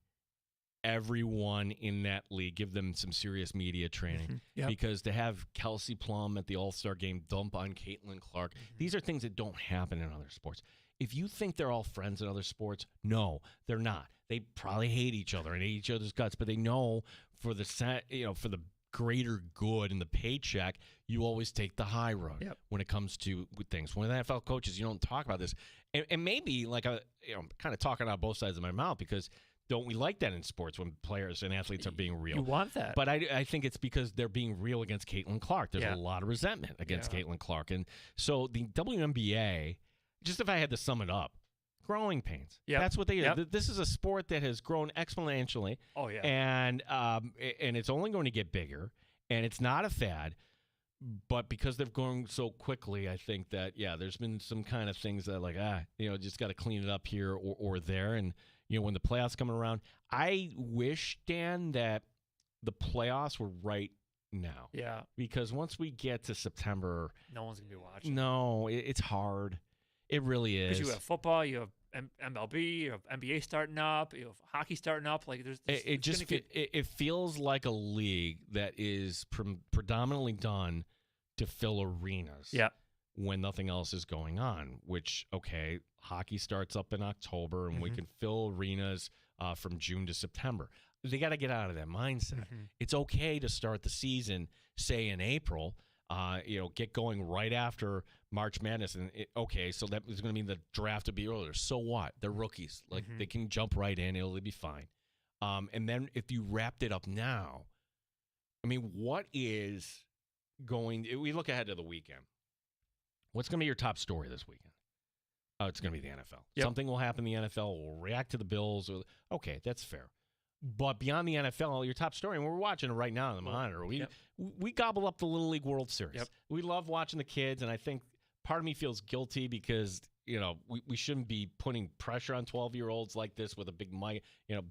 everyone in that league, give them some serious media training. Because to have Kelsey Plum at the All-Star game dump on Caitlin Clark, these are things that don't happen in other sports. If you think they're all friends in other sports, no, they're not. They probably hate each other and hate each other's guts, but they know for the for the greater good and the paycheck, you always take the high road when it comes to things. When NFL coaches, you don't talk about this, and maybe I'm kind of talking out both sides of my mouth because don't we like that in sports when players and athletes are being real? You want that, but I think it's because they're being real against Caitlin Clark. There's a lot of resentment against Caitlin Clark, and so the WNBA. Just if I had to sum it up, growing pains. That's what they do. This is a sport that has grown exponentially. Oh, yeah. And it's only going to get bigger, and it's not a fad. But because they've grown so quickly, I think that, there's been some kind of things that just got to clean it up here or there. And, when the playoffs come around, I wish, Dan, that the playoffs were right now. Yeah. Because once we get to September. No one's going to be watching. No, it's hard. It really is. Because you have football, you have MLB, you have NBA starting up, you have hockey starting up. It feels like a league that is predominantly done to fill arenas. Yeah. When nothing else is going on. Which hockey starts up in October, and we can fill arenas from June to September. They got to get out of that mindset. It's okay to start the season, say in April. Get going right after March Madness. And so that is going to mean the draft will be earlier. So what? They're rookies. They can jump right in. It'll be fine. And then if you wrapped it up now, I mean, what is we look ahead to the weekend. What's going to be your top story this weekend? Oh, it's going to be the NFL. Something will happen in the NFL. We'll react to the Bills. Okay, that's fair. But beyond the NFL, your top story, and we're watching it right now on the monitor, we gobble up the Little League World Series. We love watching the kids, and I think part of me feels guilty because, we shouldn't be putting pressure on 12-year-olds like this with a big mic,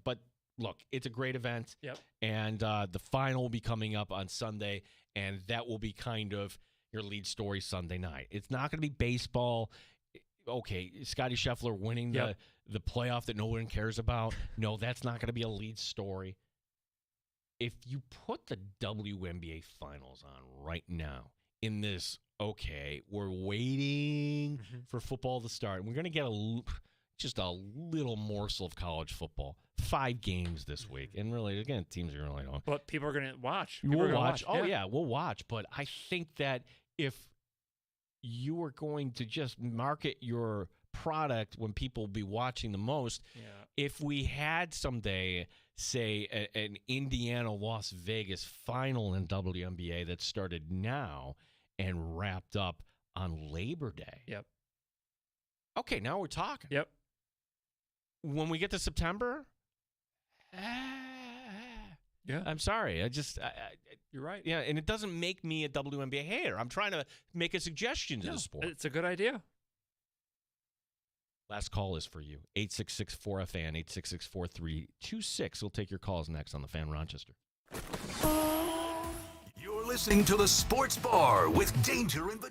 but look, it's a great event. And the final will be coming up on Sunday, and that will be kind of your lead story Sunday night. It's not going to be baseball. Okay, Scotty Scheffler winning the playoff that no one cares about. No, that's not going to be a lead story. If you put the WNBA finals on right now in this, we're waiting for football to start. And we're going to get just a little morsel of college football. 5 games this week. And really, again, teams are really on. But people are going to watch. We'll watch. Oh, yeah, we'll watch. But I think that if you are going to just market your product when people will be watching the most. If we had someday, say, an Indiana-Las Vegas final in WNBA that started now and wrapped up on Labor Day. Okay, now we're talking. When we get to September, I'm sorry. You're right. Yeah, and it doesn't make me a WNBA hater. I'm trying to make a suggestion to the sport. It's a good idea. Last call is for you. 866-4FAN, 866-4326. We'll take your calls next on The Fan Rochester. You're listening to The Sports Bar with Danger and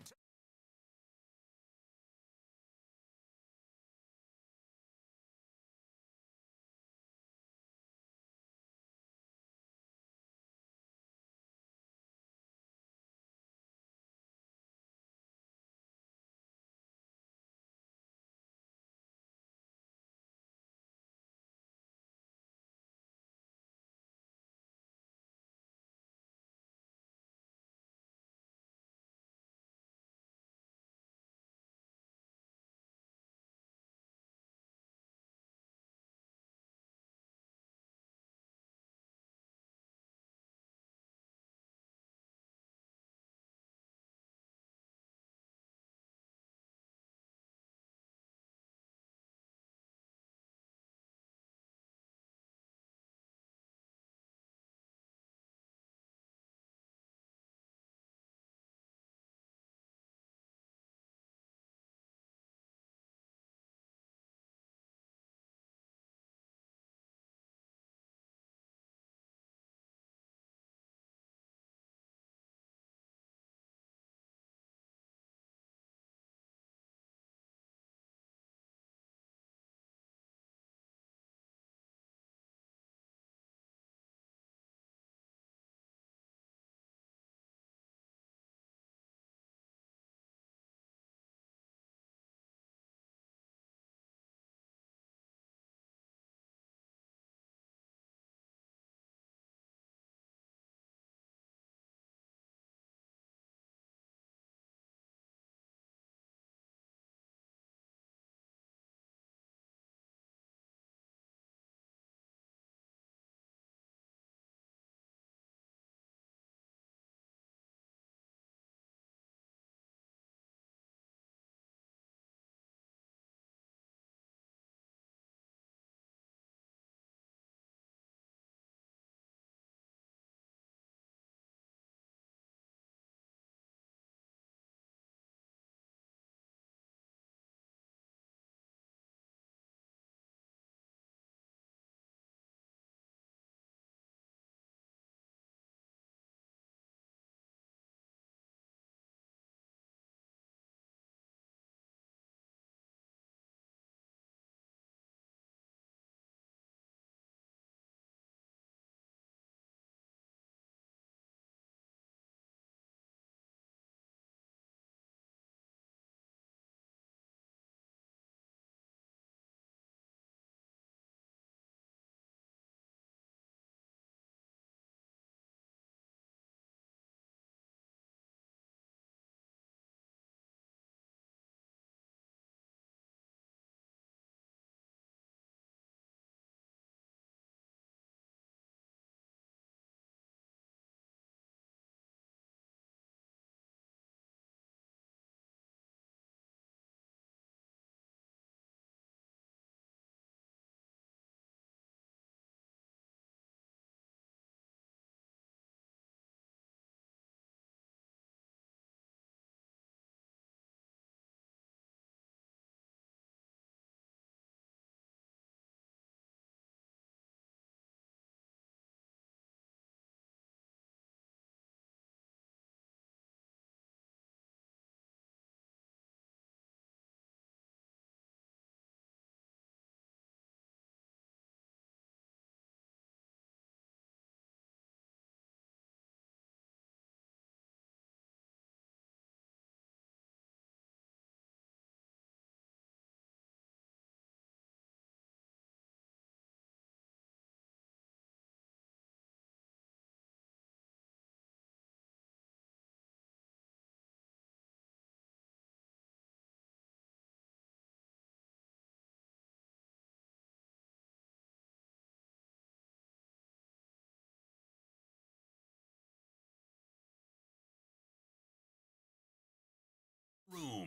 Room.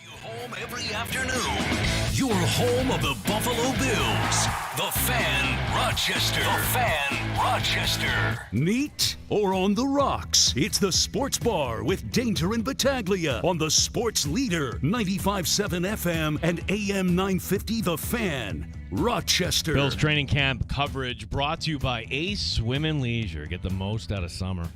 You home every afternoon. You're home of the Buffalo Bills. The Fan Rochester. The Fan Rochester. Neat or on the rocks? It's the Sports Bar with Danger and Battaglia on the Sports Leader 95.7 FM and AM 950 The Fan Rochester. Bills training camp coverage brought to you by Ace Swim and Leisure. Get the most out of summer.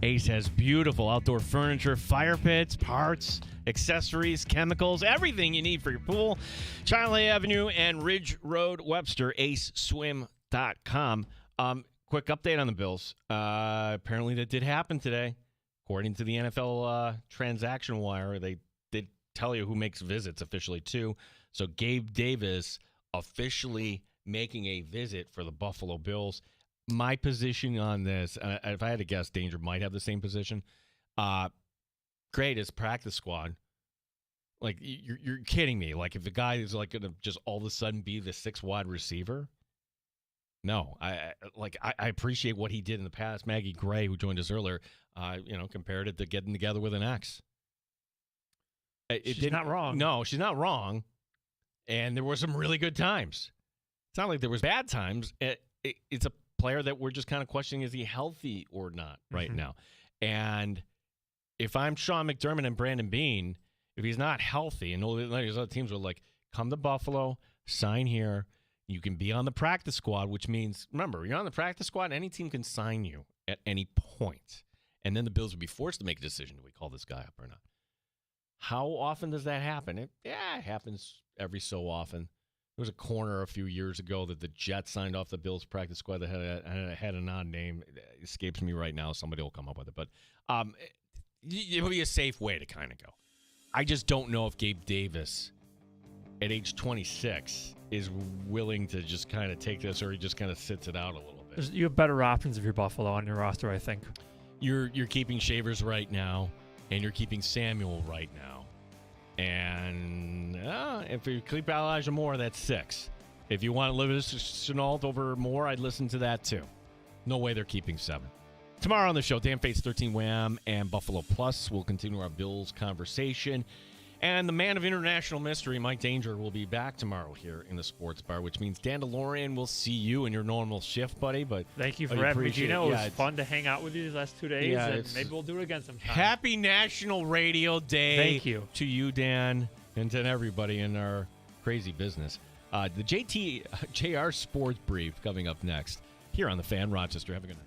Ace has beautiful outdoor furniture, fire pits, parts, accessories, chemicals, everything you need for your pool. Chiley Avenue and Ridge Road, Webster, aceswim.com. Quick update on the Bills. Apparently that did happen today. According to the NFL transaction wire, they did tell you who makes visits officially too. So Gabe Davis officially making a visit for the Buffalo Bills. My position on this, if I had to guess, Danger might have the same position. Great as practice squad. Like, you're kidding me. Like, if the guy is like going to just all of a sudden be the 6th wide receiver. No, I appreciate what he did in the past. Maggie Gray, who joined us earlier, compared it to getting together with an ex. She's not wrong. No, she's not wrong. And there were some really good times. It's not like there was bad times. It's a player that we're just kind of questioning, is he healthy or not right now? And if I'm Sean McDermott and Brandon Beane, if he's not healthy, and all these other teams were like, come to Buffalo, sign here, you can be on the practice squad, which means, remember, you're on the practice squad, any team can sign you at any point. And then the Bills would be forced to make a decision, do we call this guy up or not? How often does that happen? It happens every so often. There was a corner a few years ago that the Jets signed off the Bills practice squad that had an odd name. It escapes me right now. Somebody will come up with it. But it would be a safe way to kind of go. I just don't know if Gabe Davis, at age 26, is willing to just kind of take this, or he just kind of sits it out a little bit. You have better options if you're Buffalo on your roster, I think. You're keeping Shavers right now, and you're keeping Samuel right now. And if you keep Elijah Moore, that's 6. If you want to live as Chenault over Moore, I'd listen to that too. No way they're keeping 7. Tomorrow on the show, Dan Fates 13 Wham and Buffalo Plus. We'll continue our Bills conversation. And the man of international mystery, Mike Danger, will be back tomorrow here in the Sports Bar, which means Dan DeLorean will see you in your normal shift, buddy. But thank you for having me, Gino. It was fun to hang out with you these last 2 days, and maybe we'll do it again sometime. Happy National Radio Day. Thank you. To you, Dan, and to everybody in our crazy business. The JR Sports Brief coming up next here on the Fan Rochester. Have a good night.